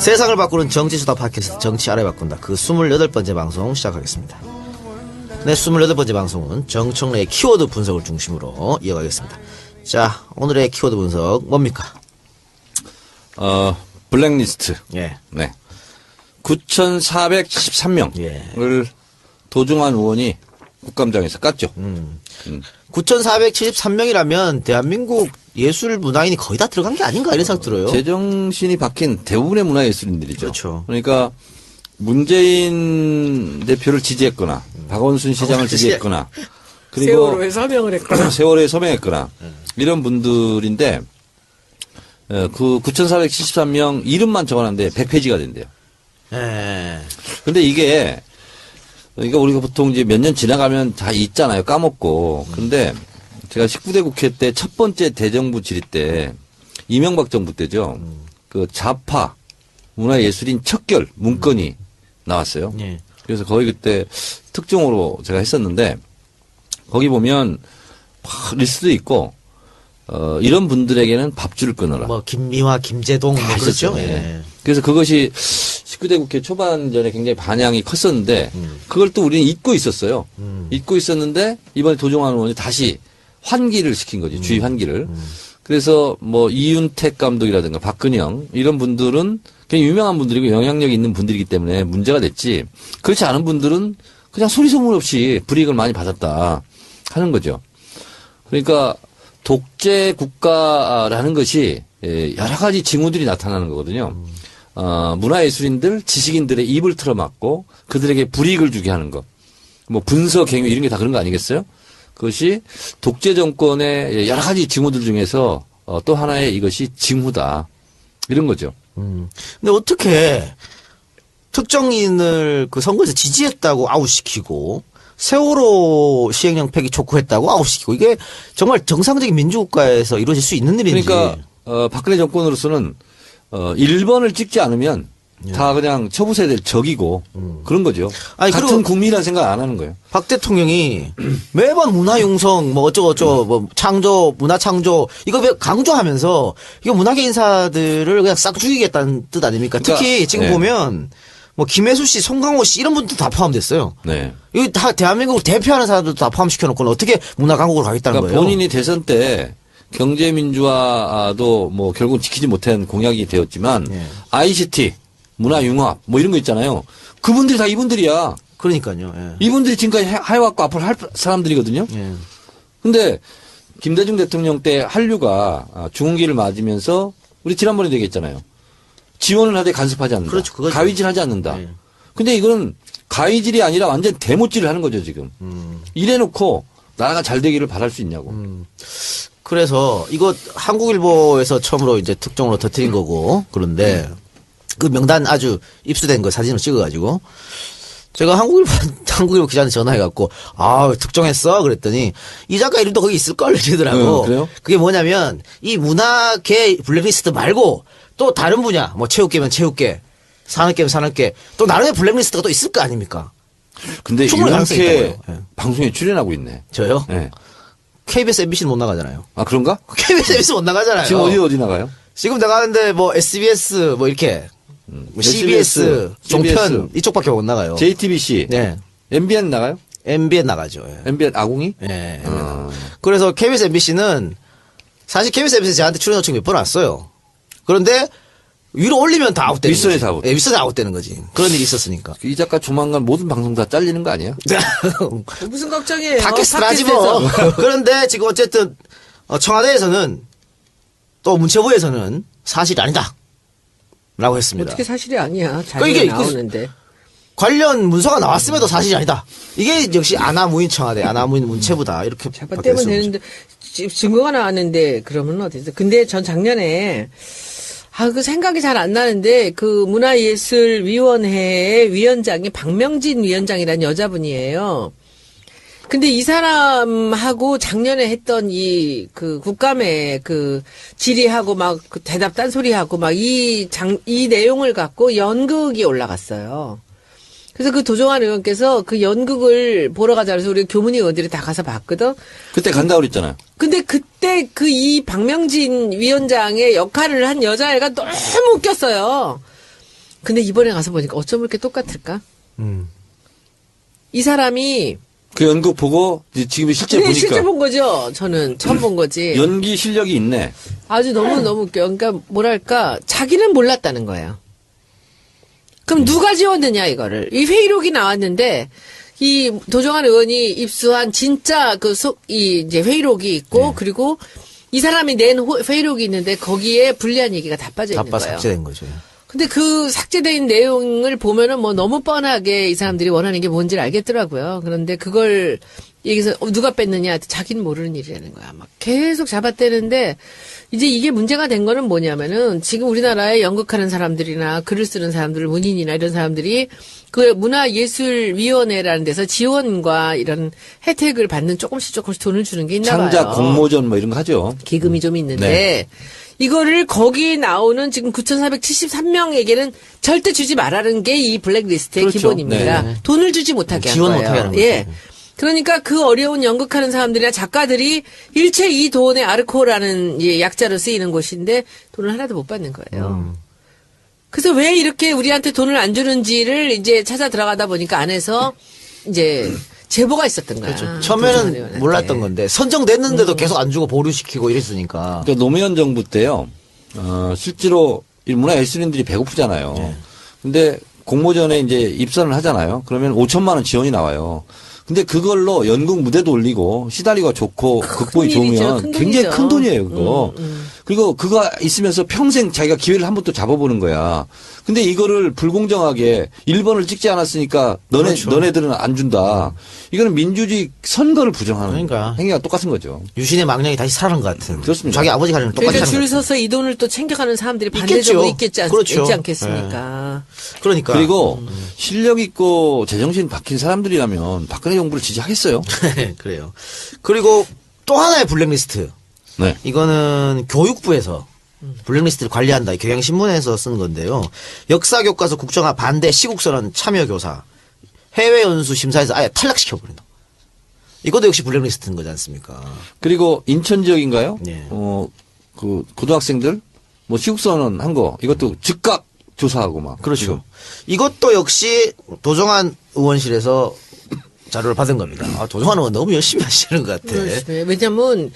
세상을 바꾸는 정치수다 팟캐스트 정치 알아야 바꾼다. 그 28번째 방송 시작하겠습니다. 네, 28번째 방송은 정청래의 키워드 분석을 중심으로 이어가겠습니다. 자, 오늘의 키워드 분석 뭡니까? 블랙리스트. 예. 네. 9,473명을 예. 도종환 의원이 국감장에서 깠죠. 9,473명이라면 대한민국 예술 문화인이 거의 다 들어간 게 아닌가 이런 생각 들어요. 제정신이 박힌 대부분의 문화예술인들이죠. 그렇죠. 그러니까 문재인 대표를 지지했거나 박원순 시장을 지지했거나 그리고 세월호에 서명을 했거나 세월호에 서명했거나 이런 분들인데 그 9,473명 이름만 적어놨는데 100페이지가 된대요. 예. 근데 이게 그러니까 우리가 보통 이제 몇 년 지나가면 다 있잖아요. 까먹고. 근데 제가 19대 국회 때 첫 번째 대정부 질의 때 이명박 정부 때죠. 그 좌파 문화예술인 척결 문건이 나왔어요. 예. 그래서 거의 그때 특종으로 제가 했었는데 거기 보면 리스트도 있고 이런 분들에게는 밥줄을 끊어라. 뭐 김미화, 김재동 뭐 그렇죠. 예. 예. 그래서 그것이 19대 국회 초반전에 굉장히 반향이 컸었는데 그걸 또 우리는 잊고 있었어요. 잊고 있었는데 이번에 도종환 의원이 다시 환기를 시킨 거지. 주의 환기를. 그래서 뭐 이윤택 감독이라든가 박근영 이런 분들은 굉장히 유명한 분들이고 영향력이 있는 분들이기 때문에 문제가 됐지. 그렇지 않은 분들은 그냥 소리 소문 없이 불이익을 많이 받았다 하는 거죠. 그러니까 독재 국가라는 것이 여러 가지 징후들이 나타나는 거거든요. 문화예술인들, 지식인들의 입을 틀어막고 그들에게 불이익을 주게 하는 것. 뭐 분서, 갱유 이런 게 다 그런 거 아니겠어요? 그것이 독재 정권의 여러 가지 징후들 중에서 또 하나의 이것이 징후다. 이런 거죠. 근데 어떻게 특정인을 그 선거에서 지지했다고 아웃시키고 세월호 시행령 폐기 촉구했다고 아웃시키고 이게 정말 정상적인 민주국가에서 이루어질 수 있는 일인지. 그러니까 박근혜 정권으로서는 1번을 찍지 않으면 다 그냥 처부수해야 될 적이고 그런 거죠. 아니, 같은 국민이라는 생각 안 하는 거예요. 박 대통령이 매번 문화융성 뭐 어쩌고저쩌고 뭐 창조 문화 창조 이거 왜 강조하면서 이거 문화계 인사들을 그냥 싹 죽이겠다는 뜻 아닙니까? 그러니까, 특히 지금 네. 보면 뭐 김혜수 씨, 송강호 씨 이런 분들 다 포함됐어요. 네. 이거 다 대한민국을 대표하는 사람들도 다 포함시켜 놓고는 어떻게 문화 강국으로 가겠다는 그러니까 거예요? 본인이 대선 때 경제민주화도 뭐 결국 지키지 못한 공약이 되었지만 예. ICT, 문화융합 뭐 이런 거 있잖아요. 그분들이 다 이분들이야. 그러니까요. 예. 이분들이 지금까지 해왔고 앞으로 할 사람들이거든요. 예. 근데 김대중 대통령 때 한류가 중흥기를 맞으면서 우리 지난번에 얘기했잖아요. 지원을 하되 간섭하지 않는다. 그렇죠, 그거죠. 가위질하지 않는다. 예. 근데 이건 가위질이 아니라 완전 대못질을 하는 거죠 지금. 이래놓고 나라가 잘 되기를 바랄 수 있냐고. 그래서 이거 한국일보에서 처음으로 이제 특종으로 터뜨린 거고 그런데 그 명단 아주 입수된 거 사진으로 찍어가지고 제가 한국일보 기자한테 전화해갖고 특종했어 그랬더니 이 작가 이름도 거기 있을걸 이러더라고. 그래요? 그게 뭐냐면 이 문화계 블랙리스트 말고 또 다른 분야 뭐 체육계면 체육계 산업계면 산업계 또 나름의 블랙리스트가 또 있을 거 아닙니까? 근데 충분히 가능성이 이렇게 있다고요. 예. 방송에 출연하고 있네. 저요? 네. KBS, MBC는 못 나가잖아요. 아 그런가? KBS, MBC 못 나가잖아요. 지금 어디 나가요? 지금 나가는데 뭐 SBS 뭐 이렇게 뭐 CBS, 종편 이쪽밖에 못 나가요. JTBC, 네. MBN 나가요? MBN 나가죠. 예. MBN 아궁이? 예. 그래서 KBS, MBC는 사실 KBS, MBC 저한테 출연 요청 몇 번 왔어요. 그런데 위로 올리면 다 아웃되는 거지. 윗선에서 아웃. 예, 윗선에 아웃되는 거지. 그런 일이 있었으니까. 이 작가 조만간 모든 방송 다 잘리는 거 아니에요? 무슨 걱정이에요? 팟캐스트를 하지 뭐. 그런데 지금 어쨌든 청와대에서는 또 문체부에서는 사실이 아니다. 라고 했습니다. 어떻게 사실이 아니야. 그러니까 자료에 이게 나오는데. 관련 문서가 나왔음에도 사실이 아니다. 이게 역시 아나무인 청와대, 아나무인 문체부다. 이렇게 잡아떼면 되는데 증거가 나왔는데 그러면 어디서? 근데 전 작년에 그 생각이 잘 안 나는데 그 문화예술위원회의 위원장이 박명진 위원장이라는 여자분이에요. 근데 이 사람하고 작년에 했던 그 국감에 그 질의하고 막 그 대답 딴소리하고 막 이 내용을 갖고 연극이 올라갔어요. 그래서 그 도종환 의원께서 그 연극을 보러 가자 그래서 우리 교문위 의원들이 다 가서 봤거든. 그때 간다고 그랬잖아요. 근데 그때 그 이 박명진 위원장의 역할을 한 여자애가 너무 웃겼어요. 근데 이번에 가서 보니까 어쩜 그렇게 똑같을까? 이 사람이 그 연극 보고 이제 지금 실제 네, 보니까 실제 본 거죠. 저는 처음 본 거지. 연기 실력이 있네. 아주 너무 웃겨. 그러니까 뭐랄까 자기는 몰랐다는 거예요. 그럼 누가 지웠느냐 이거를. 이 회의록이 나왔는데 이 도정환 의원이 입수한 진짜 이제 회의록이 있고 그리고 이 사람이 낸 회의록이 있는데 거기에 불리한 얘기가 다 빠져 있는 다빠 거예요. 삭제된 거죠. 근데 그 삭제된 내용을 보면은 뭐 너무 뻔하게 이 사람들이 원하는 게 뭔지를 알겠더라고요. 그런데 그걸 얘기해서 누가 뺐느냐 자기는 모르는 일이라는 거야. 막 계속 잡아떼는데 이제 이게 문제가 된 거는 뭐냐면은 지금 우리나라에 연극하는 사람들이나 글을 쓰는 사람들, 문인이나 이런 사람들이 그 문화예술위원회라는 데서 지원과 이런 혜택을 받는 조금씩 돈을 주는 게 있나 봐요. 창작 공모전 뭐 이런 거 하죠. 기금이 좀 있는데 네. 이거를 거기 나오는 지금 9,473명에게는 절대 주지 말라는 게 이 블랙리스트의 그렇죠. 기본입니다. 네. 돈을 주지 못하게 한 지원 거예요. 못하게 하는 거죠. 예. 그러니까 그 어려운 연극하는 사람들이나 작가들이 일체 이 돈의 아르코라는 약자로 쓰이는 곳인데 돈을 하나도 못 받는 거예요. 그래서 왜 이렇게 우리한테 돈을 안 주는지를 이제 찾아 들어가다 보니까 안에서 이제 제보가 있었던 거야. 그렇죠. 도정환 처음에는 의원한테. 몰랐던 건데 선정됐는데도 계속 안 주고 보류시키고 이랬으니까. 그러니까 노무현 정부 때요. 실제로 이 문화예술인들이 배고프잖아요. 네. 근데 공모전에 이제 입선을 하잖아요. 그러면 5천만 원 지원이 나와요. 근데 그걸로 연극 무대도 올리고 시달리가 좋고 극복이 일이죠. 좋으면 큰 굉장히 돈이죠. 큰 돈이에요, 그거. 그리고 그거 있으면서 평생 자기가 기회를 한 번 또 잡아보는 거야. 근데 이거를 불공정하게 1번을 찍지 않았으니까 그렇죠. 너네들은 안 준다. 이거는 민주주의 선거를 부정하는 그러니까. 행위가 똑같은 거죠. 유신의 망령이 다시 살아난 것 같은. 그렇습니다. 자기 아버지 가는 똑같이 그러니까 하는 줄 것 같은. 서서 이 돈을 또 챙겨가는 사람들이 반대적으로 있겠죠. 있지 그렇죠. 않겠습니까? 그러니까. 그리고 실력 있고 제정신 박힌 사람들이라면 박근혜 정부를 지지하겠어요. 그래요. 그리고 또 하나의 블랙리스트. 네. 이거는 교육부에서 블랙리스트를 관리한다. 경향신문에서 쓴 건데요. 역사교과서 국정화 반대 시국선언 참여교사. 해외 연수 심사에서 아예 탈락시켜버린다. 이것도 역시 블랙리스트인 거지 않습니까? 그리고 인천 지역인가요? 네. 그 고등학생들 뭐 시국선언 한 거 이것도 즉각 조사하고 막. 그렇죠. 지금. 이것도 역시 도정환 의원실에서 자료를 받은 겁니다. 도정환 의원 너무 열심히 하시는 것 같아. 네. 왜냐면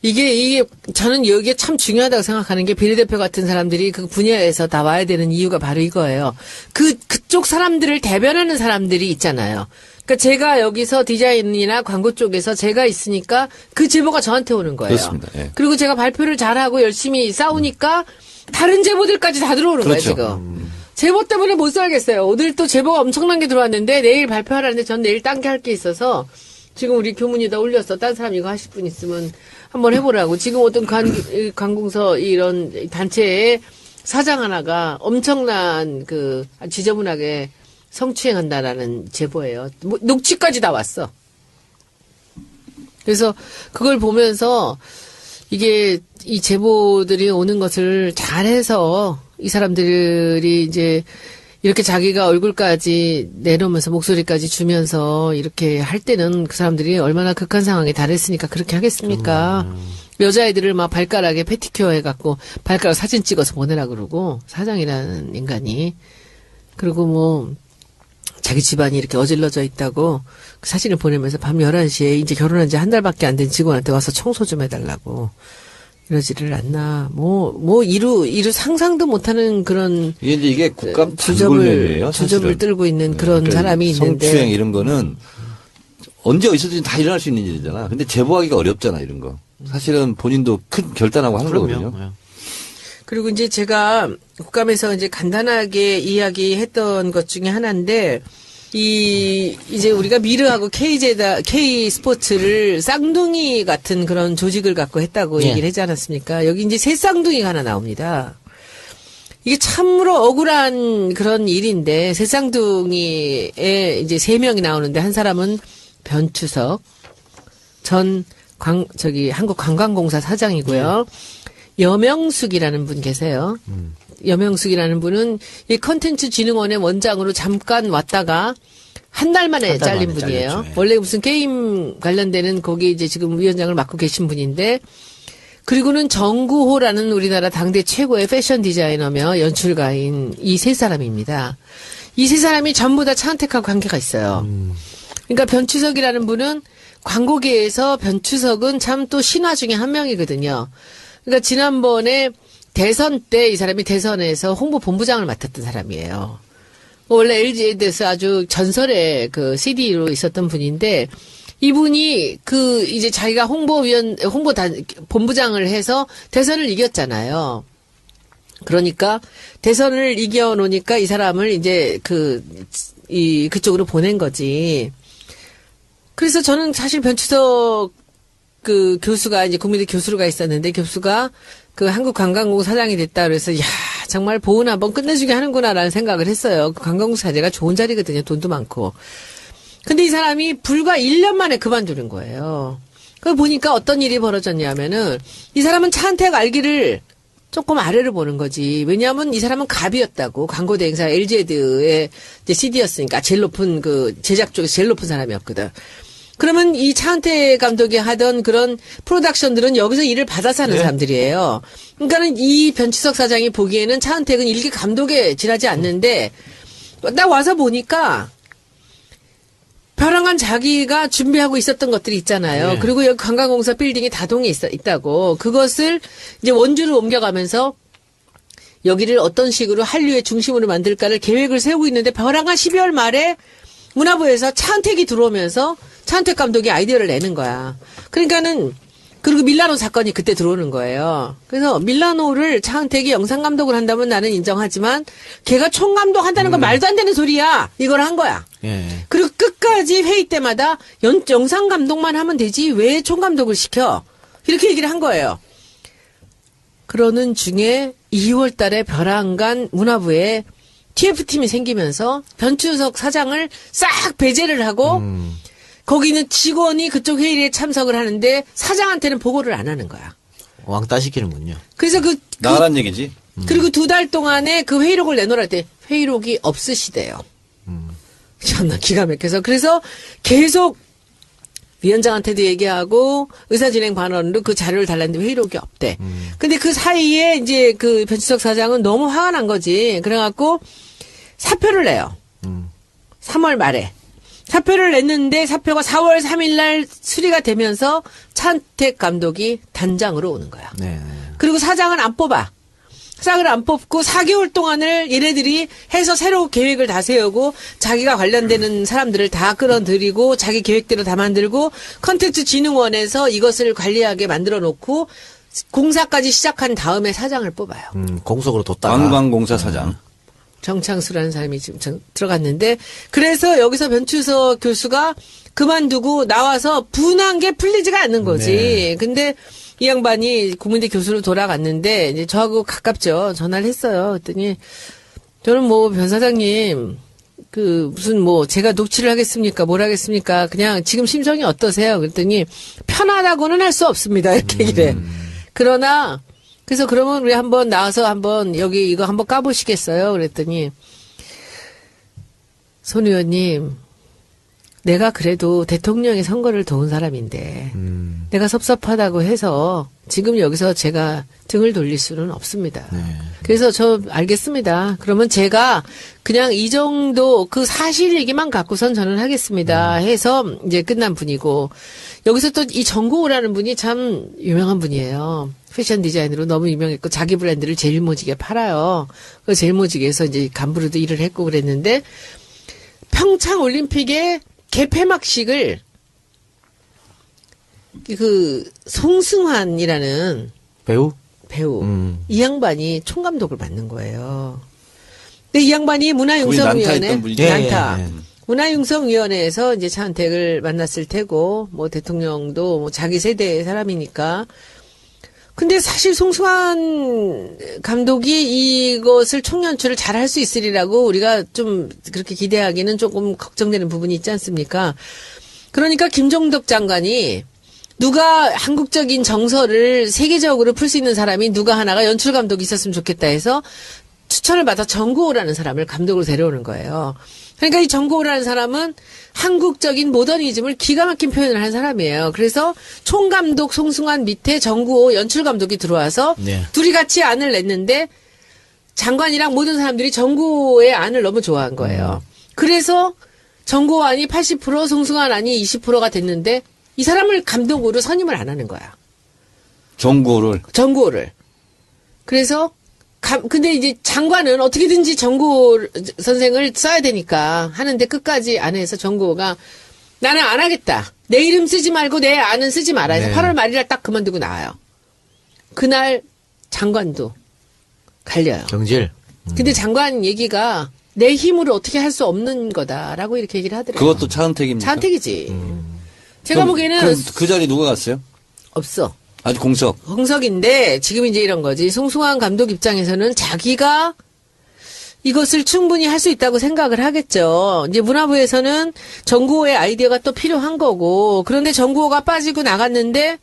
이게 저는 여기에 참 중요하다고 생각하는 게 비례대표 같은 사람들이 그 분야에서 다 와야 되는 이유가 바로 이거예요. 그쪽 사람들을 대변하는 사람들이 있잖아요. 그러니까 제가 여기서 디자인이나 광고 쪽에서 제가 있으니까 그 제보가 저한테 오는 거예요. 그렇습니다. 예. 그리고 제가 발표를 잘하고 열심히 싸우니까 다른 제보들까지 다 들어오는 그렇죠. 거예요, 지금. 제보 때문에 못 살겠어요. 오늘 또 제보가 엄청난 게 들어왔는데 내일 발표하라는데 전 내일 딴 게 할 게 있어서 지금 우리 교문에다 올렸어. 딴 사람 이거 하실 분 있으면 한번 해보라고. 지금 어떤 관공서 이런 단체의 사장 하나가 엄청난 지저분하게 성추행한다라는 제보예요. 뭐 녹취까지 다 왔어. 그래서 그걸 보면서 이게 이 제보들이 오는 것을 잘해서 이 사람들이 이제 이렇게 자기가 얼굴까지 내놓으면서 목소리까지 주면서 이렇게 할 때는 그 사람들이 얼마나 극한 상황에 달했으니까 그렇게 하겠습니까? 여자애들을 막 발가락에 패티큐어 해갖고 발가락 사진 찍어서 보내라 그러고 사장이라는 인간이 그리고 뭐 자기 집안이 이렇게 어질러져 있다고 그 사진을 보내면서 밤 11시에 이제 결혼한 지 한 달밖에 안 된 직원한테 와서 청소 좀 해달라고 이러지를 않나. 이루 상상도 못하는 그런 이게 국감 단골면이에요. 주접을 들고 있는 그런 그러니까 사람이 있는데. 성추행 이런 거는 언제 어디서든 다 일어날 수 있는 일이잖아. 근데 제보하기가 어렵잖아, 이런 거. 사실은 본인도 큰 결단하고 하는 거거든요. 그리고 이제 제가 국감에서 이제 간단하게 이야기했던 것 중에 하나인데, 이제 우리가 미르하고 K 스포츠를 쌍둥이 같은 그런 조직을 갖고 했다고 얘기를 하지 않았습니까? 여기 이제 새 쌍둥이가 하나 나옵니다. 이게 참으로 억울한 그런 일인데, 새 쌍둥이에 이제 3명이 나오는데, 한 사람은 변추석, 한국관광공사 사장이고요. 여명숙이라는 분 계세요. 여명숙이라는 분은 이 컨텐츠진흥원의 원장으로 잠깐 왔다가 한 달 만에 잘린 분이에요. 잘렸죠. 예. 원래 무슨 게임 관련되는 거기 이제 지금 위원장을 맡고 계신 분인데 그리고는 정구호라는 우리나라 당대 최고의 패션 디자이너며 연출가인 이 세 사람입니다. 이 세 사람이 전부 다 차은택하고 관계가 있어요. 그러니까 변추석이라는 분은 광고계에서 변추석은 참 또 신화 중에 한 명이거든요. 그러니까 지난번에 대선 때 이 사람이 대선에서 홍보본부장을 맡았던 사람이에요. 원래 LG에 대해서 아주 전설의 그 CD로 있었던 분인데 이분이 그 이제 자기가 본부장을 해서 대선을 이겼잖아요. 그러니까 대선을 이겨놓으니까 이 사람을 이제 그쪽으로 보낸 거지. 그래서 저는 사실 변추석 그 교수가 이제 국민대 교수가 있었는데 교수가 그 한국관광국 사장이 됐다 그래서 야 정말 보은 한번 끝내주게 하는구나라는 생각을 했어요. 그 관광국 사제가 좋은 자리거든요. 돈도 많고. 근데 이 사람이 불과 1년 만에 그만두는 거예요. 그걸 보니까 어떤 일이 벌어졌냐면은 이 사람은 차은택 알기를 조금 아래로 보는 거지. 왜냐하면 이 사람은 갑이었다고. 광고 대행사 LG에드의 이제 CD였으니까 제일 높은 그 제작 쪽에서 제일 높은 사람이었거든. 그러면 이 차은택 감독이 하던 그런 프로덕션들은 여기서 일을 받아서 하는 사람들이에요. 그러니까는 이 변추석 사장이 보기에는 차은택은 일개 감독에 지나지 않는데 딱 와서 보니까 벼랑간 자기가 준비하고 있었던 것들이 있잖아요. 그리고 여기 관광공사 빌딩이 다동에 있다고. 그것을 이제 원주로 옮겨가면서 여기를 어떤 식으로 한류의 중심으로 만들까를 계획을 세우고 있는데 벼랑간 12월 말에 문화부에서 차은택이 들어오면서 차은택 감독이 아이디어를 내는 거야. 그러니까는 그리고 밀라노 사건이 그때 들어오는 거예요. 그래서 밀라노를 차은택이 영상 감독을 한다면 나는 인정하지만 걔가 총감독 한다는 건 말도 안 되는 소리야. 이걸 한 거야. 예. 그리고 끝까지 회의 때마다 영상 감독만 하면 되지 왜 총감독을 시켜? 이렇게 얘기를 한 거예요. 그러는 중에 2월 달에 벼랑간 문화부에 TF팀이 생기면서 변추석 사장을 싹 배제를 하고 거기는 직원이 그쪽 회의에 참석을 하는데 사장한테는 보고를 안 하는 거야. 왕따 시키는군요. 그래서 나가란 얘기지. 그리고 2달 동안에 그 회의록을 내놓으라 때 회의록이 없으시대요. 참나 기가 막혀서. 그래서 계속 위원장한테도 얘기하고 의사진행반원으로 그 자료를 달랐는데 회의록이 없대. 근데 그 사이에 이제 그 변추석 사장은 너무 화가 난 거지. 그래갖고 사표를 내요. 3월 말에. 사표를 냈는데 사표가 4월 3일 날 수리가 되면서 차은택 감독이 단장으로 오는 거야. 네. 그리고 사장은 안 뽑아. 사장을 안 뽑고 4개월 동안을 얘네들이 해서 새로 계획을 다 세우고 자기가 관련되는 사람들을 다 끌어들이고 자기 계획대로 다 만들고 컨텐츠진흥원에서 이것을 관리하게 만들어 놓고 공사까지 시작한 다음에 사장을 뽑아요. 공석으로 뒀다가. 관광공사 사장. 정창수라는 사람이 지금 들어갔는데 그래서 여기서 변추석 교수가 그만두고 나와서 분한 게 풀리지가 않는 거지. 네. 근데 이 양반이 국민대 교수로 돌아갔는데 이제 저하고 가깝죠. 전화를 했어요. 그랬더니 저는 뭐 변 사장님 그 무슨 뭐 제가 녹취를 하겠습니까? 뭘 하겠습니까? 그냥 지금 심정이 어떠세요? 그랬더니 편하다고는 할 수 없습니다. 이렇게 얘기를 해. 그러나 그래서 그러면 우리 한번 나와서 한번 여기 이거 한번 까보시겠어요? 그랬더니 손 의원님 내가 그래도 대통령의 선거를 도운 사람인데 내가 섭섭하다고 해서 지금 여기서 제가 등을 돌릴 수는 없습니다. 네. 그래서 저 알겠습니다. 그러면 제가 그냥 이 정도 그 사실 얘기만 갖고선 저는 하겠습니다. 해서 이제 끝난 분이고 여기서 또 이 정고우라는 분이 참 유명한 분이에요. 패션 디자인으로 너무 유명했고 자기 브랜드를 제일 모지게 팔아요. 그 제일 모지게에서 이제 간부로도 일을 했고 그랬는데 평창 올림픽에 개폐막식을 그 송승환이라는 배우? 이 양반이 총감독을 맡는 거예요. 근데 이 양반이 거기 문화융성위원회 난타했던 분이죠. 난타. 예, 예. 문화융성위원회에서 이제 차은택을 만났을 테고 뭐 대통령도 뭐 자기 세대의 사람이니까. 근데 사실 송승환 감독이 이것을 총연출을 잘 할 수 있으리라고 우리가 좀 그렇게 기대하기는 조금 걱정되는 부분이 있지 않습니까? 그러니까 김종덕 장관이 누가 한국적인 정서를 세계적으로 풀 수 있는 사람이 누가 하나가 연출 감독이 있었으면 좋겠다 해서 추천을 받아 정구호라는 사람을 감독으로 데려오는 거예요. 그러니까 이 정고라는 사람은 한국적인 모더니즘을 기가 막힌 표현을 한 사람이에요. 그래서 총감독 송승환 밑에 정구호 연출감독이 들어와서 네. 둘이 같이 안을 냈는데 장관이랑 모든 사람들이 정구호의 안을 너무 좋아한 거예요. 그래서 정구호 안이 80%, 송승환 안이 20%가 됐는데 이 사람을 감독으로 선임을 안 하는 거야. 정고를. 정구호를. 그래서 근데 이제 장관은 어떻게든지 정구호 선생을 써야 되니까 하는데 끝까지 안 해서 정구호가 나는 안 하겠다. 내 이름 쓰지 말고 내 안은 쓰지 마라 해서 네. 8월 말일날 딱 그만두고 나와요. 그날 장관도 갈려요. 경질. 근데 장관 얘기가 내 힘으로 어떻게 할 수 없는 거다라고 이렇게 얘기를 하더라고요. 그것도 차은택입니까? 차은택이지. 제가 보기에는 그럼 그 자리 누가 갔어요? 없어. 아주 공석. 홍석인데 지금 이제 이런 거지. 송승환 감독 입장에서는 자기가 이것을 충분히 할 수 있다고 생각을 하겠죠. 이제 문화부에서는 정구호의 아이디어가 또 필요한 거고 그런데 정구호가 빠지고 나갔는데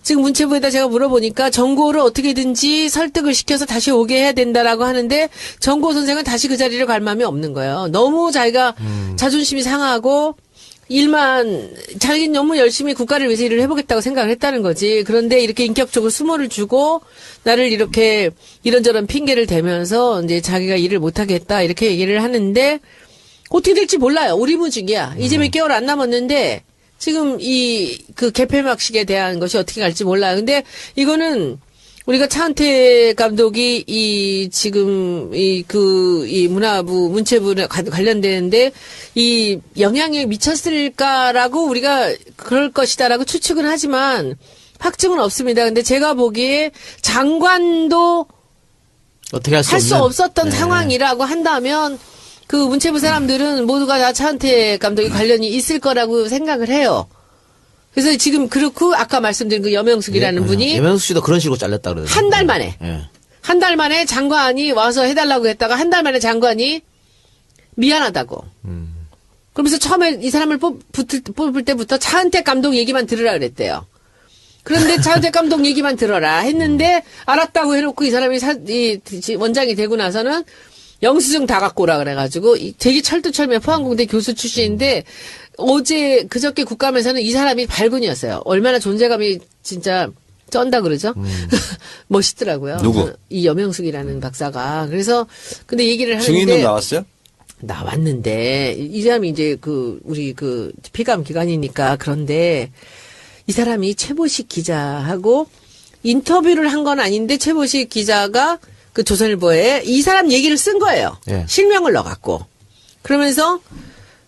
지금 문체부에다 제가 물어보니까 정구호를 어떻게든지 설득을 시켜서 다시 오게 해야 된다라고 하는데 정구호 선생은 다시 그 자리를 갈 마음이 없는 거예요. 너무 자기가 자존심이 상하고 자기는 너무 열심히 국가를 위해서 일을 해보겠다고 생각을 했다는 거지. 그런데 이렇게 인격적으로 수모를 주고 나를 이렇게 이런저런 핑계를 대면서 이제 자기가 일을 못하겠다 이렇게 얘기를 하는데 어떻게 될지 몰라요. 오리무중이야. 이제 몇 개월 안 남았는데 지금 그 개폐막식에 대한 것이 어떻게 갈지 몰라요. 근데 이거는 우리가 차은택 감독이 지금 문화부 문체부 관련되는데 이 영향이 미쳤을까라고 우리가 그럴 것이다라고 추측은 하지만 확증은 없습니다. 근데 제가 보기에 장관도 어떻게 할 수 할 수 없는. 없었던 네. 상황이라고 한다면 그 문체부 사람들은 모두가 다 차은택 감독이 관련이 있을 거라고 생각을 해요. 그래서 지금 그렇고 아까 말씀드린 그 여명숙이라는 분이 여명숙 씨도 그런 식으로 잘렸다 그러더라고요. 한 달 만에 예. 한 달 만에 장관이 와서 해달라고 했다가 한 달 만에 장관이 미안하다고. 그러면서 처음에 이 사람을 뽑을 때부터 차은택 감독 얘기만 들으라 그랬대요. 그런데 차은택 감독 얘기만 들어라 했는데 알았다고 해놓고 이 사람이 원장이 되고 나서는 영수증 다 갖고 오라 그래가지고 되게 철두철미한 포항공대 교수 출신인데 그저께 국감에서는 이 사람이 발군이었어요. 얼마나 존재감이 진짜 쩐다 그러죠? 멋있더라고요. 누구? 이 여명숙이라는 박사가. 그래서 근데 얘기를 하는데 증인은 나왔어요? 나왔는데 이 사람이 이제 우리 피감 기관이니까 그런데 이 사람이 최보식 기자하고 인터뷰를 한 건 아닌데 최보식 기자가 그 조선일보에 이 사람 얘기를 쓴 거예요. 예. 실명을 넣어갖고. 그러면서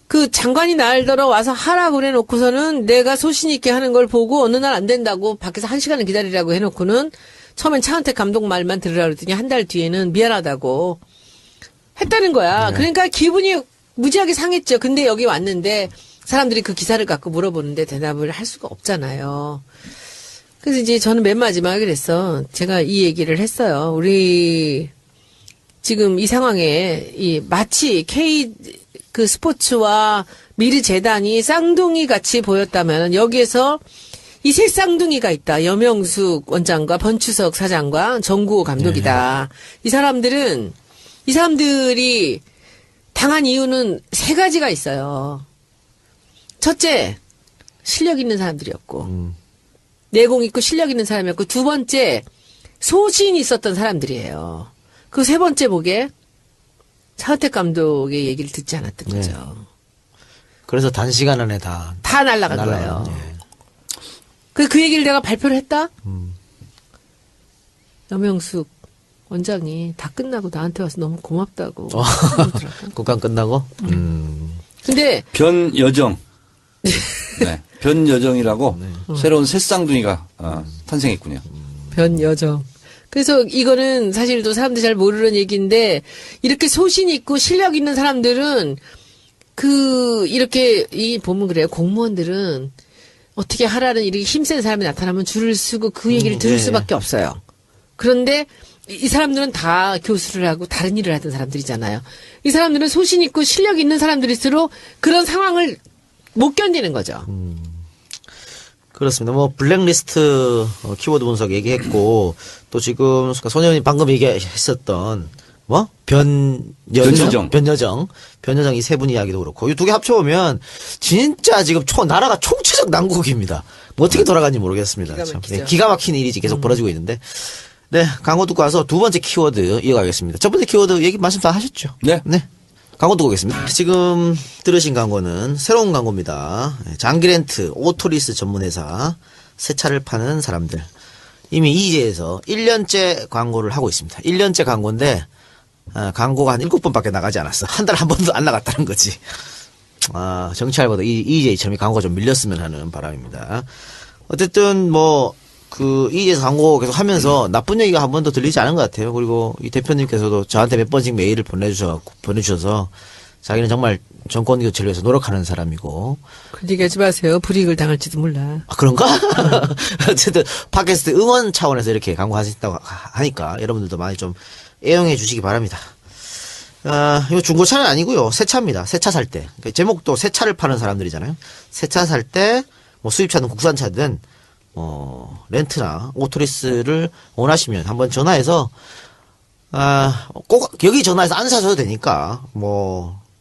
그 장관이 날더러 와서 하라고 그래놓고서는 내가 소신 있게 하는 걸 보고 어느 날 안 된다고 밖에서 1시간을 기다리라고 해놓고는 처음엔 차은택 감독 말만 들으라 그랬더니 한 달 뒤에는 미안하다고 했다는 거야. 그러니까 기분이 무지하게 상했죠. 근데 여기 왔는데 사람들이 그 기사를 갖고 물어보는데 대답을 할 수가 없잖아요. 그래서 이제 저는 맨 마지막에 그랬어. 제가 이 얘기를 했어요. 우리 지금 이 상황에 마치 그 스포츠와 미르재단이 쌍둥이 같이 보였다면 여기에서 이 세 쌍둥이가 있다. 여명숙 원장과 번추석 사장과 정구호 감독이다. 이 사람들이 당한 이유는 세 가지가 있어요. 첫째, 실력 있는 사람들이었고, 내공 있고 실력 있는 사람이었고, 두 번째, 소신이 있었던 사람들이에요. 그 세 번째 보게 차은택 감독의 얘기를 듣지 않았던 네. 거죠. 그래서 단시간 안에 다 날아간 거예요. 그 얘기를 내가 발표를 했다? 여명숙 원장이 다 끝나고 나한테 와서 너무 고맙다고. 그러더라고. 국감 끝나고. 근데 변여정. 네. 변여정이라고 새로운 새 쌍둥이가 탄생했군요. 변여정. 그래서 이거는 사실 또 사람들이 잘 모르는 얘기인데 이렇게 소신 있고 실력 있는 사람들은 이렇게 보면 그래요. 공무원들은 어떻게 하라는 이렇게 힘센 사람이 나타나면 줄을 서고 그 얘기를 들을 네. 수밖에 없어요. 그런데 이 사람들은 다 교수를 하고 다른 일을 하던 사람들이잖아요. 이 사람들은 소신 있고 실력 있는 사람들일수록 그런 상황을 못 견디는 거죠. 그렇습니다. 블랙리스트 키워드 분석 얘기했고 또 지금 손혜원이 방금 얘기했었던 뭐? 변여정. 변여정 이 세 분 이야기도 그렇고 이 두 개 합쳐보면 진짜 지금 나라가 총체적 난국입니다. 뭐 어떻게 돌아가는지 모르겠습니다. 기가 참. 막히죠. 네, 기가 막힌 일이 계속 벌어지고 있는데 네 광고 듣고 와서 두 번째 키워드 이어가겠습니다. 첫 번째 키워드 얘기 말씀 다 하셨죠? 네. 광고 듣고 오겠습니다. 지금 들으신 광고는 새로운 광고입니다. 장기 렌트 오토리스 전문회사 새 차를 파는 사람들. 이미 이제에서 1년째 광고를 하고 있습니다. 1년째 광고인데 광고가 한 7번밖에 나가지 않았어. 한 달에 한 번도 안 나갔다는 거지. 정치알보다 EJ처럼 광고가 좀 밀렸으면 하는 바람입니다. 어쨌든 EJ에서 광고 계속 하면서 나쁜 얘기가 한 번도 들리지 않은 것 같아요. 그리고 이 대표님께서도 저한테 몇 번씩 메일을 보내주셔서 자기는 정말 정권 교체를 위해서 노력하는 사람이고. 그런 얘기 하지 마세요. 불이익을 당할지도 몰라. 그런가? 어쨌든 팟캐스트 응원 차원에서 이렇게 광고하신다고 하니까 여러분들도 많이 좀 애용해 주시기 바랍니다. 이거 중고차는 아니고요. 새 차입니다. 새 차 살 때. 그러니까 제목도 새 차를 파는 사람들이잖아요. 새 차 살 때 수입차든 국산차든 렌트나 오토리스를 원하시면 한번 전화해서 꼭 여기 전화해서 안 사셔도 되니까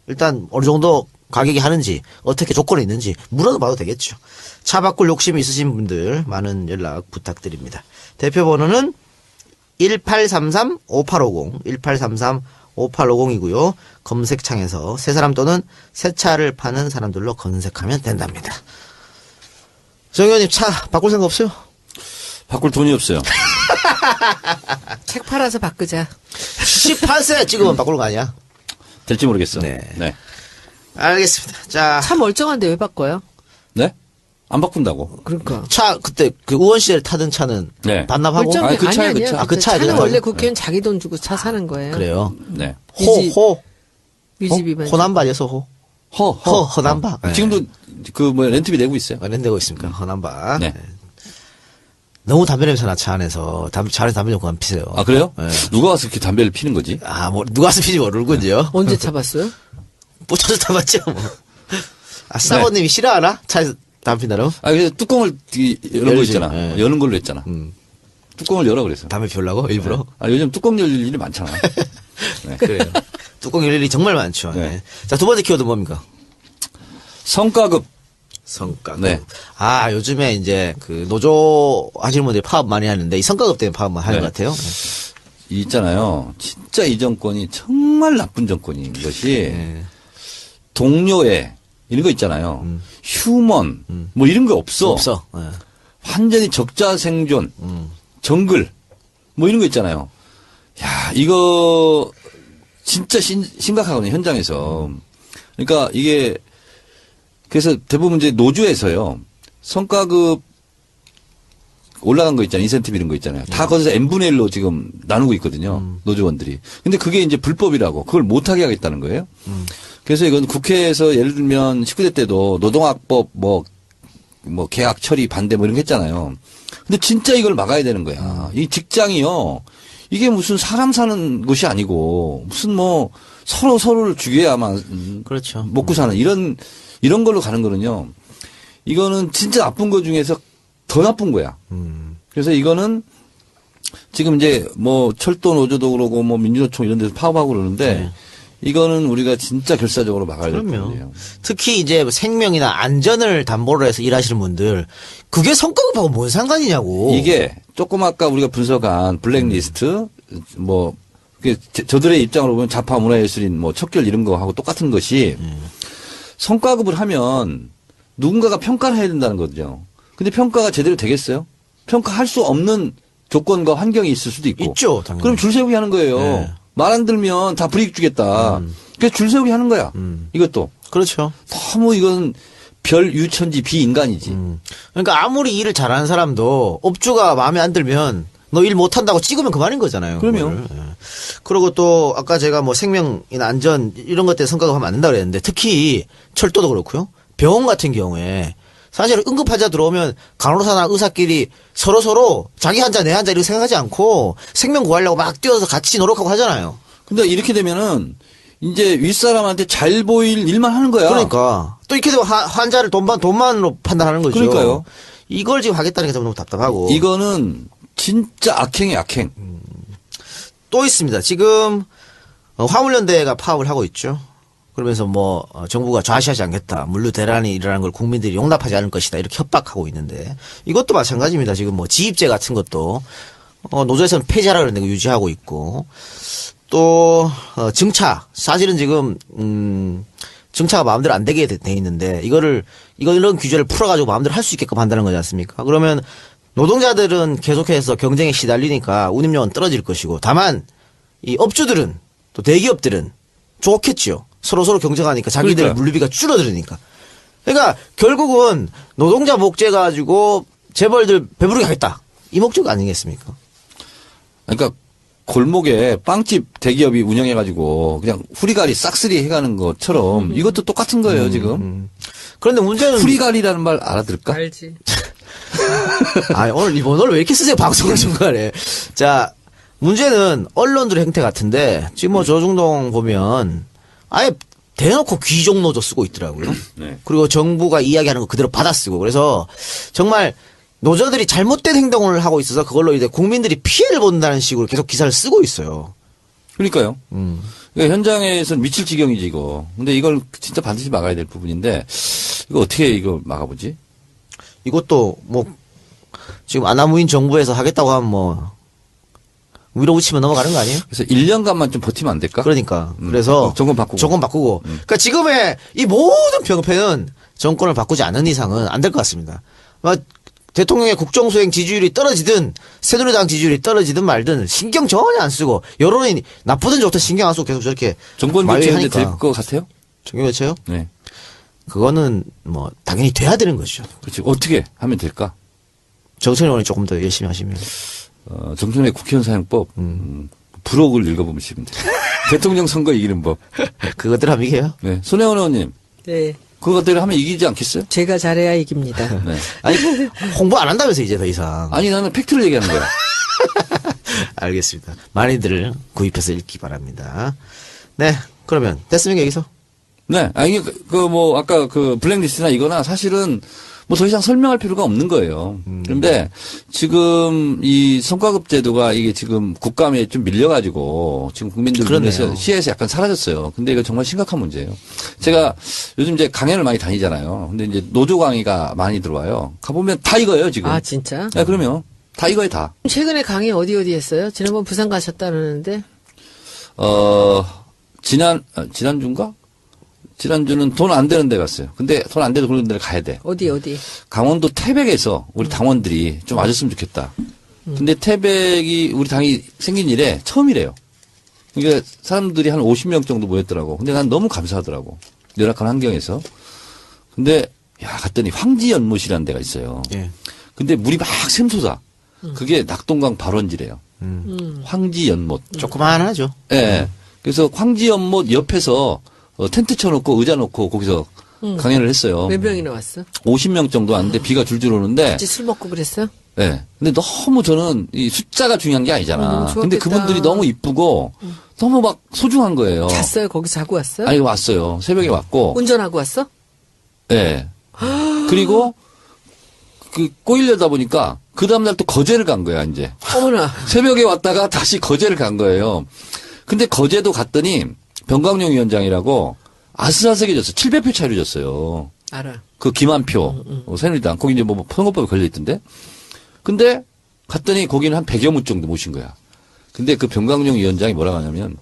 일단 어느 정도 가격이 하는지 어떻게 조건이 있는지 물어봐도 되겠죠. 차 바꿀 욕심이 있으신 분들 많은 연락 부탁드립니다. 대표 번호는 1833-5850 1833-5850이고요. 검색창에서 새 사람 또는 새 차를 파는 사람들로 검색하면 된답니다. 정 의원님 차 바꿀 생각 없어요? 바꿀 돈이 없어요. 책 팔아서 바꾸자. 18세 찍으면 바꾸는 거 아니야? 될지 모르겠어. 네. 네. 알겠습니다. 자, 차 멀쩡한데 왜 바꿔요? 네? 안 바꾼다고. 그러니까. 차 그때 그 의원 시절 타던 차는 네. 반납하고 멀쩡해. 아니, 그 차야, 그 아니야. 차. 그 차야, 차는 그 원래 차야. 국회의원 자기 돈 주고 차 사는 거예요. 그래요. 네. 유지비만. 호남바에서 허남바. 네. 지금도 렌트비 내고 있어요. 렌트되고 있습니까? 허남바. 네. 너무 담배 냄새 나 차 안에서 차 안에서 담배 좀 그만 피세요. 아, 그래요? 네. 누가 와서 이렇게 담배를 피는 거지? 누가 와서 피지 모르군요. 언제 타봤어요? 꽂혀서 타봤죠. 사모님이 싫어하나? 차에서 담배 핀다고? 그래서 뚜껑을 여는 거 열지. 있잖아. 네. 여는 걸로 했잖아. 뚜껑을 열어 그랬어. 담배 피우려고 일부러? 요즘 뚜껑 열릴 일이 많잖아. 네. 그래요. 뚜껑 열릴 일이 정말 많죠. 네. 네. 자, 두 번째 키워드 뭡니까? 성과급. 성과급. 네. 요즘에 이제 노조 하시는 분들이 파업 많이 하는데 이 성과급 때문에 파업만 하는 네. 것 같아요. 있잖아요. 진짜 이 정권이 정말 나쁜 정권인 것이 네. 동료애 이런 거 있잖아요. 휴먼 이런 거 없어. 없어. 네. 완전히 적자 생존, 정글 이런 거 있잖아요. 야 이거 진짜 심각하거든요 현장에서. 그러니까 이게 그래서 대부분 이제 노조에서요 성과급 올라간 거 있잖아요. 인센티브 이런 거 있잖아요. 다 거기서 n분의 1로 지금 나누고 있거든요. 노조원들이. 근데 그게 이제 불법이라고 그걸 못하게 하겠다는 거예요. 그래서 이건 국회에서 예를 들면 19대 때도 노동학법 계약 처리 반대 이런 거 했잖아요. 근데 진짜 이걸 막아야 되는 거야. 이 직장이요. 이게 무슨 사람 사는 곳이 아니고 무슨 서로를 죽여야만 그렇죠. 먹고 사는 이런 걸로 가는 거는요. 이거는 진짜 나쁜 거 중에서 더 나쁜 거야. 그래서 이거는 지금 이제 철도 노조도 그러고 민주노총 이런 데서 파업하고 그러는데 네. 이거는 우리가 진짜 결사적으로 막아야 될 그럼요. 부분이에요. 특히 이제 생명이나 안전을 담보로 해서 일하시는 분들 그게 성과급하고 뭔 상관이냐고. 이게 조금 아까 우리가 분석한 블랙리스트 저들의 입장으로 보면 좌파 문화예술인 척결 이런 거하고 똑같은 것이 성과급을 하면 누군가가 평가를 해야 된다는 거죠. 근데 평가가 제대로 되겠어요? 평가할 수 없는 조건과 환경이 있을 수도 있고. 있죠, 당연히. 그럼 줄 세우기 하는 거예요. 네. 말 안 들면 다 불이익 주겠다. 그래서 줄 세우기 하는 거야. 이것도. 그렇죠. 너무 이건 별 유천지 비인간이지. 그러니까 아무리 일을 잘하는 사람도 업주가 마음에 안 들면 너 일 못한다고 찍으면 그만인 거잖아요. 그럼요. 그거를. 예. 그리고 또 아까 제가 생명이나 안전 이런 것 때문에 성과급 하면 안 된다고 그랬는데 특히 철도도 그렇고요. 병원 같은 경우에 사실 응급환자 들어오면 간호사나 의사끼리 서로 자기 환자 내 환자 이렇게 생각하지 않고 생명 구하려고 막 뛰어서 같이 노력하고 하잖아요. 근데 이렇게 되면은 이제 윗사람한테 잘 보일 일만 하는 거야. 그러니까 또 이렇게 되면 환자를 돈만으로 판단하는 거죠. 그러니까요. 이걸 지금 하겠다는 게 너무 답답하고. 이거는 진짜 악행이 악행. 또 있습니다. 지금 화물연대가 파업을 하고 있죠. 그러면서 뭐 정부가 좌시하지 않겠다. 물류 대란이 일어나는 걸 국민들이 용납하지 않을 것이다. 이렇게 협박하고 있는데 이것도 마찬가지입니다. 지금 뭐 지입제 같은 것도 노조에서는 폐지하라 그러는데 유지하고 있고 또 증차 사실은 지금 증차가 마음대로 안 되게 돼 있는데 이런 규제를 풀어가지고 마음대로 할 수 있게끔 한다는 거지 않습니까? 그러면 노동자들은 계속해서 경쟁에 시달리니까 운임료는 떨어질 것이고 다만 이 업주들은 또 대기업들은 좋겠지요. 서로 경쟁하니까 자기들 그러니까요. 물류비가 줄어들으니까. 그러니까 결국은 노동자 목재 가지고 재벌들 배부르게 하겠다. 이 목적 아니겠습니까? 그러니까 골목에 빵집 대기업이 운영해가지고 그냥 후리가리 싹쓸이 해가는 것처럼 이것도 똑같은 거예요 지금. 그런데 문제는 후리가리라는 말 알아들을까? 알지. 오늘 이번을 왜 이렇게 쓰세요 방송을 중간에. 자 문제는 언론들의 행태 같은데 지금 뭐 조중동 보면 아예 대놓고 귀족 노조 쓰고 있더라고요. 네. 그리고 정부가 이야기하는 거 그대로 받아쓰고 그래서 정말 노조들이 잘못된 행동을 하고 있어서 그걸로 이제 국민들이 피해를 본다는 식으로 계속 기사를 쓰고 있어요. 그러니까요. 그러니까 현장에서는 미칠 지경이지 이거. 근데 이걸 진짜 반드시 막아야 될 부분인데 이거 어떻게 이거 막아보지? 이것도 뭐 지금 아나무인 정부에서 하겠다고 하면 뭐 위로 붙이면 넘어가는 거 아니에요? 그래서 1년간만 좀 버티면 안 될까? 그러니까 그래서 정권 바꾸고. 그러니까 지금의 이 모든 병폐는 정권을 바꾸지 않는 이상은 안 될 것 같습니다. 대통령의 국정수행 지지율이 떨어지든 새누리당 지지율이 떨어지든 말든 신경 전혀 안 쓰고 여론이 나쁘든 좋든 신경 안 쓰고 계속 저렇게 정권 교체가 마위하니까. 될 것 같아요? 정권 교체요? 네. 그거는 뭐 당연히 돼야 되는 거죠. 그렇지. 어떻게 하면 될까? 정청래 의원이 조금 더 열심히 하시면. 정청래 국회의원 사용법 부록을 읽어보면 됩니다. 대통령 선거 이기는 법. 그것들 하면 이게요? 네. 손혜원 의원님 네. 그것대로 하면 이기지 않겠어요? 제가 잘해야 이깁니다. 네. 아니 홍보 안 한다면서 이제 더 이상. 아니 나는 팩트를 얘기하는 거야. 알겠습니다. 많이들 구입해서 읽기 바랍니다. 네, 그러면 됐습니까 여기서? 네. 아니 뭐 아까 그 블랙리스트나 이거나 사실은 뭐 더 이상 설명할 필요가 없는 거예요. 그런데 지금 이 성과급 제도가 이게 지금 국감에 좀 밀려가지고 지금 국민들 그러네요. 눈에서 시야에서 약간 사라졌어요. 근데 이거 정말 심각한 문제예요. 제가 요즘 이제 강연을 많이 다니잖아요. 근데 이제 노조 강의가 많이 들어와요. 가보면 다 이거예요 지금. 아 진짜? 네, 그러면 다 이거에 다. 최근에 강의 어디 했어요? 지난번 부산 가셨다는데. 지난주인가? 지난주는 돈 안 되는 데 갔어요. 근데 돈 안 되는 그런 데를 가야 돼. 어디? 강원도 태백에서 우리 당원들이 좀 와줬으면 좋겠다. 근데 태백이 우리 당이 생긴 이래 처음이래요. 그러니까 사람들이 한 50명 정도 모였더라고. 근데 난 너무 감사하더라고. 열악한 환경에서. 근데 갔더니 황지연못이라는 데가 있어요. 예. 근데 물이 막 샘솟아. 그게 낙동강 발원지래요. 황지연못. 조그만하죠. 예. 그래서 황지연못 옆에서 텐트 쳐놓고 의자 놓고 거기서 강연을 했어요. 몇 명이나 왔어? 50명 정도 왔는데 비가 줄줄 오는데. 같이 술 먹고 그랬어? 예. 근데 너무 저는 이 숫자가 중요한 게 아니잖아. 좋았겠다. 근데 그분들이 너무 이쁘고 너무 막 소중한 거예요. 잤어요? 거기서 자고 왔어? 아니 왔어요. 새벽에 왔고. 운전하고 왔어? 예. 그리고 그 꼬이려다 보니까 그 다음날 또 거제를 간 거야 이제. 어머나. 새벽에 왔다가 다시 거제를 간 거예요. 근데 거제도 갔더니 병광용 위원장이라고 아슬아슬해졌어. 700표 차이로 졌어요. 알아. 그 김한표, 새누리당. 거기 이제 뭐 선거법에 걸려있던데. 근데 갔더니 거기는 한 100여 문 정도 모신 거야. 근데 그 병광용 위원장이 뭐라고 하냐면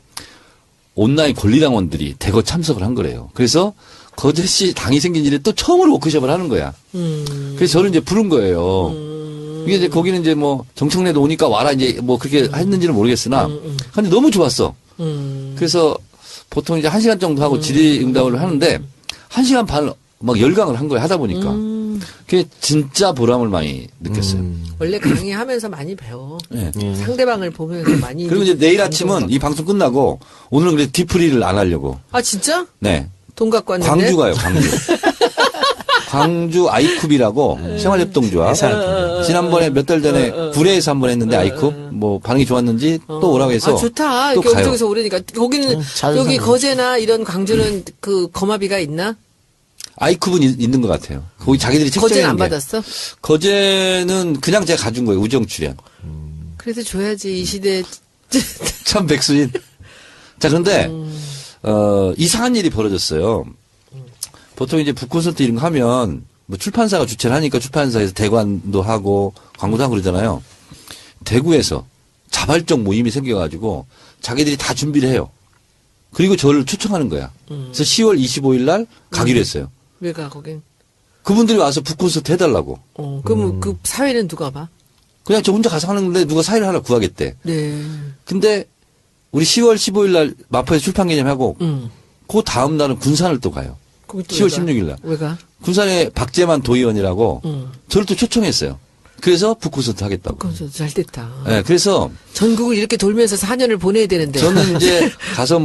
온라인 권리당원들이 대거 참석을 한 거래요. 그래서 거제시 당이 생긴 일에 또 처음으로 워크숍을 하는 거야. 그래서 저를 이제 부른 거예요. 이게 이제 거기는 이제 뭐 정청래도 오니까 와라 이제 뭐 그렇게 했는지는 모르겠으나 근데 너무 좋았어. 그래서 보통 이제 1시간 정도 하고 질의응답을 하는데 1시간 반 막 열강을 한 거야 하다 보니까 그게 진짜 보람을 많이 느꼈어요. 원래 강의하면서 많이 배워. 네. 상대방을 보면서 많이. 그리고 이제 내일 아침은 이 방송 끝나고 오늘은 그래 뒤풀이를 안 하려고. 아 진짜? 네. 돈 갖고 왔는데. 광주 가요, 광주. 광주 아이쿱이라고 생활협동조합. 지난번에 몇 달 전에 구례에서 한번 했는데 아이쿱 뭐 반응이 좋았는지 또 오라고 해서. 아 좋다. 또 이렇게 가요. 엄청서 오르니까 거기는 자주 여기 사는 거제나 이런 광주는 그 거마비가 있나? 아이쿱은 있는 것 같아요. 거기 자기들이 책정해 거제는 안 놓은 게. 받았어? 거제는 그냥 제가 가준 거예요. 우정 출연. 그래서 줘야지 이 시대. 참 백수인. 자, 그런데, 이상한 일이 벌어졌어요. 보통 이제 북콘서트 이런 거 하면 뭐 출판사가 주최를 하니까 출판사에서 대관도 하고 광고도 하고 그러잖아요. 대구에서 자발적 모임이 생겨가지고 자기들이 다 준비를 해요. 그리고 저를 초청하는 거야. 그래서 10월 25일 날 가기로 했어요. 왜 가, 거긴? 그분들이 와서 북콘서트 해달라고. 그럼 그 사회는 누가 봐? 그냥 저 혼자 가서 하는데 누가 사회를 하나 구하겠대. 네. 근데 우리 10월 15일 날 마포에서 출판 기념하고 그 다음 날은 군산을 또 가요. 거기 또 10월 왜 가? 16일 날. 왜 가? 군산에 박재만 도의원이라고 저를 또 초청했어요. 그래서 북콘서트 하겠다고. 그건 잘 됐다. 네, 그래서 전국을 이렇게 돌면서 4년을 보내야 되는데. 저는 이제 가서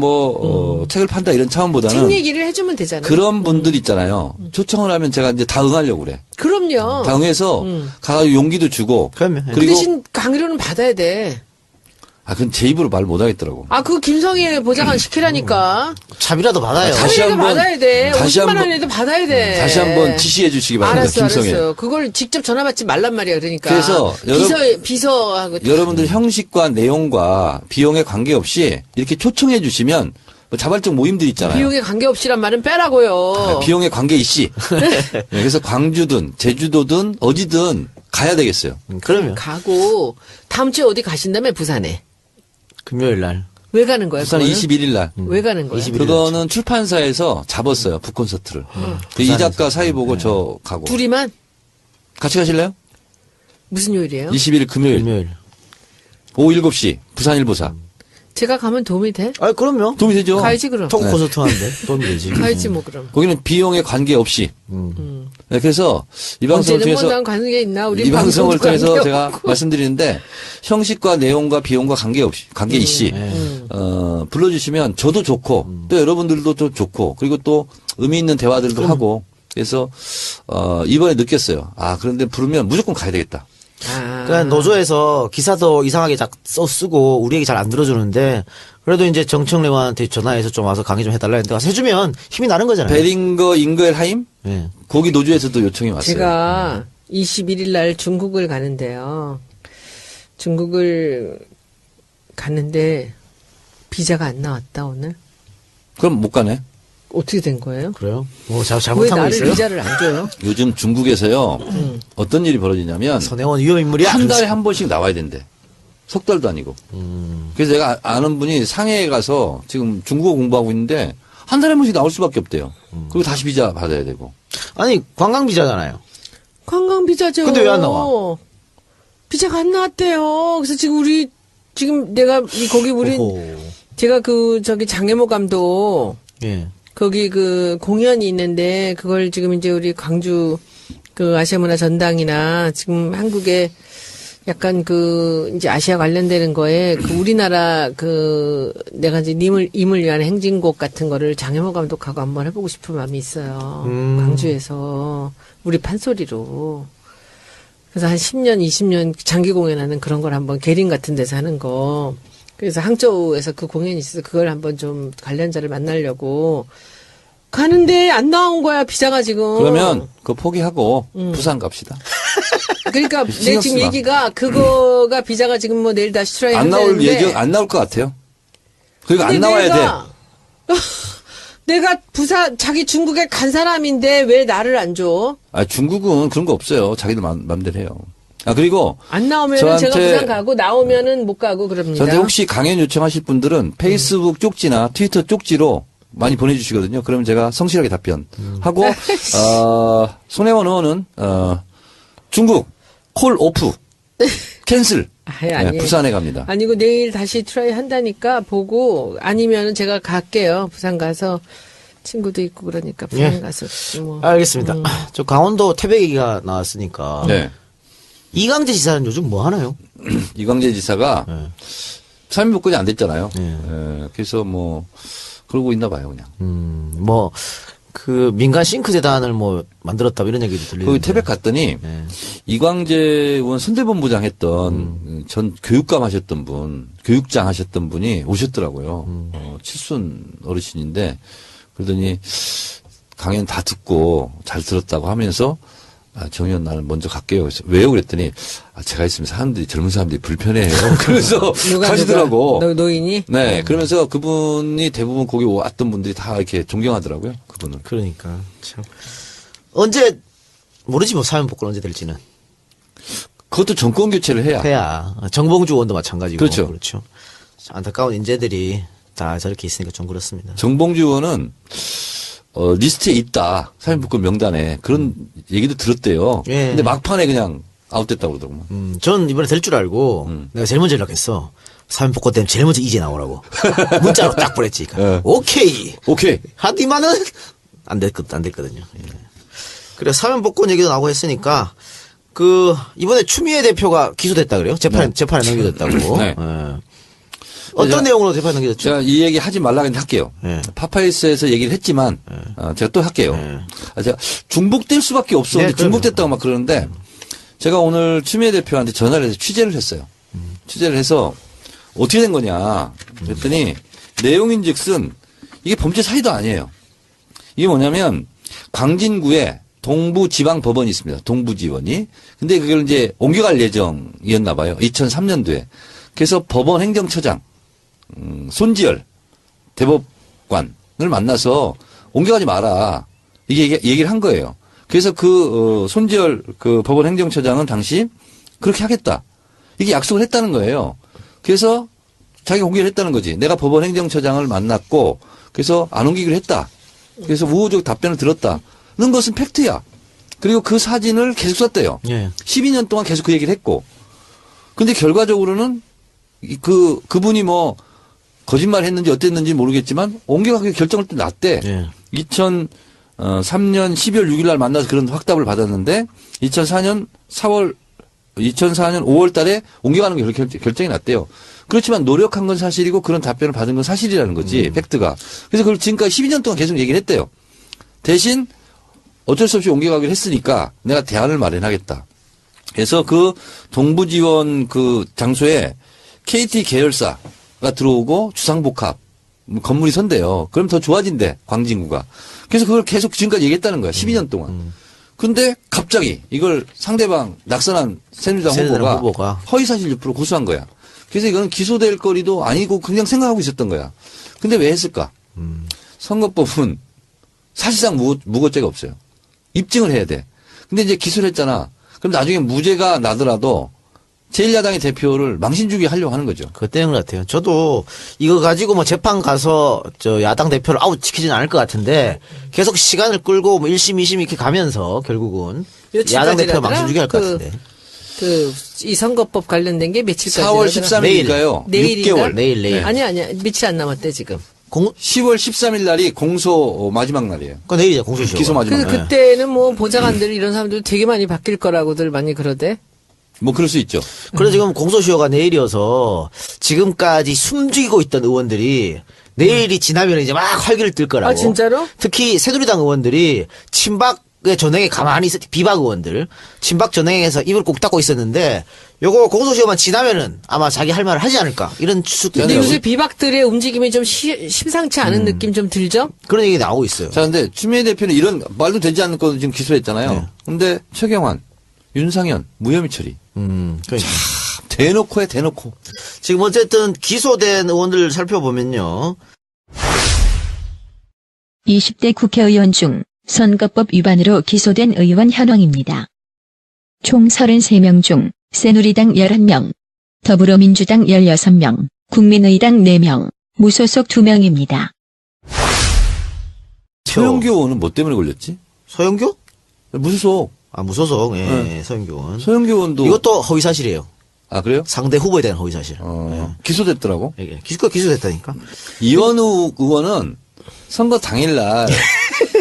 책을 판다 이런 차원보다는 책 얘기를 해주면 되잖아요. 그런 분들 있잖아요. 초청을 하면 제가 이제 다 응하려고 그래. 그럼요. 다 응해서 가서 용기도 주고. 그러면. 그 그리고 대신 강의료는 받아야 돼. 그건 제 입으로 말 못하겠더라고. 그 김성애 보좌관 시키라니까. 차비라도 받아요. 다시 차비라도 한번- 받아야 돼. 다시 50만 한번- 원이라도 받아야 돼. 다시 한번 지시해 주시기 바랍니다. 알았어, 김성애. 알았어요. 그걸 직접 전화 받지 말란 말이야. 그러니까. 그래서 비서하고. 여러분들 형식과 내용과 비용에 관계없이 이렇게 초청해 주시면 뭐 자발적 모임들 있잖아요. 비용에 관계없이란 말은 빼라고요. 비용에 관계 있이. 네, 그래서 광주든 제주도든 어디든 가야 되겠어요. 그러면. 가고 다음 주에 어디 가신다며 부산에. 금요일 날. 왜 가는 거야? 부산 그거는? 21일 날. 왜 가는 거야? 21일. 그거는 출판사에서 잡았어요. 북콘서트를. 이 작가 사이 보고 저 가고. 둘이만? 같이 가실래요? 무슨 요일이에요? 21일 금요일. 금요일. 오후 7시 부산일보사. 제가 가면 도움이 돼? 그럼요. 도움이 되죠? 가야지 그럼. 통 콘서트 하는데 도움이 되지. 가야지 뭐 그럼. 거기는 비용에 관계없이. 네, 그래서 이 방송을 언제는 통해서 뭐난 가는 게 있나? 우리 이 방송을 방송도 통해서 관계 제가 없고. 말씀드리는데 형식과 내용과 비용과 관계 있이 불러주시면 저도 좋고 또 여러분들도 좀 좋고 그리고 또 의미 있는 대화들도 하고 그래서 이번에 느꼈어요. 그런데 부르면 무조건 가야 되겠다. 그러니까 노조에서 기사도 이상하게 쓰고 우리 얘기 잘 안 들어주는데 그래도 이제 정청래한테 전화해서 좀 와서 강의 좀 해달라 했는데 가서 해주면 힘이 나는 거잖아요. 베링거 잉거엘하임 네. 거기 노조에서도 요청이 왔어요. 제가 21일 날 중국을 가는데요. 중국을 갔는데 비자가 안 나왔다 오늘. 그럼 못 가네. 어떻게 된 거예요? 그래요? 뭐 왜 잘못하고 나를 있어요? 비자를 안 줘요? 요즘 중국에서요 어떤 일이 벌어지냐면 선혜원 위험 인물이야. 한 달에 한 번씩 나와야 된대. 석 달도 아니고. 그래서 내가 아는 분이 상해에 가서 지금 중국어 공부하고 있는데 한 달에 한 번씩 나올 수밖에 없대요. 그리고 다시 비자 받아야 되고. 아니 관광 비자잖아요. 관광 비자죠. 근데 왜 안 나와? 비자가 안 나왔대요. 그래서 지금 내가 거기 오호. 제가 저기 장혜모 감독 예. 거기 공연이 있는데 그걸 지금 이제 우리 광주 아시아문화 전당이나 지금 한국에 약간 이제 아시아 관련되는 거에 우리나라 내가 이제 임을 위한 행진곡 같은 거를 장혜모 감독하고 한번 해보고 싶은 마음이 있어요. 광주에서 우리 판소리로. 그래서 한 10년, 20년 장기 공연하는 그런 걸 한번 계림 같은 데서 하는 거. 그래서 항저우에서 그 공연이 있어서 그걸 한번 좀 관련자를 만나려고 가는데 안 나온 거야 비자가 지금. 그러면 그거 포기하고 부산 갑시다. 그러니까 내 신경 지금 쓰지 마. 얘기가 그거가 비자가 지금 뭐 내일 다시 트라이 안 나올 한다는데 안 나올 것 같아요. 그리고 안 근데 나와야 돼. 내가 부산 자기 중국에 간 사람인데 왜 나를 안 줘? 중국은 그런 거 없어요. 자기들 맘대로 해요. 그리고 안 나오면은 제가 저한테- 부산 가고 나오면은 못 가고 그럽니다. 저한테 혹시 강연 요청하실 분들은 페이스북 쪽지나 트위터 쪽지로 많이 보내주시거든요. 그러면 제가 성실하게 답변하고 손혜원 의원은 중국 콜 오프 캔슬 아니. 부산에 갑니다. 아니고 내일 다시 트라이 한다니까 보고 아니면은 제가 갈게요. 부산 가서 친구도 있고 그러니까 부산 예. 가서 뭐. 알겠습니다. 저 강원도 태백 얘기가 나왔으니까 네. 이강재 지사는 요즘 뭐 하나요? 이광재 지사가 네. 사면복권이 안 됐잖아요. 네. 그래서 뭐 그러고 있나 봐요, 그냥. 뭐 민간 싱크 재단을 뭐 만들었다 이런 얘기도 들리는데. 거기 태백 갔더니 네. 이광재 의원 선대본부장 했던 전 교육감 하셨던 분, 교육장 하셨던 분이 오셨더라고요. 칠순 어르신인데 그러더니 강연 다 듣고 잘 들었다고 하면서 정 의원 나는 먼저 갈게요. 그래서 왜요? 그랬더니 제가 있으면 젊은 사람들이 불편해해요. 그래서 가시더라고. 노인이? 네, 그러면서 그분이 대부분 거기 왔던 분들이 다 이렇게 존경하더라고요. 그분을. 그러니까 참 언제 모르지 뭐 사면복권 언제 될지는 그것도 정권 교체를 해야. 정봉주 의원도 마찬가지고 그렇죠. 그렇죠. 안타까운 인재들이 다 저렇게 있으니까 좀 그렇습니다. 정봉주 의원은 리스트에 있다. 사면복권 명단에 그런 얘기도 들었대요. 예. 근데 막판에 그냥 아웃됐다고 그러더라고요. 전 이번에 될 줄 알고 내가 제일 먼저 연락했어. 사면복권 때문에 제일 먼저 이제 나오라고 문자로 딱 보냈지. 예. 오케이. 오케이. 하디만은 안 됐거든요. 예. 그래 사면복권 얘기도 나오고 했으니까 이번에 추미애 대표가 기소됐다 그래요? 재판에 넘겨졌다고. 네. 예. 어떤 내용으로 재판에 넘겨졌죠? 제가 이 얘기 하지 말라고 했는데 할게요. 네. 파파이스에서 얘기를 했지만 제가 또 할게요. 제가 중복될 수밖에 없어. 네, 근데 중복됐다고 막 그러는데 제가 오늘 추미애 대표한테 전화를 해서 취재를 했어요. 취재를 해서 어떻게 된 거냐 그랬더니 내용인즉슨 이게 범죄 사유도 아니에요. 이게 뭐냐면 광진구에 동부지방법원이 있습니다. 동부지원이. 근데 그걸 이제 옮겨갈 예정이었나 봐요. 2003년도에. 그래서 법원 행정처장 손지열 대법관을 만나서 옮겨가지 마라. 이게 얘기를 한 거예요. 그래서 손지열 법원 행정처장은 당시 그렇게 하겠다. 이게 약속을 했다는 거예요. 그래서 자기가 옮기를 했다는 거지. 내가 법원 행정처장을 만났고 그래서 안 옮기기로 했다. 그래서 우호적 답변을 들었다는 것은 팩트야. 그리고 그 사진을 계속 썼대요. 예. 12년 동안 계속 그 얘기를 했고. 근데 결과적으로는 그분이 뭐 거짓말 했는지 어땠는지 모르겠지만 옮겨가기 결정을 또 났대. 예. 2003년 12월 6일 날 만나서 그런 확답을 받았는데 2004년 5월 달에 옮겨가는 게 결정이 났대요. 그렇지만 노력한 건 사실이고 그런 답변을 받은 건 사실이라는 거지. 팩트가. 그래서 그걸 지금까지 12년 동안 계속 얘기를 했대요. 대신 어쩔 수 없이 옮겨가기로 했으니까 내가 대안을 마련하겠다. 그래서 동부지원 장소에 KT 계열사가 들어오고 주상복합 건물이 선대요. 그럼 더 좋아진대 광진구가. 그래서 그걸 계속 지금까지 얘기했다는 거야. 12년 동안. 근데 갑자기 이걸 상대방 낙선한 새누리당 후보가 허위사실 유포로 고소한 거야. 그래서 이거는 기소될 거리도 아니고 그냥 생각하고 있었던 거야. 근데 왜 했을까? 선거법은 사실상 무고죄가 없어요. 입증을 해야 돼. 근데 이제 기소를 했잖아. 그럼 나중에 무죄가 나더라도 제1야당의 대표를 망신 주게 하려고 하는 거죠. 그것 때문 같아요. 저도 이거 가지고 뭐 재판 가서 야당 대표를 아웃시키지는 않을 것 같은데 계속 시간을 끌고 뭐 1심, 2심 이렇게 가면서 결국은 야당 대표 망신 주게 할 것 같은데. 이 선거법 관련된 게 며칠까지 4월 13일이니까요. 내일인가? 6개월. 내일. 아니야. 며칠 안 남았대 지금. 10월 13일 날이 공소 마지막 날이에요. 그 내일이죠. 공소시효. 기소 마지막 그래서 날. 그때는 뭐 보좌관들 이런 사람들 되게 많이 바뀔 거라고들 많이 그러대. 뭐 그럴 수 있죠. 그래서 지금 공소시효가 내일이어서 지금까지 숨죽이고 있던 의원들이 내일이 지나면 이제 막 활기를 뜰 거라고. 아, 진짜로? 특히 새누리당 의원들이 친박의 전행에 가만히 비박 의원들 친박 전행에서 입을 꼭 닫고 있었는데 요거 공소시효만 지나면은 아마 자기 할 말을 하지 않을까 이런 추측도 근데 있더라고요. 요새 비박들의 움직임이 좀 심상치 않은 느낌 좀 들죠? 그런 얘기 나오고 있어요. 자, 근데 추미애 대표는 이런 말도 되지 않는 건 지금 기소했잖아요. 근데 최경환, 윤상현, 무혐의 처리. 그러니까. 대놓고 해, 대놓고. 지금 어쨌든 기소된 의원들 살펴보면요. 20대 국회의원 중 선거법 위반으로 기소된 의원 현황입니다. 총 33명 중 새누리당 11명, 더불어민주당 16명, 국민의당 4명, 무소속 2명입니다. 서영교 의원은 뭐 때문에 걸렸지? 서영교? 무소속. 아, 무소속. 예, 네. 서영교 의원. 서영교 의원도. 이것도 허위사실이에요. 아, 그래요? 상대 후보에 대한 허위사실. 기소됐더라고. 예. 기소됐다니까. 이원우 의원은 선거 당일날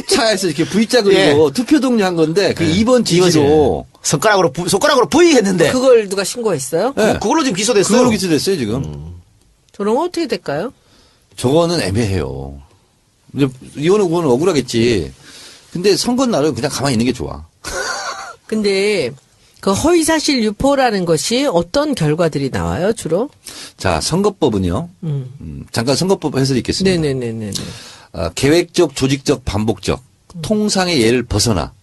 차에서 이렇게 V자 그리고 투표 동료한 건데 그 2번 지지로 손가락으로 V 했는데. 그걸 누가 신고했어요? 네. 그걸로 지금 기소됐어요. 그걸로 기소됐어요, 지금. 저런 거 어떻게 될까요? 저거는 애매해요. 이제 이원우 의원은 억울하겠지. 근데 선거 날은 그냥 가만히 있는 게 좋아. 근데 그 허위사실 유포라는 것이 어떤 결과들이 나와요, 주로? 자, 선거법은요. 잠깐 선거법 해설이 있겠습니다. 네네네네. 계획적, 조직적, 반복적, 통상의 예를 벗어나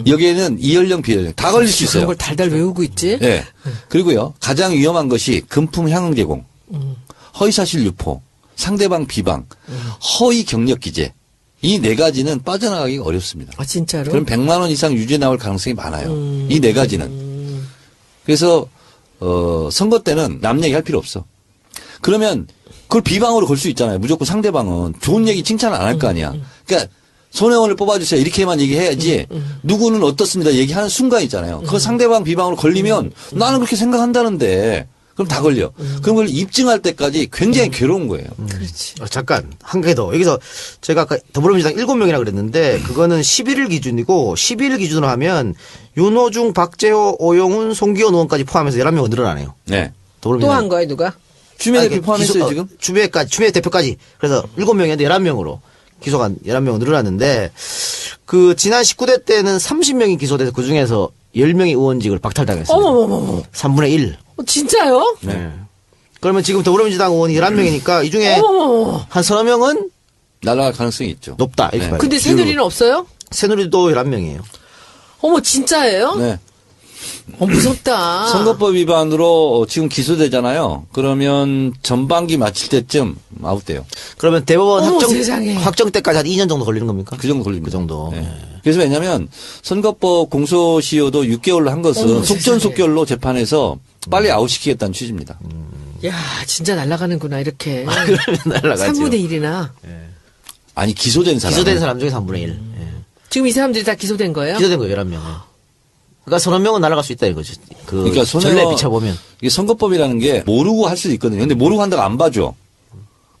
여기에는 이연령, 비연령 다 걸릴 수 그런 있어요. 걸 달달 외우고 있지. 네. 그리고요, 가장 위험한 것이 금품 향응 제공, 허위사실 유포, 상대방 비방, 허위 경력 기재. 이 네 가지는 빠져나가기가 어렵습니다. 아, 진짜로? 그럼 100만 원 이상 유죄 나올 가능성이 많아요. 이 네 가지는. 그래서 선거 때는 남 얘기할 필요 없어. 그러면 그걸 비방으로 걸 수 있잖아요. 무조건 상대방은 좋은 얘기 칭찬 안 할 거 아니야. 그러니까 손혜원을 뽑아주세요. 이렇게만 얘기해야지 누구는 어떻습니다. 얘기하는 순간 있잖아요. 그 상대방 비방으로 걸리면 나는 그렇게 생각한다는데 그럼 다 걸려. 그럼 그걸 입증할 때까지 굉장히 괴로운 거예요. 그렇지. 잠깐 한 개 더. 여기서 제가 아까 더불어민주당 7명이라 그랬는데 그거는 11일 기준이고 11일 기준으로 하면 윤호중, 박재호, 오영훈, 송기현 의원까지 포함해서 11명 늘어나네요. 네. 또 한 거야, 누가? 추미애 대표 포함했어요, 지금? 추미애 대표까지. 그래서 7명이었는데 11명으로 기소가 11명 늘어났는데 그 지난 19대 때는 30명이 기소돼서 그중에서 10명이 의원직을 박탈당했습니다. 어머머머. 3분의 1. 진짜요? 네. 그러면 지금 더불어민주당 의원이 11명이니까 이 중에 어머머머. 한 서너 명은 날아갈 가능성이 있죠. 높다. 이렇게 네. 봐요. 근데 새누리는 없어요? 새누리도 11명이에요. 어머, 진짜예요? 네. 무섭다. 선거법 위반으로 지금 기소되잖아요. 그러면 전반기 마칠 때쯤 아웃돼요. 그러면 대법원 어머, 세상에. 확정 때까지 한 2년 정도 걸리는 겁니까? 그 정도 걸립니다. 그 정도. 네. 그래서 왜냐하면 선거법 공소시효도 6개월로 한 것은 어머, 속전속결로 재판해서 빨리 아웃시키겠다는 취지입니다. 야, 진짜 날아가는구나, 이렇게. 그러면 날라가죠. 3분의 1이나. 아니 기소된 사람. 기소된 사람 중에 3분의 1. 지금 이 사람들이 다 기소된 거예요? 기소된 거예요, 11명. 그러니까 서너 명은 날아갈 수 있다 이거죠. 그러니까 전례 비춰보면. 이게 선거법이라는 게 모르고 할 수도 있거든요. 근데 모르고 한다고 안 봐줘.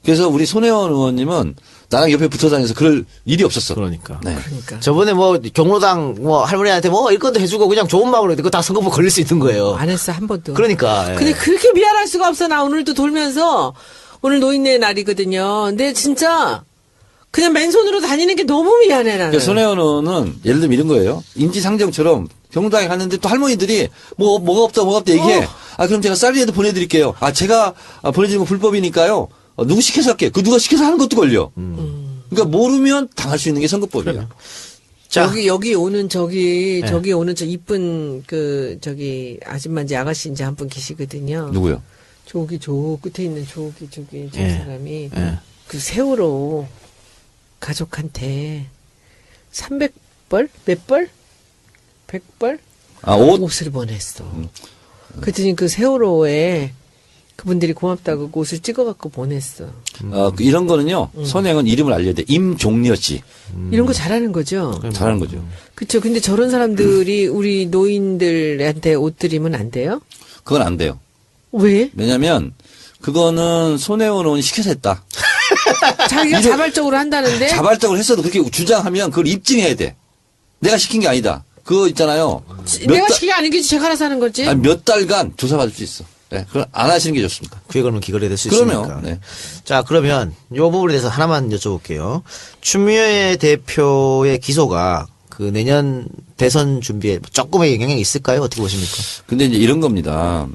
그래서 우리 손혜원 의원님은 나랑 옆에 붙어 다녀서 그럴 일이 없었어. 그러니까. 네. 그러니까. 저번에 뭐 경로당 뭐 할머니한테 뭐 일건도 해주고 그냥 좋은 마음으로 했는데 그거 다 선거법 걸릴 수 있는 거예요. 안 했어, 한 번도. 그러니까. 예. 근데 그렇게 미안할 수가 없어. 나 오늘도 돌면서 오늘 노인네 날이거든요. 근데 진짜 그냥 맨손으로 다니는 게 너무 미안해, 나는. 그러니까 손혜원 의원은 예를 들면 이런 거예요. 인지상정처럼 경로당에 갔는데 또 할머니들이 뭐가 없다 얘기해. 아, 그럼 제가 쌀이라도 보내드릴게요. 아, 제가 보내주는 건 불법이니까요. 누구 시켜서 할게. 그 누가 시켜서 하는 것도 걸려. 그러니까 모르면 당할 수 있는 게 선거법이에요. 자. 여기 오는 네. 저기 오는 저 이쁜 저기 아줌마인지 아가씨인지 한 분 계시거든요. 누구요? 저기 저 끝에 있는 저기 저 예. 사람이 예. 그 세월호 가족한테 300벌? 몇 벌? 100벌? 아, 옷? 옷을 보냈어. 그랬더니 그 세월호에 그분들이 고맙다고 옷을 찍어갖고 보냈어. 이런 거는요. 선행은 이름을 알려야 돼. 임종려 씨. 이런 거 잘하는 거죠? 잘하는 거죠. 그쵸. 근데 저런 사람들이 우리 노인들한테 옷 드리면 안 돼요? 그건 안 돼요. 왜? 왜냐면 그거는 손혜원 의원이 시켜서 했다. 자기가 자발적으로 한다는데? 자발적으로 했어도 그렇게 주장하면 그걸 입증해야 돼. 내가 시킨 게 아니다. 그거 있잖아요. 내가 시킨 게 아니겠지. 제가 알아서 하는 거지. 몇 달간 조사받을 수 있어. 네, 그걸 안 하시는 게 좋습니다. 그에 걸면 기거래 될 수 그러면, 있으니까. 네. 자, 그러면 요 부분에 대해서 하나만 여쭤볼게요. 추미애 대표의 기소가 그 내년 대선 준비에 조금의 영향이 있을까요? 어떻게 보십니까? 근데 이제 이런 겁니다.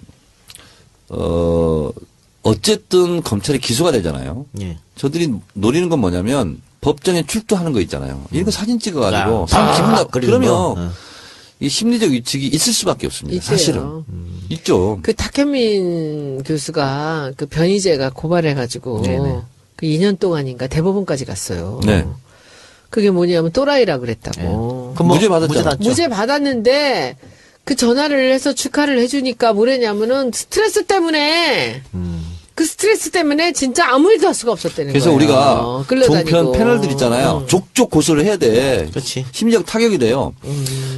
어쨌든 검찰이 기소가 되잖아요. 예. 저들이 노리는 건 뭐냐면 법정에 출두하는 거 있잖아요. 이거 사진 찍어가지고 아, 사람 기분 나. 그리는 거? 그러면 이 심리적 위축이 있을 수밖에 없습니다. 있대요. 사실은 있죠. 그 탁현민 교수가 그 변희재가 고발해가지고 네네. 그 2년 동안인가 대법원까지 갔어요. 네. 그게 뭐냐면 또라이라 그랬다고. 그럼 뭐 무죄 받았잖아. 났죠? 무죄 받았는데 그 전화를 해서 축하를 해주니까 뭐랬냐면은 스트레스 때문에 그 스트레스 때문에 진짜 아무 일도 할 수가 없었다는 그래서 거예요. 우리가 끌려다니고. 종편 패널들 있잖아요. 족족 고소를 해야 돼. 그렇지. 심리적 타격이 돼요.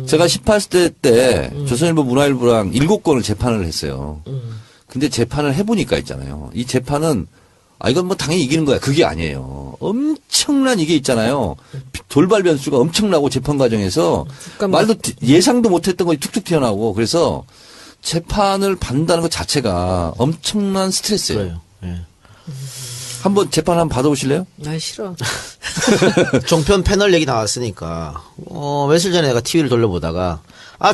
제가 18세 때 조선일보 문화일보랑 7건을 재판을 했어요. 근데 재판을 해보니까 있잖아요. 이 재판은 이건 뭐 당연히 이기는 거야. 그게 아니에요. 엄청난 이게 있잖아요. 돌발 변수가 엄청나고 재판 과정에서 말도 예상도 못했던 것이 툭툭 튀어나오고 그래서 재판을 받는다는 것 자체가 엄청난 스트레스예요. 그래요. 예. 한번 재판 한번 받아보실래요? 나 싫어. 종편 패널 얘기 나왔으니까 며칠 전에 내가 TV를 돌려보다가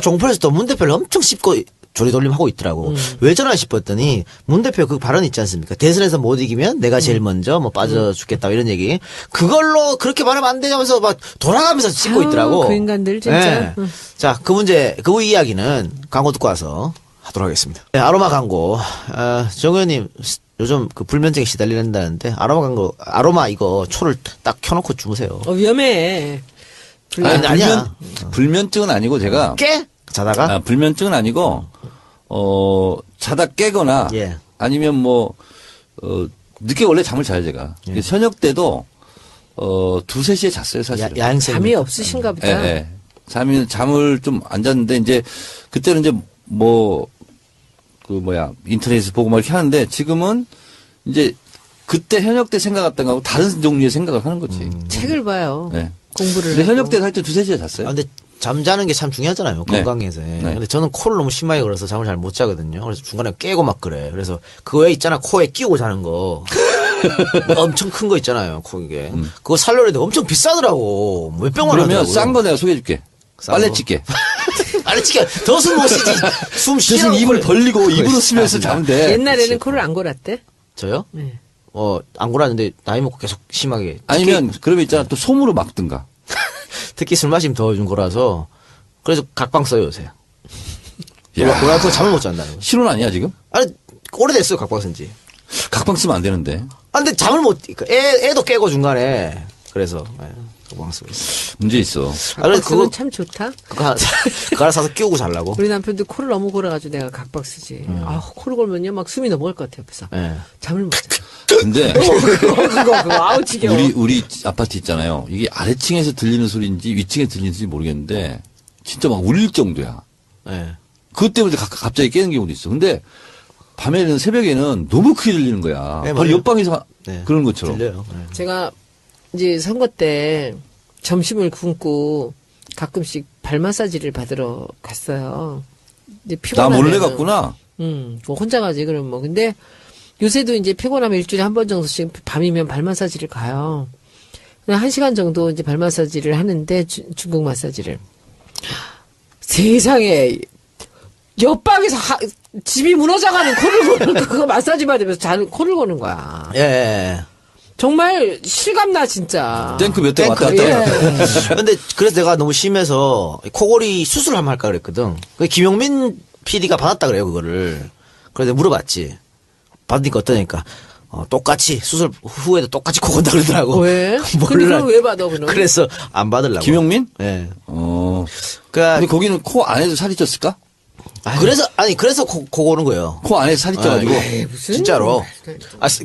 종편에서 또 문 대표를 엄청 씹고 조리돌림 하고 있더라고. 왜 저러나 싶었더니 문 대표 그 발언 있지 않습니까? 대선에서 못 이기면 내가 제일 먼저 뭐 빠져 죽겠다 이런 얘기. 그걸로 그렇게 말하면 안 되냐면서 막 돌아가면서 찍고 아유, 있더라고. 그 인간들 진짜. 응. 자, 그 문제, 그 이야기는 광고 듣고 와서 하도록 하겠습니다. 네, 아로마 광고. 정 의원님 요즘 그 불면증에 시달린다는데 아로마 광고, 아로마 이거 초를 딱 켜놓고 주무세요. 위험해. 아니, 아니야. 불면증은 아니고 제가 깨? 자다가? 불면증은 아니고 자다 깨거나 예. 아니면 뭐 늦게 원래 잠을 자요 제가. 저녁 때도 2-3시에 잤어요 사실은. 야행성. 잠이 없으신가 보다. 예, 예. 잠을 좀 안 잤는데 이제 그때는 이제 뭐 인터넷에서 보고 막 이렇게 하는데 지금은 이제 그때 현역 때 생각했던 거하고 다른 종류의 생각을 하는 거지. 책을 봐요. 네. 공부를. 근데 하고. 현역 때는 하여튼 2-3시에 잤어요. 근데 잠자는 게 참 중요하잖아요. 네. 건강에서. 네. 근데 저는 코를 너무 심하게 걸어서 잠을 잘 못 자거든요. 그래서 중간에 깨고 막 그래. 그래서 그 외에 있잖아. 코에 끼우고 자는 거. 엄청 큰 거 있잖아요. 코 이게. 그거 살려는데 엄청 비싸더라고. 몇 병만 그러면 하더라고요. 싼 거 내가 소개해줄게. 싼 빨래 거? 찌개. 아니, 진짜 더 숨 못 쉬지. 숨 대신 쉬라고 입을 그래. 벌리고 입으로 쓰면서 자면 돼. 옛날에는 코를 안 골았대. 저요? 네. 안 골았는데 나이 먹고 계속 심하게. 아니면 그러면 있잖아 또 솜으로 막든가. 특히 술 마시면 더워진 거라서 그래서 각방 써요 요새. 야. 골아서 잠을 못 잔다는 거. 실혼 아니야 지금? 아니 오래됐어요 각방 쓴지. 각방 쓰면 안 되는데. 아 근데 잠을 못. 애도 깨고 중간에. 그래서 각방 쓰고 있어. 문제 있어. 그래서 각박스는 참 좋다. 그거 하나 사서 끼우고 자려고. 우리 남편도 코를 너무 골아가지고 내가 각박 쓰지. 코를 골면요 막 숨이 넘어갈 것 같아 옆에서. 예. 잠을 못 자. 근데 그거 아우 지겨워. 우리 아파트 있잖아요. 이게 아래층에서 들리는 소리인지 위층에서 들리는지 모르겠는데 진짜 막 울릴 정도야. 예. 그것 때문에 갑자기 깨는 경우도 있어. 근데 밤에는 새벽에는 너무 크게 들리는 거야. 네, 바로 맞아요. 옆방에서 네. 그런 것처럼. 들려요. 예. 제가 이제 선거 때 점심을 굶고 가끔씩 발 마사지를 받으러 갔어요. 이제 나 피곤하면 몰래 갔구나. 뭐 혼자 가지 그럼 뭐. 근데 요새도 이제 피곤하면 일주일에 한 번 정도씩 밤이면 발 마사지를 가요. 그냥 1시간 정도 이제 발 마사지를 하는데 중국 마사지를. 세상에 옆방에서 집이 무너져가는 코를 고는 그거 마사지 받으면서 코를 고는 거야. 예. 정말 실감나 진짜. 탱크 몇 대 왔다 갔다. 예. 근데 그래서 내가 너무 심해서 코골이 수술 한번 할까 그랬거든. 그 김용민 PD가 받았다 그래요 그거를. 그래서 내가 물어봤지. 받으니까 어떠니까. 똑같이 수술 후에도 똑같이 코 건다 그러더라고. 왜? 근데 몰라. 그걸 왜 받아 그럼? 그래서 안 받으려고. 김용민? 예. 근데 그러니까 거기는 코 안에서 살이 쪘을까? 그래서 코 고는 거예요. 코 안에서 살이 쪄가지고. 무슨 진짜로.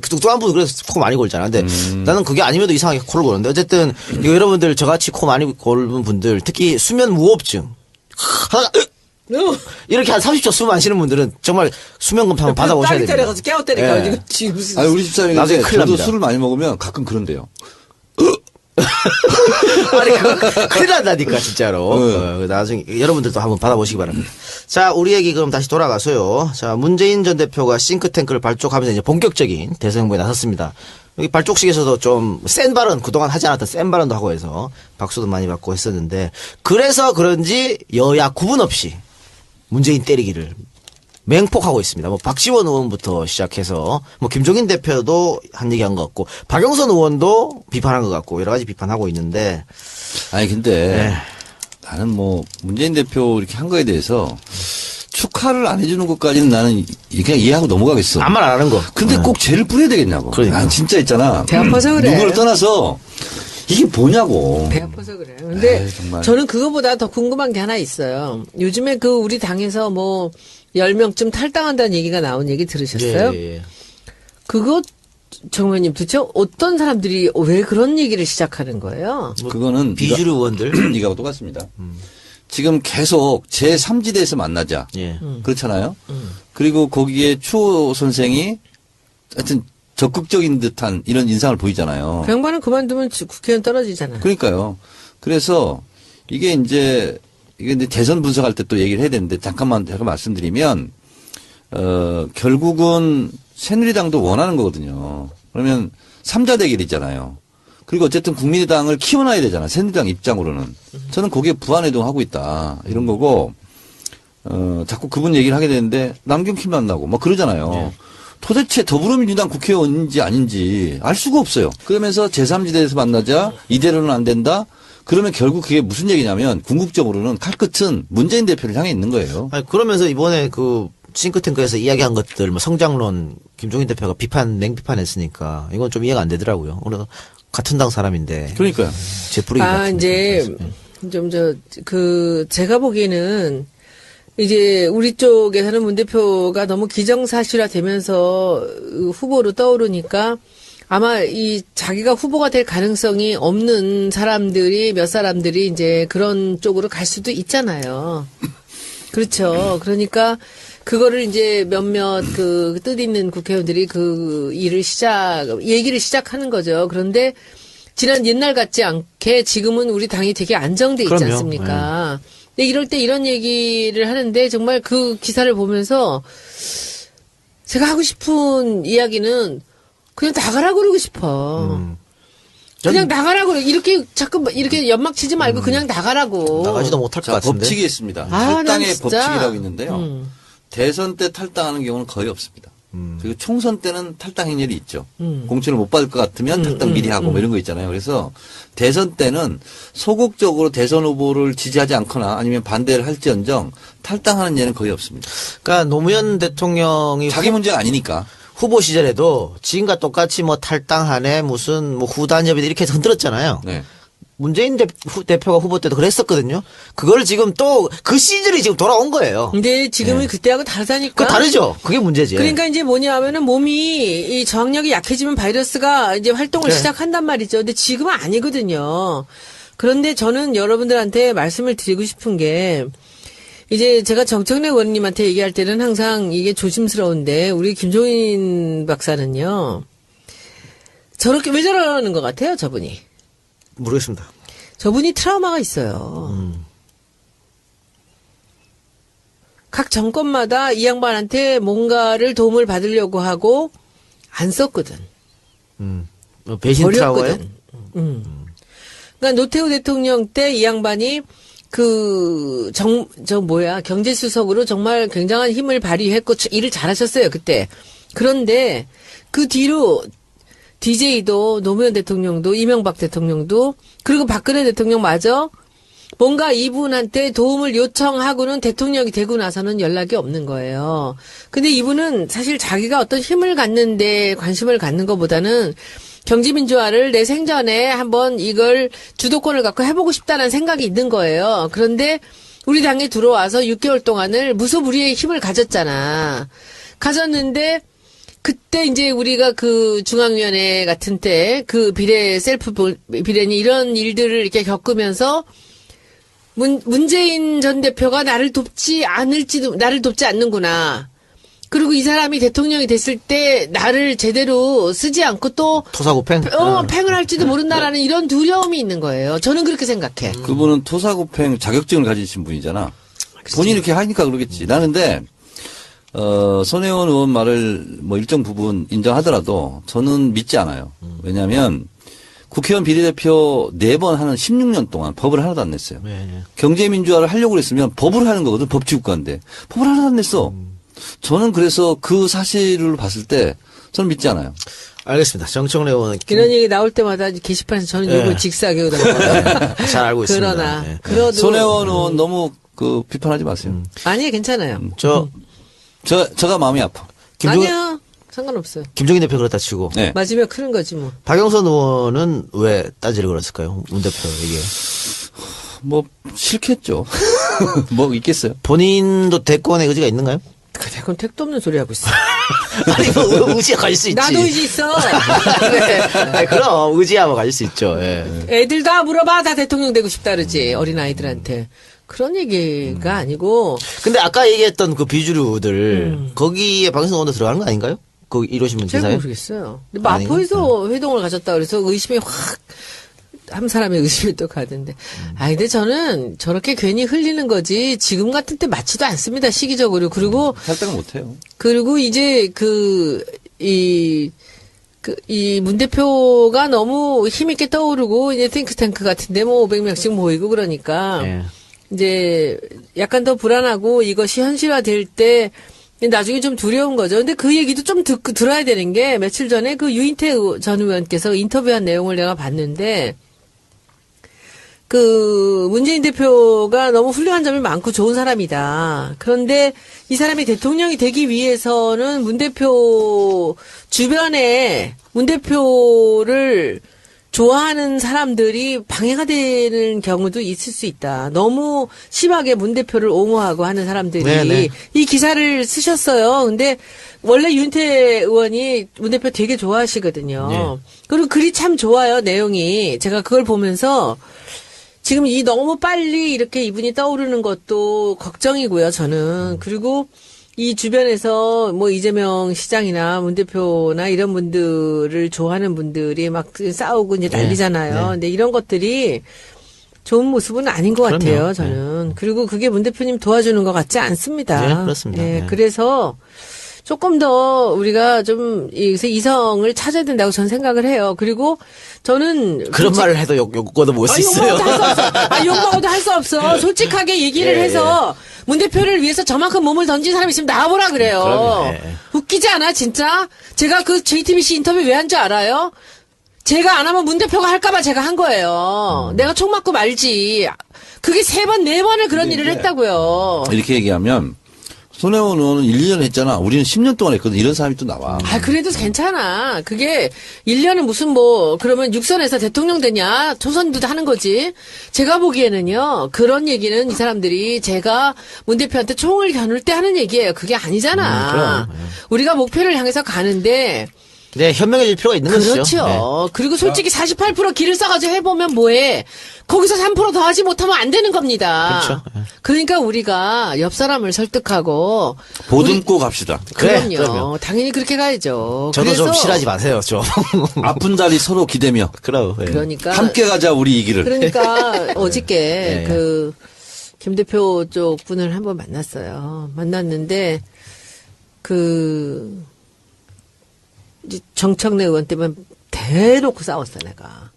뚝뚝한 분은 그래서 코 많이 골잖아. 근데 나는 그게 아니면도 이상하게 코를 고는데 어쨌든 이거 여러분들 저같이 코 많이 고는 분들 특히 수면 무호흡증 이렇게 한 30초 숨 안 쉬는 분들은 정말 수면검 한번 받아보셔야 됩니다. 때려가지고 깨웠다니까 예. 지금 지금 무슨 아니 우리 집사람이 나중에 근데 큰일 저도 납니다. 술을 많이 먹으면 가끔 그런데요. 아니, 큰일 난다니까, 진짜로. 나중에, 여러분들도 한번 받아보시기 바랍니다. 자, 우리 얘기 그럼 다시 돌아가서요. 자, 문재인 전 대표가 싱크탱크를 발족하면서 이제 본격적인 대선 홍보에 나섰습니다. 여기 발족식에서도 좀 센 발언, 그동안 하지 않았던 센 발언도 하고 해서 박수도 많이 받고 했었는데, 그래서 그런지 여야 구분 없이 문재인 때리기를 맹폭하고 있습니다. 뭐 박지원 의원부터 시작해서 뭐 김종인 대표도 한 얘기 한 것 같고 박영선 의원도 비판한 것 같고 여러 가지 비판하고 있는데 아니 근데 네. 나는 뭐 문재인 대표 이렇게 한 거에 대해서 축하를 안 해주는 것까지는 나는 그냥 이해하고 넘어가겠어. 아무 말 안 하는 거. 근데 꼭 죄를 뿌려야 되겠냐고. 그러니까. 난 진짜 있잖아. 배 아파서 그래. 누구를 떠나서 이게 뭐냐고. 배 아파서 그래요. 근데 에이, 정말. 저는 그거보다 더 궁금한 게 하나 있어요. 요즘에 그 우리 당에서 뭐 10명쯤 탈당한다는 얘기가 나온 얘기 들으셨어요? 예. 그거 정의원님 도대체 어떤 사람들이 왜 그런 얘기를 시작하는 거예요? 그거는 비주류 의원들. 네가 똑같습니다. 지금 계속 제3지대에서 만나자. 예. 그렇잖아요. 그리고 거기에 추호 선생이 하여튼 적극적인 듯한 이런 인상을 보이잖아요. 그 양반은 그만두면 국회의원 떨어지잖아. 그러니까요. 그래서 이게 이제 대선 분석할 때 또 얘기를 해야 되는데 잠깐 말씀드리면 결국은 새누리당도 원하는 거거든요. 그러면 3자 대결이잖아요. 그리고 어쨌든 국민의당을 키워놔야 되잖아. 새누리당 입장으로는. 저는 거기에 부안해동하고 있다. 이런 거고 자꾸 그분 얘기를 하게 되는데 남경킴 만나고 막 그러잖아요. 도대체 더불어민주당 국회의원인지 아닌지 알 수가 없어요. 그러면서 제3지대에서 만나자 이대로는 안 된다. 그러면 결국 그게 무슨 얘기냐면 궁극적으로는 칼끝은 문재인 대표를 향해 있는 거예요. 아니, 그러면서 이번에 그 싱크탱크에서 이야기한 것들, 뭐 성장론, 김종인 대표가 맹비판했으니까 이건 좀 이해가 안 되더라고요. 그래서 같은 당 사람인데. 그러니까요. 제 뿌리기 같은 이제 제가 보기에는 이제 우리 쪽에서는 문 대표가 너무 기정사실화 되면서 후보로 떠오르니까 아마 이 자기가 후보가 될 가능성이 없는 사람들이 몇 사람들이 이제 그런 쪽으로 갈 수도 있잖아요. 그렇죠. 그러니까 그거를 이제 몇몇 그 뜻있는 국회의원들이 그 얘기를 시작하는 거죠. 그런데 지난 옛날 같지 않게 지금은 우리 당이 되게 안정돼 있지 그럼요. 않습니까? 근데 이럴 때 이런 얘기를 하는데 정말 그 기사를 보면서 제가 하고 싶은 이야기는 그냥 나가라 그러고 싶어. 그냥 나가라고 그래. 이렇게 자꾸 이렇게 연막 치지 말고 그냥 나가라고. 나가지도 못할 것 자, 같은데. 법칙이 있습니다. 난 탈당의 진짜. 법칙이라고 있는데요. 대선 때 탈당하는 경우는 거의 없습니다. 그리고 총선 때는 탈당 행렬이 있죠. 공천을 못 받을 것 같으면 탈당 미리 하고 뭐 이런 거 있잖아요. 그래서 대선 때는 소극적으로 대선 후보를 지지하지 않거나 아니면 반대를 할지언정 탈당하는 예는 거의 없습니다. 그러니까 노무현 대통령이 자기 문제가 아니니까. 후보 시절에도 지금과 똑같이 뭐 탈당하네 무슨 뭐 후단협이다 이렇게 해서 흔들었잖아요. 네. 문재인 대표가 후보 때도 그랬었거든요. 그걸 지금 또 그 시절이 지금 돌아온 거예요. 근데 지금은 그때하고 다르다니까. 그 다르죠. 그게 문제지. 그러니까 이제 뭐냐면은 몸이 이 저항력이 약해지면 바이러스가 이제 활동을 그래. 시작한단 말이죠. 근데 지금은 아니거든요. 그런데 저는 여러분들한테 말씀을 드리고 싶은 게 이제 제가 정청래 의원님한테 얘기할 때는 항상 이게 조심스러운데 우리 김종인 박사는요. 저렇게 왜 저러는 것 같아요, 저분이. 모르겠습니다. 저분이 트라우마가 있어요. 각 정권마다 이 양반한테 뭔가를 도움을 받으려고 하고 안 썼거든. 배신 트라우마요? 버렸거든. 그러니까 노태우 대통령 때 이 양반이 경제수석으로 정말 굉장한 힘을 발휘했고 일을 잘하셨어요, 그때. 그런데 그 뒤로 DJ도 노무현 대통령도 이명박 대통령도 그리고 박근혜 대통령마저 뭔가 이분한테 도움을 요청하고는 대통령이 되고 나서는 연락이 없는 거예요. 근데 이분은 사실 자기가 어떤 힘을 갖는데 관심을 갖는 것보다는 경제민주화를 내 생전에 한번 이걸 주도권을 갖고 해보고 싶다는 생각이 있는 거예요. 그런데 우리 당에 들어와서 6개월 동안을 무소불위의 힘을 가졌잖아. 가졌는데 그때 이제 우리가 그 중앙위원회 같은 때 그 셀프 비례니 이런 일들을 이렇게 겪으면서 문재인 전 대표가 나를 돕지 않는구나. 그리고 이 사람이 대통령이 됐을 때 나를 제대로 쓰지 않고 또 토사구팽? 팽을 할지도 모른다라는 이런 두려움이 있는 거예요. 저는 그렇게 생각해. 그분은 토사구팽 자격증을 가지신 분이잖아. 본인이 이렇게 하니까 그러겠지. 나는데 손혜원 의원 말을 뭐 일정 부분 인정하더라도 저는 믿지 않아요. 왜냐하면 국회의원 비례대표 4번 하는 16년 동안 법을 하나도 안 냈어요. 네. 경제민주화를 하려고 그랬으면 법을 하는 거거든. 법치국가인데. 법을 하나도 안 냈어. 저는 그래서 그 사실을 봤을 때 저는 믿지 않아요. 알겠습니다. 정청래 의원은 이런 얘기 나올 때마다 게시판에서 저는 네. 욕을 직사하게 하더라고요. 잘 알고 있습니다. 그러나 네. 그래도 손혜원 의원 너무 비판하지 마세요. 아니 괜찮아요. 제가 마음이 아파. 아니야 상관없어요. 김종인 대표 그렇다 치고 네. 맞으면 크는 거지 뭐. 박영선 의원은 왜 따지를 걸었을까요? 문 대표에게. 뭐 싫겠죠. 뭐 있겠어요. 본인도 대권의 의지가 있는가요? 그건 택도 없는 소리 하고 있어. 아니 뭐 의지가 가질 수 있지. 나도 의지 있어. 그래. 아니, 그럼 의지하면 가질 수 있죠. 예. 애들 다 물어봐 다 대통령 되고 싶다 그러지 어린 아이들한테. 그런 얘기가 아니고 근데 아까 얘기했던 그 비주류들 거기에 박영선 의원도 들어가는 거 아닌가요? 그 이러시면 잘 기사에? 모르겠어요. 근데 아닌가? 마포에서 회동을 가졌다 그래서 의심이 확 한 사람의 의심이 또 가던데. 근데 저는 저렇게 괜히 흘리는 거지 지금 같은 때 맞지도 않습니다 시기적으로. 그리고 탈당을 못해요. 그리고 이제 이 문 대표가 너무 힘있게 떠오르고, 이제 탱크탱크 같은데 뭐 500명씩 모이고 그러니까. 예. 이제 약간 더 불안하고 이것이 현실화될 때 나중에 좀 두려운 거죠. 근데 그 얘기도 좀 들어야 되는 게 며칠 전에 그 유인태 전 의원께서 인터뷰한 내용을 내가 봤는데 그 문재인 대표가 너무 훌륭한 점이 많고 좋은 사람이다. 그런데 이 사람이 대통령이 되기 위해서는 문 대표 주변에 문 대표를 좋아하는 사람들이 방해가 되는 경우도 있을 수 있다. 너무 심하게 문 대표를 옹호하고 하는 사람들이 네네. 이 기사를 쓰셨어요. 근데 원래 윤태 의원이 문 대표 되게 좋아하시거든요. 네. 그리고 글이 참 좋아요. 내용이. 제가 그걸 보면서 지금 이 너무 빨리 이렇게 이분이 떠오르는 것도 걱정이고요, 저는. 그리고 이 주변에서 뭐 이재명 시장이나 문 대표나 이런 분들을 좋아하는 분들이 막 싸우고 이제 난리잖아요. 네. 근데 이런 것들이 좋은 모습은 아닌 것 그럼요. 같아요, 저는. 그리고 그게 문 대표님 도와주는 것 같지 않습니다. 네, 그렇습니다. 네. 그래서 조금 더 우리가 좀 이성을 찾아야 된다고 저는 생각을 해요. 그리고 저는 그런 말을 해도 욕거도 못 욕 있어요. 먹어도 할 수 없어. 욕 먹어도 할 수 없어. 솔직하게 얘기를 예, 해서 문 대표를 위해서 저만큼 몸을 던진 사람이 있으면 나와보라 그래요. 그럼요, 예. 웃기지 않아 진짜? 제가 그 JTBC 인터뷰 왜 한 줄 알아요? 제가 안 하면 문 대표가 할까봐 제가 한 거예요. 내가 총 맞고 말지. 그게 3번, 4번을 그런 일을 했다고요. 이렇게 얘기하면 손혜원 의원은 1, 2년 했잖아. 우리는 10년 동안 했거든. 이런 사람이 또 나와. 아, 그래도 괜찮아. 그게 1년은 무슨 그러면 육선에서 대통령 되냐? 초선도 하는 거지. 제가 보기에는요, 그런 얘기는 이 사람들이 제가 문 대표한테 총을 겨눌 때 하는 얘기예요. 그게 아니잖아. 그럼. 우리가 목표를 향해서 가는데, 네, 현명해질 필요가 있는 그렇죠. 것이죠. 네. 그리고 솔직히 48% 길을 써가지고 해보면 뭐해. 거기서 3% 더 하지 못하면 안 되는 겁니다. 그렇죠. 예. 그러니까 우리가 옆 사람을 설득하고. 보듬고 갑시다. 그래, 그럼요. 그럼요. 당연히 그렇게 가야죠. 저도 좀 그래서 실하지 마세요, 좀. 아픈 자리 서로 기대며 그럼. 예. 그러니까. 함께 가자 우리 이 길을. 그러니까 어저께 네. 그 김 대표 쪽 분을 한번 만났어요. 만났는데 그 이제 정청래 의원 때문에 대놓고 싸웠어 내가.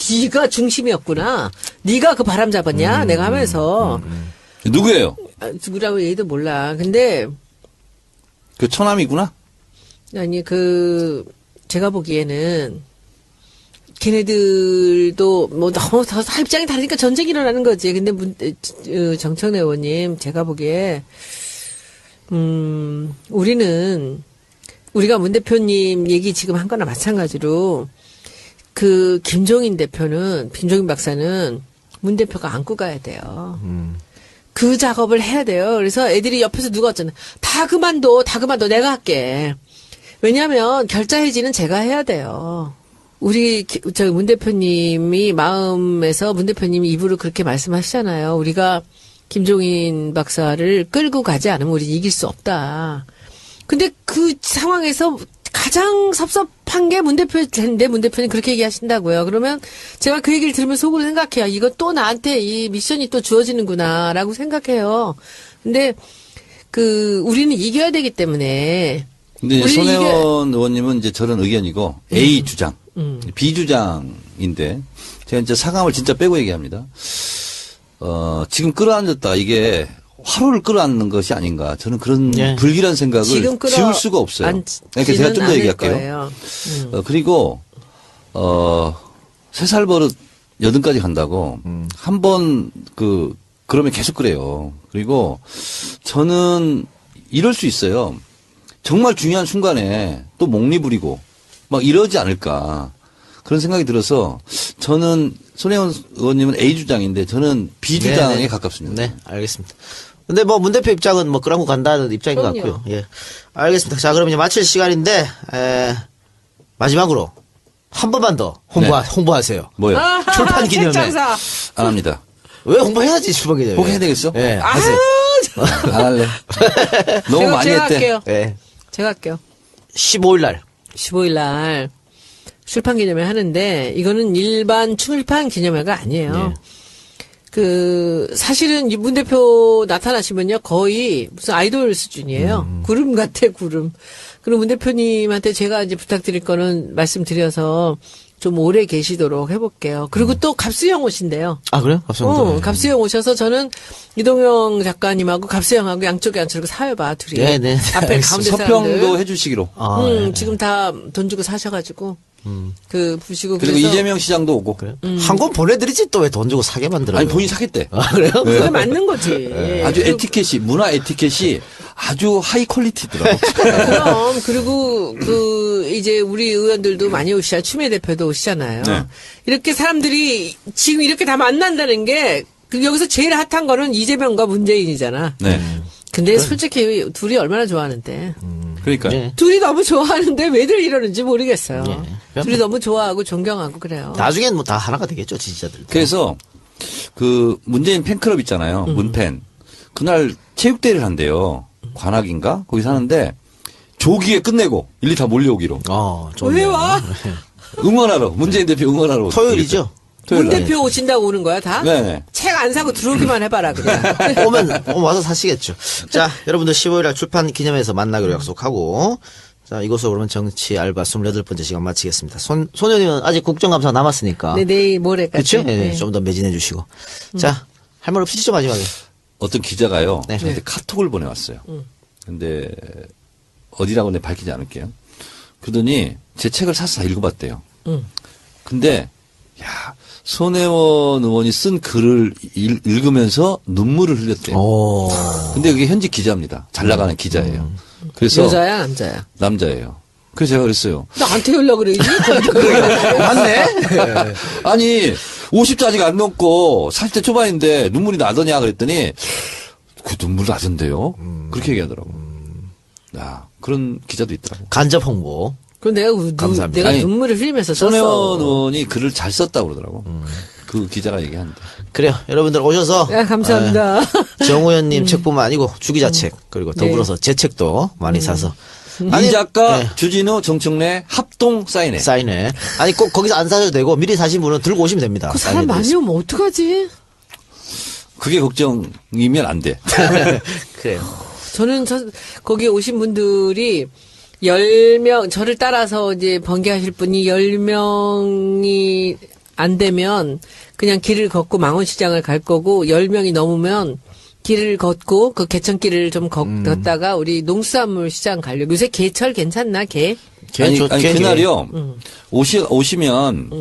네가 중심이었구나. 네가 그 바람 잡았냐? 내가 하면서 누구예요? 누구라고 얘기도 몰라. 근데 그 처남이구나. 아니 그 제가 보기에는 걔네들도 뭐 너무 다 입장이 다르니까 전쟁이 일어나는 거지. 근데 정청래 의원님 제가 보기에 우리는 우리가 문 대표님 얘기 지금 한 거나 마찬가지로 그 김종인 박사는 문 대표가 안고 가야 돼요. 그 작업을 해야 돼요. 그래서 애들이 옆에서 누가 왔잖아. 다 그만둬. 내가 할게. 왜냐하면 결자 해지는 제가 해야 돼요. 우리 문 대표님이 마음에서 문 대표님이 입으로 그렇게 말씀하시잖아요. 우리가 김종인 박사를 끌고 가지 않으면 우리 이길 수 없다. 근데 그 상황에서 가장 섭섭한 게 문 대표일 텐데 문 대표님 그렇게 얘기하신다고요. 그러면 제가 그 얘기를 들으면 속으로 생각해요. 이거 또 나한테 이 미션이 또 주어지는구나라고 생각해요. 근데 우리는 이겨야 되기 때문에. 근데 이제 우리는 손혜원 의원님은 이제 저런 의견이고 A 주장, B 주장인데 제가 이제 사감을 진짜 빼고 얘기합니다. 지금 끌어안졌다. 이게 화로를 끌어안는 것이 아닌가. 저는 그런 예. 불길한 생각을 지금 지울 수가 없어요. 그러니까 제가 좀 더 얘기할게요. 그리고 3살 버릇 8까지 간다고 한 번 그러면 계속 그래요. 그리고 저는 이럴 수 있어요. 정말 중요한 순간에 또 목리 부리고 막 이러지 않을까. 그런 생각이 들어서 저는 손혜원 의원님은 A 주장인데 저는 B 주장에 네네. 가깝습니다. 네, 알겠습니다. 근데 문 대표 입장은 끌고 간다는 입장인 것 그럼요. 같고요. 예. 알겠습니다. 자, 그럼 이제 마칠 시간인데, 마지막으로 한 번만 더 홍보하세요. 뭐요? 출판 기념회. 책장사. 안 합니다. 왜 홍보해야지, 출판 기념회. 꼭 해야 되겠어? 예, 하세요. 안 할래. 너무 많이 제가 했대. 할게요. 예. 제가 할게요. 15일날. 15일 날 출판 기념회 하는데 이거는 일반 출판 기념회가 아니에요. 사실은 이 문 대표 나타나시면요 거의 무슨 아이돌 수준이에요. 구름 같아 구름. 그리고 문 대표님한테 제가 이제 부탁드릴 거는 말씀드려서 좀 오래 계시도록 해볼게요. 그리고 또 갑수영 오신대요. 아, 그래요? 갑자기. 갑수영 오셔서 저는 이동영 작가님하고 갑수영하고 양쪽에 앉혀서 사회봐 둘이. 네, 네. 앞에 가운데 서평도 사람들. 해주시기로. 아, 네. 지금 다 돈 주고 사셔가지고 그 부시고 그리고 그래서 이재명 시장도 오고. 그래요? 한 권 보내드리지 또 왜 돈 주고 사게 만들어요? 아니 본인 사겠대. 아, 그래요? 그게 맞는 거지. 예. 아주 에티켓이 문화 에티켓이 아주 하이 퀄리티더라고. 그럼 그리고 그 이제 우리 의원들도 많이 오시잖아요. 추미애 대표도 오시잖아요. 네. 이렇게 사람들이 지금 이렇게 다 만난다는 게 여기서 제일 핫한 거는 이재명과 문재인이잖아. 네. 근데 솔직히 둘이 얼마나 좋아하는데. 그러니까. 네. 둘이 너무 좋아하는데 왜들 이러는지 모르겠어요. 예. 둘이 너무 좋아하고 존경하고 그래요. 나중엔 뭐 다 하나가 되겠죠, 지지자들. 그래서 그 문재인 팬클럽 있잖아요. 문팬. 그날 체육대회를 한대요. 관악인가? 거기 사는데 조기에 끝내고 일일이 다 몰려오기로. 좀. 왜 와? 응원하러. 문재인 대표 응원하러. 토요일이죠? 문 토요일 날. 대표 오신다고 오는 거야 다? 네네. 책 안 사고 들어오기만 해봐라 그냥. 오면 와서 사시겠죠. 자, 여러분들 15일날 출판 기념회에서 만나기로 약속하고, 자, 이것으로 그러면 정치 알바 28번째 시간 마치겠습니다. 소년이는 아직 국정감사 남았으니까. 네, 내일 모레까지. 그렇죠? 네, 좀 더 매진해 주시고. 자, 할 말 없으시죠, 마지막에? 어떤 기자가요. 네. 저한테 카톡을 보내왔어요. 근데 어디라고는 밝히지 않을게요. 그러더니 제 책을 사서 다 읽어봤대요. 근데 야 손혜원 의원이 쓴 글을 읽으면서 눈물을 흘렸대요. 오. 근데 그게 현직 기자입니다. 잘 나가는 기자예요. 그래서 여자야 남자야? 남자예요. 그래서 제가 그랬어요. 나한테 연락 그러지? 맞네? 아니 50도 아직 안 넘고 40대 초반인데 눈물이 나더냐 그랬더니 그 눈물 나던데요. 그렇게 얘기하더라고. 야, 그런 기자도 있더라고. 간접 홍보. 그럼 내가 감사합니다. 내가 아니, 눈물을 흘리면서 손혜원 썼어. 의원이 글을 잘 썼다고 그러더라고. 그 기자가 얘기하는데. 그래요. 여러분들 오셔서. 야, 감사합니다. 정우현님 책뿐만 아니고 주기자 책, 그리고 더불어서 제 책도 많이 사서. 이 작가, 네. 주진우, 정청래 합동 사인회. 사인회. 아니, 꼭 거기서 안 사셔도 되고, 미리 사신 분은 들고 오시면 됩니다. 그 사람 많이 오면 어떡하지? 그게 걱정이면 안 돼. 그래요. 저는 거기 오신 분들이 10명, 저를 따라서 이제 번개하실 분이 10명이 안 되면 그냥 길을 걷고 망원시장을 갈 거고 10명이 넘으면 길을 걷고 그 개천길을 좀 걷다가 우리 농수산물 시장 가려고. 요새 개철 괜찮나, 개? 아니, 개 그날이요. 오시면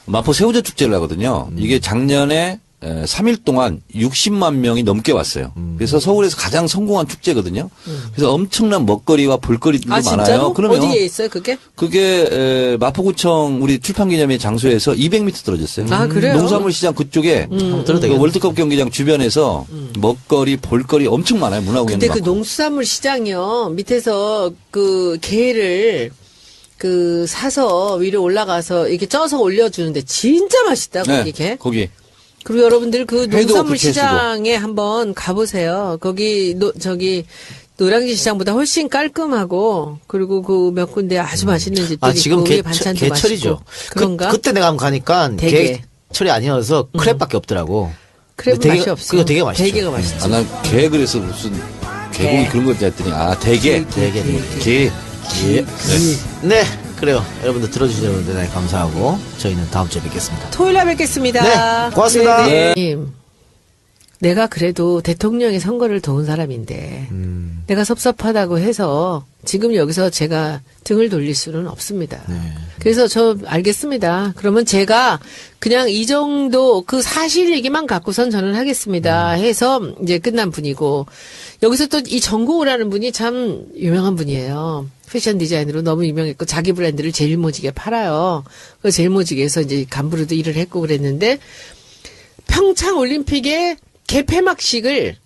마포 새우젓 축제를 하거든요. 이게 작년에 3일 동안 60만 명이 넘게 왔어요. 그래서 서울에서 가장 성공한 축제거든요. 그래서 엄청난 먹거리와 볼거리들도 아, 많아요. 진짜로? 그러면 어디에 있어요, 그게? 그게 마포구청 우리 출판기념회 장소에서 200m 떨어졌어요. 아, 그래요? 농산물 시장 그쪽에 들어도 그 되겠네. 월드컵 경기장 주변에서 먹거리, 볼거리 엄청 많아요. 문화공연. 근데 그 농수산물 시장이요, 밑에서 그 게를 그 사서 위로 올라가서 이렇게 쪄서 올려주는데 진짜 맛있다, 거기 게. 거기. 그리고 여러분들 그 회도 농산물 그렇게 시장에 한번 가보세요. 거기 노량진 시장보다 훨씬 깔끔하고 그리고 그 몇 군데 아주 맛있는 집들이 아, 지금 있고 위에 반찬도 개철이죠. 맛있고. 그런가? 그때 내가 한번 가니까 대게. 개철이 아니어서 크랩밖에 없더라고. 크랩은 되게- 맛이 없어. 그거 되게 맛있죠. 대게가 맛있지. 아, 난 개 그래서 무슨 개고기 개. 그런 거지 했더니 대게. 되게 개. 예. 네, 그래요. 여러분들 들어주신 여러분들 대단히 감사하고 저희는 다음 주에 뵙겠습니다. 토요일에 뵙겠습니다. 네, 고맙습니다. 네. 내가 그래도 대통령의 선거를 도운 사람인데 내가 섭섭하다고 해서 지금 여기서 제가 등을 돌릴 수는 없습니다. 그래서 저 알겠습니다. 그러면 제가 그냥 이 정도 그 사실 얘기만 갖고선 저는 하겠습니다 해서 이제 끝난 분이고 여기서 또 이 정고우라는 분이 참 유명한 분이에요. 패션 디자인으로 너무 유명했고 자기 브랜드를 제일모직에 팔아요. 그 제일모직에서 이제 간부로도 일을 했고 그랬는데 평창 올림픽의 개폐막식을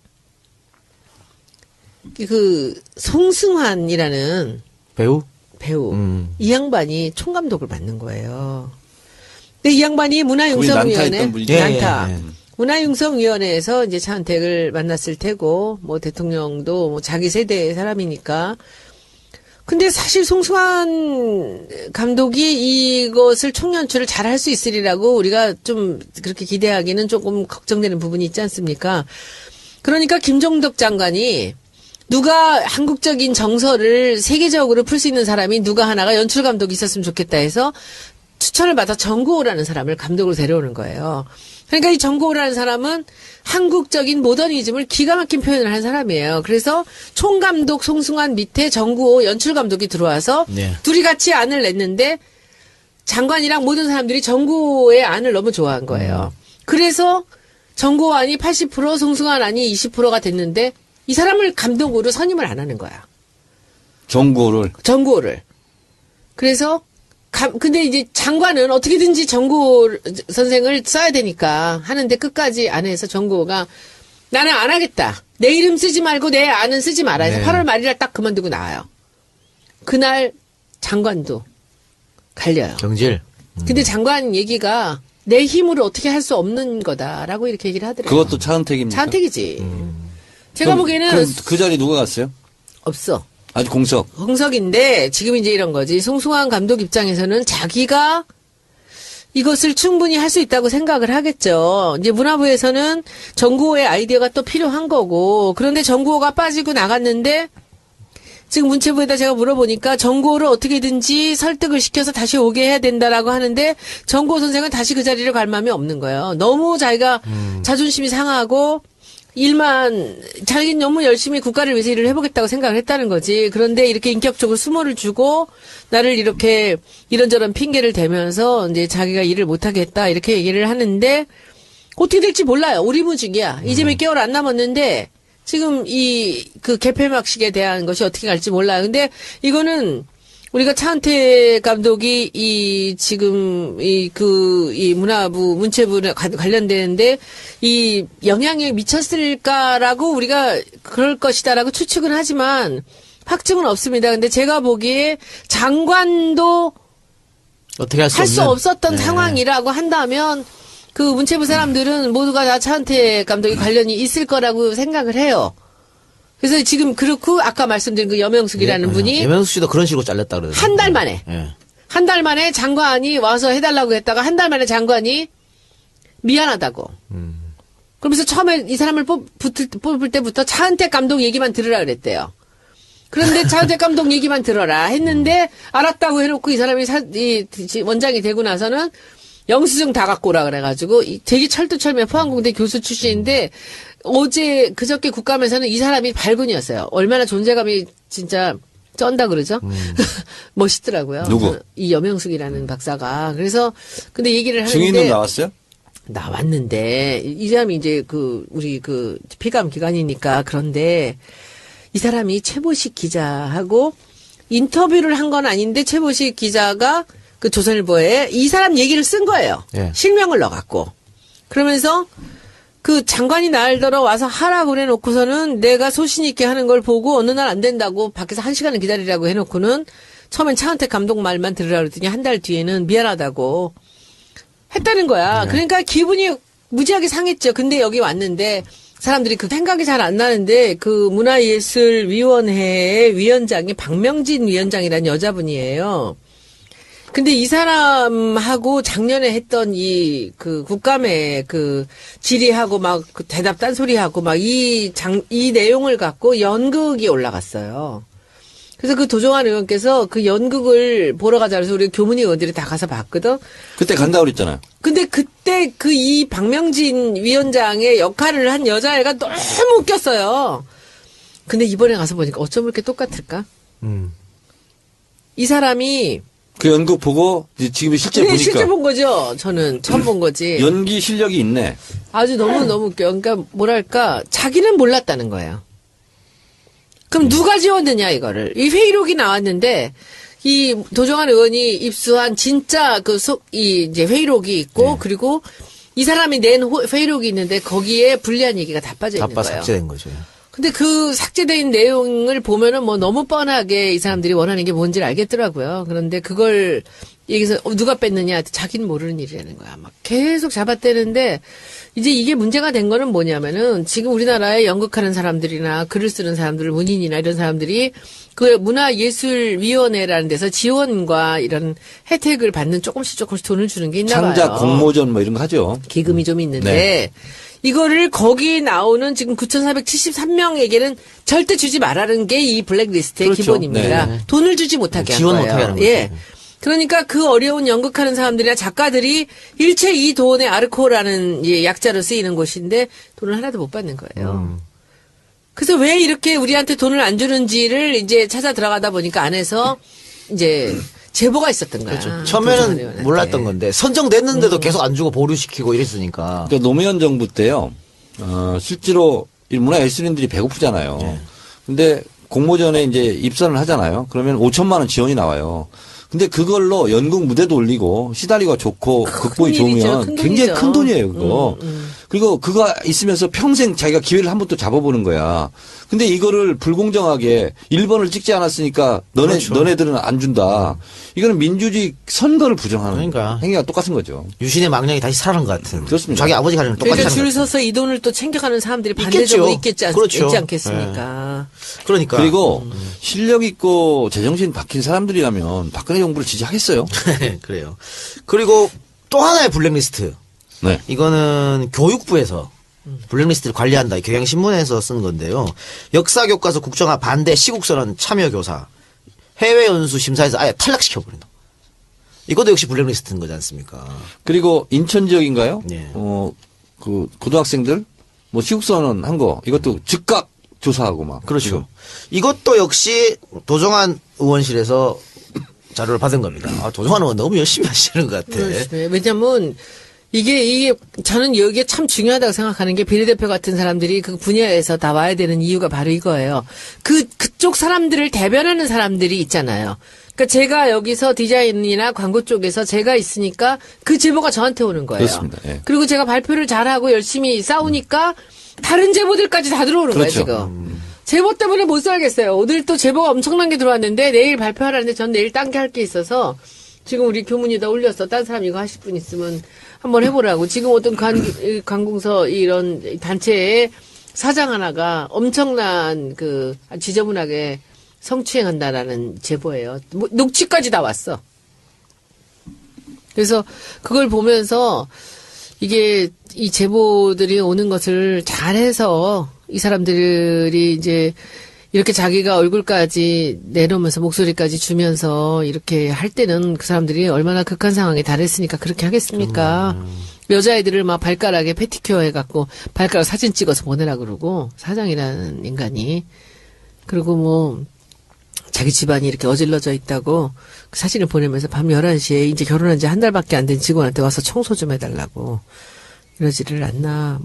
그 송승환이라는 배우? 배우 이 양반이 총감독을 맡는 거예요. 근데 이 양반이 문화융성위원회 난타했던 분이죠. 난타 예, 예. 문화융성위원회에서 이제 차은택을 만났을 테고 뭐 대통령도 뭐 자기 세대의 사람이니까. 근데 사실 송승환 감독이 이것을 총연출을 잘 할 수 있으리라고 우리가 좀 그렇게 기대하기는 조금 걱정되는 부분이 있지 않습니까? 그러니까 김종덕 장관이 누가 한국적인 정서를 세계적으로 풀 수 있는 사람이 누가 하나가 연출 감독이 있었으면 좋겠다 해서 추천을 받아 정구호라는 사람을 감독으로 데려오는 거예요. 그러니까 이 정구호라는 사람은 한국적인 모더니즘을 기가 막힌 표현을 한 사람이에요. 그래서 총감독 송승환 밑에 정구호 연출감독이 들어와서 네. 둘이 같이 안을 냈는데 장관이랑 모든 사람들이 정구호의 안을 너무 좋아한 거예요. 그래서 정구호 안이 80%, 송승환 안이 20%가 됐는데 이 사람을 감독으로 선임을 안 하는 거야. 정구호를. 그래서 근데 이제 장관은 어떻게든지 정구호 선생을 써야 되니까 하는데 끝까지 안 해서 정구호가 나는 안 하겠다. 내 이름 쓰지 말고 내 안은 쓰지 마라 해서 네. 8월 말일날 딱 그만두고 나와요. 그날 장관도 갈려요. 경질. 근데 장관 얘기가 내 힘으로 어떻게 할 수 없는 거다라고 이렇게 얘기를 하더래요. 그것도 차은택입니까? 차은택이지. 제가 보기에는 그럼 그 자리 누가 갔어요? 없어. 아주 공석. 홍석인데 지금 이제 이런 거지. 송승환 감독 입장에서는 자기가 이것을 충분히 할 수 있다고 생각을 하겠죠. 이제 문화부에서는 정구호의 아이디어가 또 필요한 거고 그런데 정구호가 빠지고 나갔는데 지금 문체부에다 제가 물어보니까 정구호를 어떻게든지 설득을 시켜서 다시 오게 해야 된다라고 하는데 정구호 선생은 다시 그 자리를 갈 마음이 없는 거예요. 너무 자기가 자존심이 상하고 자기는 너무 열심히 국가를 위해서 일을 해보겠다고 생각을 했다는 거지. 그런데 이렇게 인격적으로 수모를 주고 나를 이렇게 이런저런 핑계를 대면서 이제 자기가 일을 못하게 했다 이렇게 얘기를 하는데 어떻게 될지 몰라요. 오리무중이야. 이제 몇 개월 안 남았는데 지금 그 개폐막식에 대한 것이 어떻게 갈지 몰라요. 근데 이거는 우리가 차은택 감독이 지금 이 문화부 문체부에 관련되는데 이 영향이 미쳤을까라고 우리가 그럴 것이다라고 추측은 하지만 확증은 없습니다. 근데 제가 보기에 장관도 어떻게 할 수 할 수 없는 없었던 네. 상황이라고 한다면 그 문체부 사람들은 모두가 다 차은택 감독이 관련이 있을 거라고 생각을 해요. 그래서 지금 그렇고 아까 말씀드린 그 여명숙이라는 분이 여명숙 씨도 그런 식으로 잘렸다 그러더라고요. 한 달 만에 예. 한 달 만에 장관이 와서 해달라고 했다가 한 달 만에 장관이 미안하다고. 그러면서 처음에 이 사람을 뽑을 때부터 차은택 감독 얘기만 들으라 그랬대요. 그런데 차은택 감독 얘기만 들어라 했는데 알았다고 해놓고 이 사람이 원장이 되고 나서는 영수증 다 갖고 오라 그래가지고 되게 철두철미한 포항공대 교수 출신인데 그저께 국감에서는 이 사람이 발군이었어요. 얼마나 존재감이 진짜 쩐다 그러죠? 멋있더라고요. 누구? 이 여명숙이라는 박사가. 그래서 근데 얘기를 하는데 증인은 나왔어요? 나왔는데 이 사람이 이제 우리 피감 기관이니까 그런데 이 사람이 최보식 기자하고 인터뷰를 한 건 아닌데 최보식 기자가 그 조선일보에 이 사람 얘기를 쓴 거예요. 예. 실명을 넣어갖고. 그러면서 그 장관이 날더러 와서 하라고 해놓고서는 내가 소신 있게 하는 걸 보고 어느 날 안 된다고 밖에서 1시간을 기다리라고 해놓고는 처음엔 차은택 감독 말만 들으라 그랬더니 한 달 뒤에는 미안하다고 했다는 거야. 네. 그러니까 기분이 무지하게 상했죠. 근데 여기 왔는데 사람들이 그 생각이 잘 안 나는데 그 문화예술위원회의 위원장이 박명진 위원장이라는 여자분이에요. 근데 이 사람하고 작년에 했던 그 국감에 질의하고 그 대답 딴소리하고 이 내용을 갖고 연극이 올라갔어요. 그래서 그 도종환 의원께서 그 연극을 보러 가자 그래서 우리 교문위 의원들이 다 가서 봤거든. 그때 간다고 그랬잖아요. 근데 그때 이 박명진 위원장의 역할을 한 여자애가 너무 웃겼어요. 근데 이번에 가서 보니까 어쩜 그렇게 똑같을까? 이 사람이 그 연극 보고 지금 실제 네, 보니까 실제 본 거죠. 저는 처음 본 거지. 연기 실력이 있네. 아주 너무 웃겨. 그러니까 뭐랄까 자기는 몰랐다는 거예요. 그럼 누가 지웠느냐 이거를. 이 회의록이 나왔는데 이 도종환 의원이 입수한 진짜 이제 회의록이 있고 네. 그리고 이 사람이 낸 회의록이 있는데 거기에 불리한 얘기가 다 빠져 있는 아빠 거예요. 삭제된 거죠. 근데 그 삭제된 내용을 보면은 너무 뻔하게 이 사람들이 원하는 게 뭔지를 알겠더라고요. 그런데 그걸 여기서 누가 뺐느냐 자기는 모르는 일이라는 거야. 막 계속 잡아떼는데 이제 이게 문제가 된 거는 뭐냐면은 지금 우리나라에 연극하는 사람들이나 글을 쓰는 사람들, 문인이나 이런 사람들이 그 문화예술위원회라는 데서 지원과 이런 혜택을 받는 조금씩 돈을 주는 게 있나 봐요. 창작 공모전 이런 거 하죠. 기금이 좀 있는데 네. 이거를 거기 나오는 지금 9,473명에게는 절대 주지 말라는 게 이 블랙리스트의 그렇죠. 기본입니다. 네. 돈을 주지 못하게 한 지원 거예요. 못하게 하는 거죠. 예. 그러니까 그 어려운 연극하는 사람들이나 작가들이 일체 이 돈의 아르코라는 약자로 쓰이는 곳인데 돈을 하나도 못 받는 거예요. 그래서 왜 이렇게 우리한테 돈을 안 주는지를 이제 찾아 들어가다 보니까 안에서 이제 제보가 있었던 거야. 그렇죠. 도서관 처음에는 의원한테. 몰랐던 건데 선정됐는데도 계속 안 주고 보류시키고 이랬으니까. 그러니까 노무현 정부 때요. 실제로 이 문화예술인들이 배고프잖아요. 네. 근데 공모전에 이제 입선을 하잖아요. 그러면 5천만 원 지원이 나와요. 근데 그걸로 연극 무대도 올리고 시달리가 좋고 극복이 일이죠. 좋으면 큰 굉장히 돈이죠. 큰 돈이에요, 그거. 그리고 그거 있으면서 평생 자기가 기회를 한 번 또 잡아보는 거야. 근데 이거를 불공정하게 1번을 찍지 않았으니까 그렇죠. 너네들은 안 준다. 이거는 민주주의 선거를 부정하는 그러니까. 행위가 똑같은 거죠. 유신의 망령이 다시 살아난 것 같은. 그렇습니다. 자기 아버지가 하는 똑같이 그러니까 하는 줄 것 같은. 서서 이 돈을 또 챙겨가는 사람들이 반대적으로 그렇죠. 있지 않겠습니까? 그러니까. 그리고 실력 있고 제정신 박힌 사람들이라면 박근혜 정부를 지지하겠어요. 그래요. 그리고 또 하나의 블랙리스트. 네. 이거는 교육부에서 블랙리스트를 관리한다. 경향신문에서 쓴 건데요. 역사교과서 국정화 반대 시국선언 참여교사. 해외 연수 심사에서 아예 탈락시켜버린다. 이것도 역시 블랙리스트인 거지 않습니까? 그리고 인천 지역인가요? 예. 그 고등학생들 뭐 시국선언 한 거 이것도 즉각 조사하고 막. 그렇죠. 이것도 역시 도정환 의원실에서 자료를 받은 겁니다. 아, 도정환 의원 너무 열심히 하시는 것 같아. 왜냐면 이게 저는 여기에 참 중요하다고 생각하는 게 비례대표 같은 사람들이 그 분야에서 다 와야 되는 이유가 바로 이거예요. 그쪽 사람들을 대변하는 사람들이 있잖아요. 그러니까 제가 여기서 디자인이나 광고 쪽에서 제가 있으니까 그 제보가 저한테 오는 거예요. 그렇습니다. 예. 그리고 제가 발표를 잘하고 열심히 싸우니까 다른 제보들까지 다 들어오는 그렇죠. 거예요, 지금. 제보 때문에 못 살겠어요. 오늘 또 제보가 엄청난 게 들어왔는데 내일 발표하라는데 전 내일 딴 게 할 게 있어서 지금 우리 교문에다 올렸어. 딴 사람 이거 하실 분 있으면 한번 해보라고. 지금 어떤 관공서 이런 단체의 사장 하나가 엄청난 지저분하게 성추행한다라는 제보예요. 뭐 녹취까지 다 왔어. 그래서 그걸 보면서 이게 이 제보들이 오는 것을 잘해서 이 사람들이 이제 이렇게 자기가 얼굴까지 내놓으면서 목소리까지 주면서 이렇게 할 때는 그 사람들이 얼마나 극한 상황에 달했으니까 그렇게 하겠습니까? 여자애들을 막 발가락에 패티큐어 해갖고 발가락 사진 찍어서 보내라 그러고 사장이라는 인간이 그리고 뭐 자기 집안이 이렇게 어질러져 있다고 그 사진을 보내면서 밤 11시에 이제 결혼한 지 한 달밖에 안 된 직원한테 와서 청소 좀 해달라고 이러지를 않나.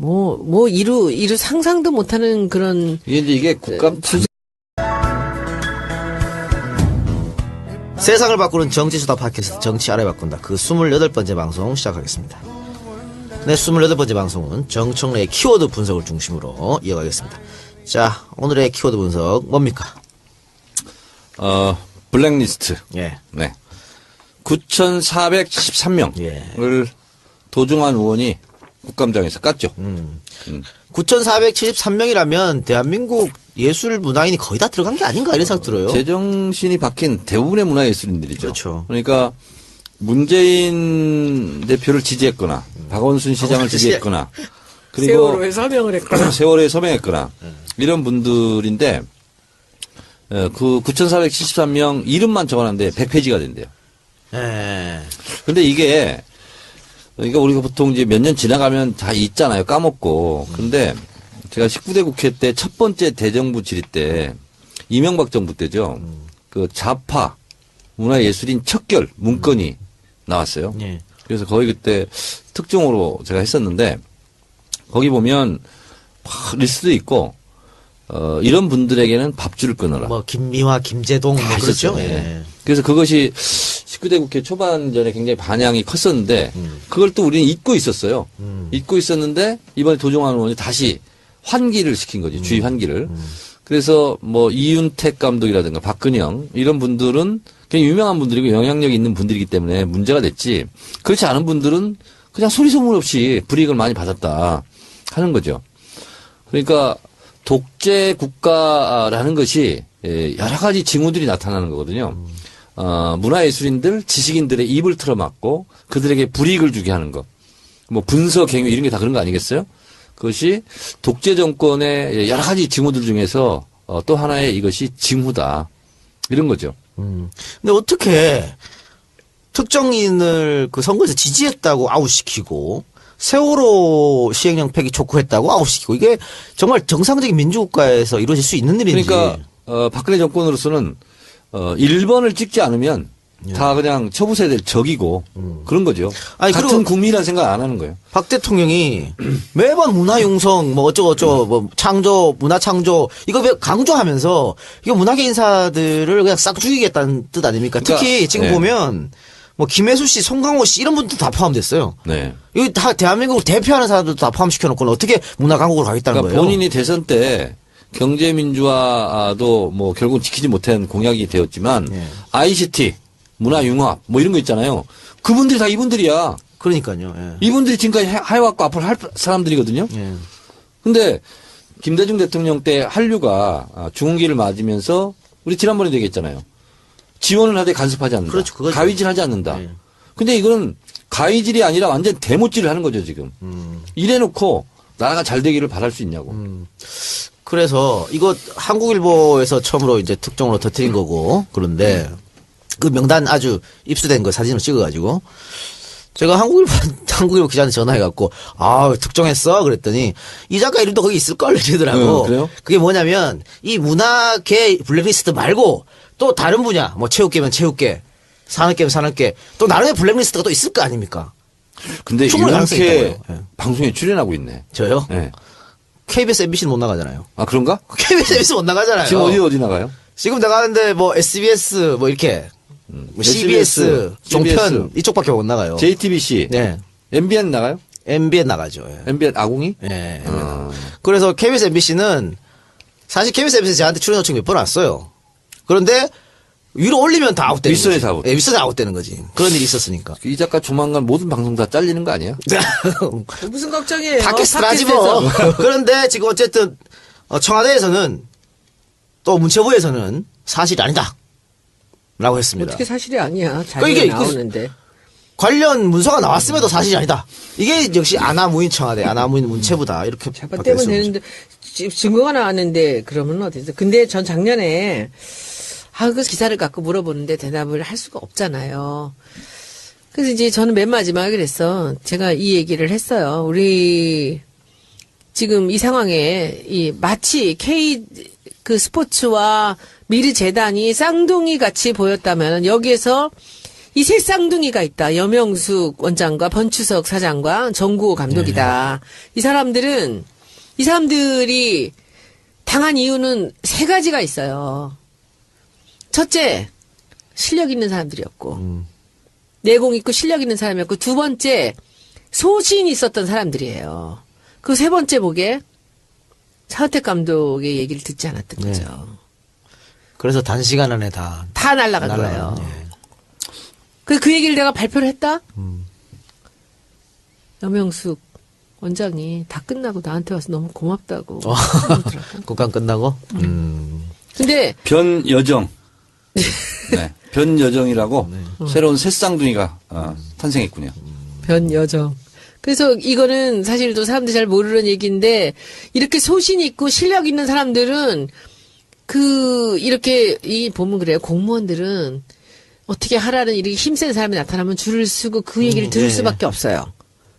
이루 상상도 못하는 그런. 이게 국감 세상을 바꾸는 정치수다 팟캐스트 정치 알아야 바꾼다. 그 28번째 방송 시작하겠습니다. 네, 28번째 방송은 정청래의 키워드 분석을 중심으로 이어가겠습니다. 자, 오늘의 키워드 분석 뭡니까? 블랙리스트. 예. 네. 9,473명을 예. 도종환 의원이 국감장에서 깠죠. 9,473명이라면 대한민국 예술 문화인이 거의 다 들어간 게 아닌가 이런 생각 들어요. 제정신이 박힌 대부분의 문화예술인들이죠. 그렇죠. 그러니까 문재인 대표를 지지했거나 박원순 시장을 지지했거나 그리고 세월호에 서명을 했거나. 세월호에 서명했거나 이런 분들인데 그 9,473명 이름만 적어놨는데 100페이지가 된대요. 예. 근데 이게 그러니까 우리가 보통 이제 몇 년 지나가면 다 있잖아요. 까먹고. 근데 제가 19대 국회 때 첫 번째 대정부 질의 때 이명박 정부 때죠. 그 좌파 문화예술인 척결 문건이 나왔어요. 예. 그래서 거의 그때 특종으로 제가 했었는데 거기 보면 리스트도 있고 이런 분들에게는 밥줄을 끊어라. 뭐 김미화, 김재동 뭐 그렇죠. 있었죠. 예. 예. 그래서 그것이 19대 국회 초반전에 굉장히 반향이 컸었는데 그걸 또 우리는 잊고 있었어요. 잊고 있었는데 이번에 도종환 의원이 다시 환기를 시킨 거지. 주의 환기를. 그래서 뭐 이윤택 감독이라든가 박근영 이런 분들은 그냥 유명한 분들이고 영향력이 있는 분들이기 때문에 문제가 됐지. 그렇지 않은 분들은 그냥 소리 소문 없이 불이익을 많이 받았다 하는 거죠. 그러니까 독재 국가라는 것이 여러 가지 징후들이 나타나는 거거든요. 문화예술인들, 지식인들의 입을 틀어막고 그들에게 불이익을 주게 하는 것. 뭐 분서, 갱유 이런 게 다 그런 거 아니겠어요? 그것이 독재 정권의 여러 가지 징후들 중에서 또 하나의 이것이 징후다. 이런 거죠. 근데 어떻게 특정인을 그 선거에서 지지했다고 아웃시키고 세월호 시행령 폐기 촉구했다고 아웃시키고 이게 정말 정상적인 민주국가에서 이루어질 수 있는 일인지. 그러니까 박근혜 정권으로서는 1번을 찍지 않으면 다 그냥 처부수해야 될 적이고 그런 거죠. 아니, 같은 그리고 국민이라는 생각 안 하는 거예요. 박 대통령이 매번 문화융성 뭐 어쩌고저쩌고 뭐 창조 문화 창조 이거 왜 강조하면서 이거 문화계 인사들을 그냥 싹 죽이겠다는 뜻 아닙니까? 그러니까, 특히 지금 네. 보면 뭐 김혜수 씨, 송강호 씨 이런 분들 다 포함됐어요. 네. 이거 다 대한민국을 대표하는 사람들도 다 포함시켜 놓고는 어떻게 문화 강국으로 가겠다는 그러니까 거예요? 본인이 대선 때 경제 민주화도 뭐 결국 지키지 못한 공약이 되었지만 예. ICT, 문화융합 뭐 이런 거 있잖아요. 그분들이 다 이분들이야. 그러니까요. 예. 이분들이 지금까지 해왔고 앞으로 할 사람들이거든요. 예. 근데 김대중 대통령 때 한류가 중흥기를 맞으면서 우리 지난번에 얘기했잖아요. 지원을 하되 간섭하지 않는다. 그렇죠, 그거죠. 가위질하지 않는다. 예. 근데 이거는 가위질이 아니라 완전 대못질을 하는 거죠 지금. 이래놓고 나라가 잘 되기를 바랄 수 있냐고. 그래서 이거 한국일보에서 처음으로 이제 특종으로 터뜨린 거고 그런데 그 명단 아주 입수된 거 사진을 찍어가지고 제가 한국일보 기자한테 전화해갖고 특종했어 그랬더니 이 작가 이름도 거기 있을걸 이러더라고. 그래요? 그게 뭐냐면 이 문화계 블랙리스트 말고 또 다른 분야 뭐 체육계면 체육계 산업계면 산업계 또 나름의 블랙리스트가 또 있을 거 아닙니까? 근데 충분히 가능성이 이렇게 있다고요. 예. 방송에 출연하고 있네. 저요? 네. KBS, MBC는 못 나가잖아요. 아 그런가? KBS, MBC 못 나가잖아요. 지금 어디 나가요? 지금 나가는데 뭐 SBS 뭐 이렇게 뭐 CBS, 종편 이쪽밖에 못 나가요. JTBC, 네. MBN 나가요? MBN 나가죠. 예. MBN 아궁이? 예. MBN 나가죠. 그래서 KBS, MBC는 사실 KBS, MBC 저한테 출연 요청 몇 번 왔어요. 그런데 위로 올리면 다 아웃되는 윗선에서 거지. 아웃. 예, 윗선에 아웃되는 거지. 그런 일이 있었으니까. 이 작가 조만간 모든 방송 다 잘리는 거 아니에요? 무슨 걱정이에요? 팟캐스트를 하지 뭐. 그런데 지금 어쨌든 청와대에서는 또 문체부에서는 사실이 아니다. 라고 했습니다. 어떻게 사실이 아니야. 그러니까 이게 자료에 나오는데. 관련 문서가 나왔음에도 사실이 아니다. 이게 역시 아나무인 청와대, 아나무인 문체부다. 이렇게 잡아 바뀌었습니다. 떼면 되는데 증거가 나왔는데 그러면 어디서? 근데 전 작년에 그 기사를 갖고 물어보는데 대답을 할 수가 없잖아요. 그래서 이제 저는 맨 마지막에 그랬어. 제가 이 얘기를 했어요. 우리 지금 이 상황에 마치 그 스포츠와 미르재단이 쌍둥이 같이 보였다면 여기에서 이 세 쌍둥이가 있다. 염영숙 원장과 번추석 사장과 정구호 감독이다. 이 사람들이 당한 이유는 세 가지가 있어요. 첫째, 실력 있는 사람들이었고, 내공 있고 실력 있는 사람이었고, 두 번째, 소신이 있었던 사람들이에요. 그 세 번째 보게 차은택 감독의 얘기를 듣지 않았던 네. 거죠. 그래서 단시간 안에 다 날아간 거예요. 그 얘기를 내가 발표를 했다? 염영숙 원장이 다 끝나고 나한테 와서 너무 고맙다고. 그러더라고. 국감 끝나고. 근데 변여정. 네. 변여정이라고 새로운 새 쌍둥이가 탄생했군요. 변여정. 그래서 이거는 사실 또 사람들이 잘 모르는 얘기인데 이렇게 소신 있고 실력 있는 사람들은 이렇게 보면 그래요. 공무원들은 어떻게 하라는 이렇게 힘센 사람이 나타나면 줄을 서고 그 얘기를 들을 수밖에 없어요.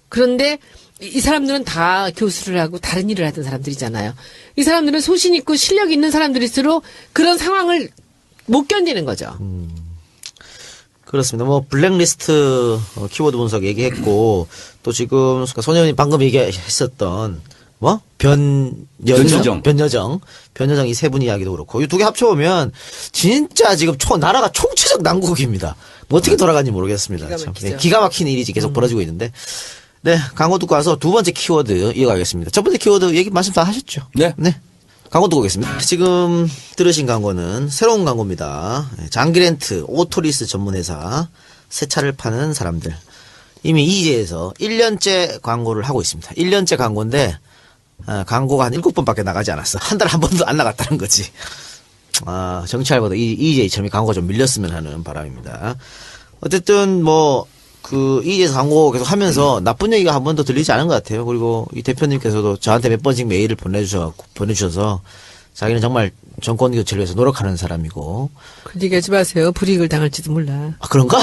그런데 이 사람들은 다 교수를 하고 다른 일을 하던 사람들이잖아요. 이 사람들은 소신 있고 실력 있는 사람들일수록 그런 상황을 못 견디는 거죠. 그렇습니다. 뭐 블랙리스트 키워드 분석 얘기했고 또 지금 소년이 방금 얘기했었던 뭐 변여정 이 세 분 이야기도 그렇고 이 두 개 합쳐보면 진짜 지금 나라가 총체적 난국입니다. 뭐 어떻게 돌아가는지 모르겠습니다. 기가 참. 막히죠. 네, 기가 막힌 일이 계속 벌어지고 있는데 네 광고 듣고 와서 두 번째 키워드 이어가겠습니다. 첫 번째 키워드 얘기 말씀 다 하셨죠? 네. 광고 듣고 오겠습니다. 지금 들으신 광고는 새로운 광고입니다. 장기렌트 오토리스 전문회사 새 차를 파는 사람들. 이미 이제에서 1년째 광고를 하고 있습니다. 1년째 광고인데 광고가 한 7번밖에 나가지 않았어. 한 달에 한 번도 안 나갔다는 거지. 정치알보다 EJ처럼 광고가 좀 밀렸으면 하는 바람입니다. 어쨌든 이제에서 광고 계속 하면서 나쁜 얘기가 한 번도 들리지 않은 것 같아요. 그리고 이 대표님께서도 저한테 몇 번씩 메일을 보내주셔서 자기는 정말 정권 교체를 위해서 노력하는 사람이고. 그 얘기하지 마세요. 불이익을 당할지도 몰라. 아, 그런가?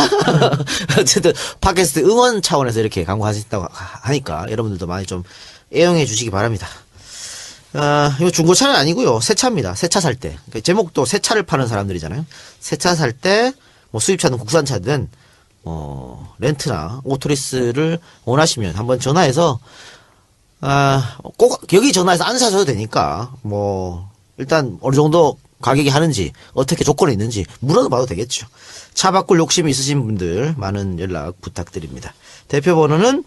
어쨌든 팟캐스트 응원 차원에서 이렇게 광고하신다고 하니까 여러분들도 많이 좀 애용해 주시기 바랍니다. 이거 중고차는 아니고요. 새 차입니다. 새 차 살 때. 그러니까 제목도 새 차를 파는 사람들이잖아요. 새 차 살 때 뭐 수입차든 국산차든 렌트나 오토리스를 원하시면 한번 전화해서 꼭 여기 전화해서 안 사셔도 되니까 뭐 일단 어느 정도 가격이 하는지 어떻게 조건이 있는지 물어봐도 되겠죠. 차 바꿀 욕심이 있으신 분들 많은 연락 부탁드립니다. 대표 번호는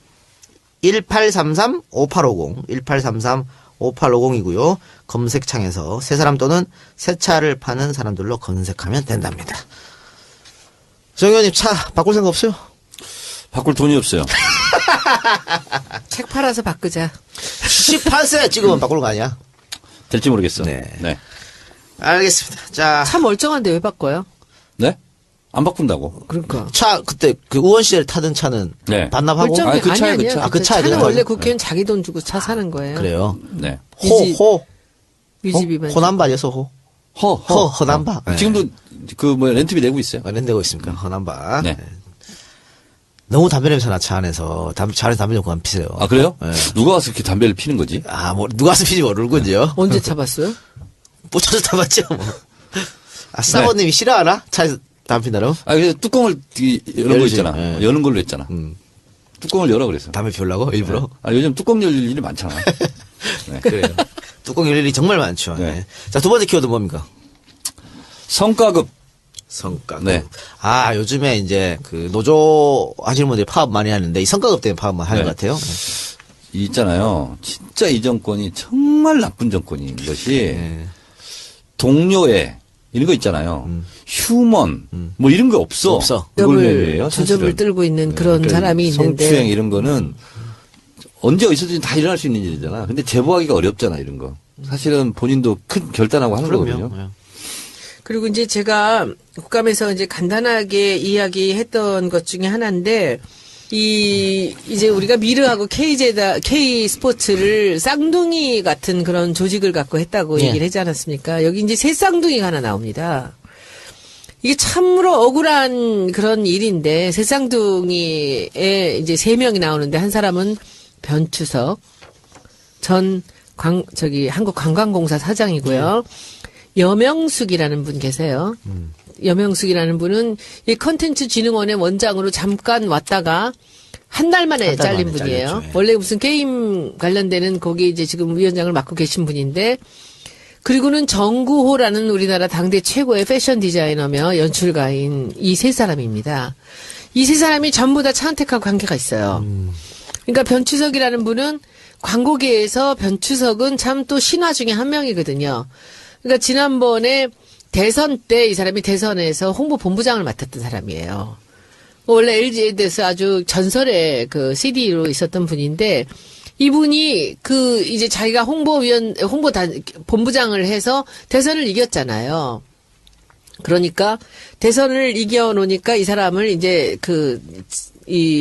1833-5850 1833-5850이고요. 검색창에서 새 사람 또는 새 차를 파는 사람들로 검색하면 된답니다. 정 의원님 차 바꿀 생각 없어요? 바꿀 돈이 없어요. 책 팔아서 바꾸자. 18세 찍으면 바꾸는 거 아니야? 될지 모르겠어. 네. 네. 알겠습니다. 자, 차 멀쩡한데 왜 바꿔요? 네? 안 바꾼다고. 그러니까. 차 그때 그 의원 시절 타던 차는 네. 반납하고 멀쩡해. 아니, 그 차예요, 아니, 그 아니야. 차. 그 차예요, 차는 그 원래 차예요. 국회의원 자기 돈 주고 차 사는 거예요. 그래요. 네. 유지비만. 호남바죠, 호. 허남바. 네. 지금도 렌트비 내고 있어요. 렌되고 있습니까? 허남바. 네. 너무 담배 냄새나 차 안에서 차 안에서 담배 연고 피세요. 아, 그래요? 네. 누가 와서 이렇게 담배를 피는 거지? 뭐 누가 와서 피지 모르군요. 언제 타봤어요? 꽂혀서 타봤죠. 뭐. 사모님이 싫어하나? 차에서 담배 피나로? 그래서 뚜껑을 여는 거 열지. 있잖아. 네. 여는 걸로 했잖아. 뚜껑을 열어 그래서. 담배 피우려고 일부러? 요즘 뚜껑 열 일이 많잖아. 네. 그래요. 뚜껑 열 일이 정말 많죠. 네. 네. 자, 두 번째 키워드 뭡니까? 성과급. 성과급. 네. 요즘에 이제 그 노조 하시는 분들이 파업 많이 하는데 이 성과급 때문에 파업만 하는 네. 것 같아요. 있잖아요. 진짜 이 정권이 정말 나쁜 정권인 것이 네. 동료애 이런 거 있잖아요. 휴먼 뭐 이런 거 없어. 없어. 그걸 엽을 외에요. 주점을 들고 있는 그런 사람이 있는데. 성추행 이런 거는 언제 어디서든 다 일어날 수 있는 일이잖아. 근데 제보하기가 어렵잖아 이런 거. 사실은 본인도 큰 결단하고 하는 거거든요. 네. 그리고 이제 제가 국감에서 이제 간단하게 이야기했던 것 중에 하나인데, 이제 우리가 미르하고 K 스포츠를 쌍둥이 같은 그런 조직을 갖고 했다고 예. 얘기를 하지 않았습니까? 여기 이제 새 쌍둥이가 하나 나옵니다. 이게 참으로 억울한 그런 일인데, 새 쌍둥이에 이제 3명이 나오는데, 한 사람은 변추석, 한국관광공사 사장이고요. 여명숙이라는 분 계세요. 여명숙이라는 분은 이 컨텐츠진흥원의 원장으로 잠깐 왔다가 한 달 만에 한달 잘린 만에 분이에요. 잘렸죠. 예. 원래 무슨 게임 관련되는 거기 이제 지금 위원장을 맡고 계신 분인데, 그리고는 정구호라는 우리나라 당대 최고의 패션 디자이너며 연출가인 이 세 사람입니다. 이 세 사람이 전부 다 차은택하고 관계가 있어요. 그러니까 변추석이라는 분은 광고계에서 변추석은 참 또 신화 중에 한 명이거든요. 그러니까 지난번에 대선 때 이 사람이 대선에서 홍보본부장을 맡았던 사람이에요. 원래 LG에 대해서 아주 전설의 그 CD로 있었던 분인데, 이분이 이제 자기가 본부장을 해서 대선을 이겼잖아요. 그러니까 대선을 이겨놓으니까 이 사람을 이제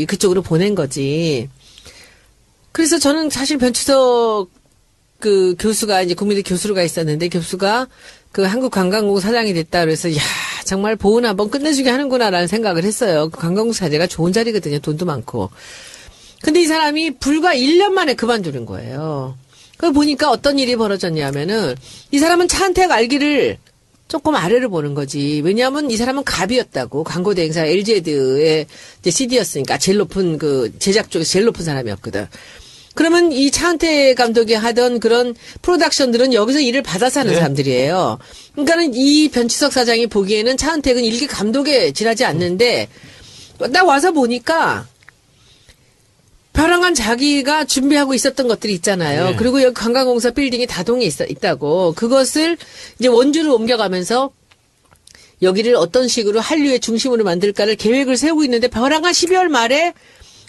그쪽으로 보낸 거지. 그래서 저는 사실 변추석 교수가 이제 국민대 교수가 있었는데, 교수가 한국관광공 사장이 됐다 그래서, 야, 정말 보은 한번 끝내주게 하는구나라는 생각을 했어요. 관광공 사제가 좋은 자리거든요. 돈도 많고. 근데 이 사람이 불과 1년 만에 그만두는 거예요. 그걸 보니까 어떤 일이 벌어졌냐면은, 이 사람은 차은택 알기를 조금 아래를 보는 거지. 왜냐하면 이 사람은 갑이었다고. 광고 대행사 LG에드의 CD였으니까 제일 높은 제작 쪽에서 제일 높은 사람이었거든. 그러면 이 차은택 감독이 하던 그런 프로덕션들은 여기서 일을 받아서 하는 사람들이에요. 그러니까는 이 변치석 사장이 보기에는 차은택은 일개 감독에 지나지 않는데, 나 와서 보니까 벼랑한 자기가 준비하고 있었던 것들이 있잖아요. 네. 그리고 여기 관광공사 빌딩이 다동에 있다고. 그것을 이제 원주로 옮겨가면서 여기를 어떤 식으로 한류의 중심으로 만들까를 계획을 세우고 있는데, 벼랑한 12월 말에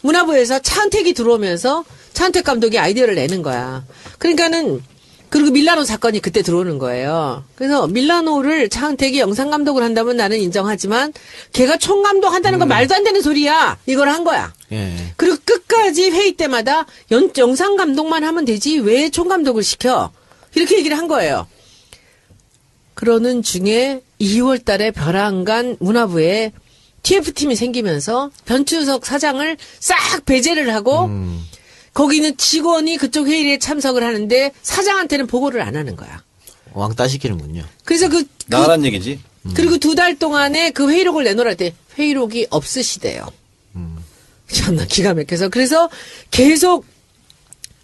문화부에서 차은택이 들어오면서 차은택 감독이 아이디어를 내는 거야. 그리고 밀라노 사건이 그때 들어오는 거예요. 그래서 밀라노를 차은택이 영상 감독을 한다면 나는 인정하지만, 걔가 총감독 한다는 건 말도 안 되는 소리야. 이걸 한 거야. 예. 그리고 끝까지 회의 때마다 영상 감독만 하면 되지 왜 총감독을 시켜? 이렇게 얘기를 한 거예요. 그러는 중에 2월 달에 벼랑간 문화부에 TF팀이 생기면서 변춘석 사장을 싹 배제를 하고 거기는 직원이 그쪽 회의에 참석을 하는데 사장한테는 보고를 안 하는 거야. 왕따 시키는군요. 그래서 나란 얘기지. 그리고 2달 동안에 그 회의록을 내놓으라 때 회의록이 없으시대요. 참나 기가 막혀서. 그래서 계속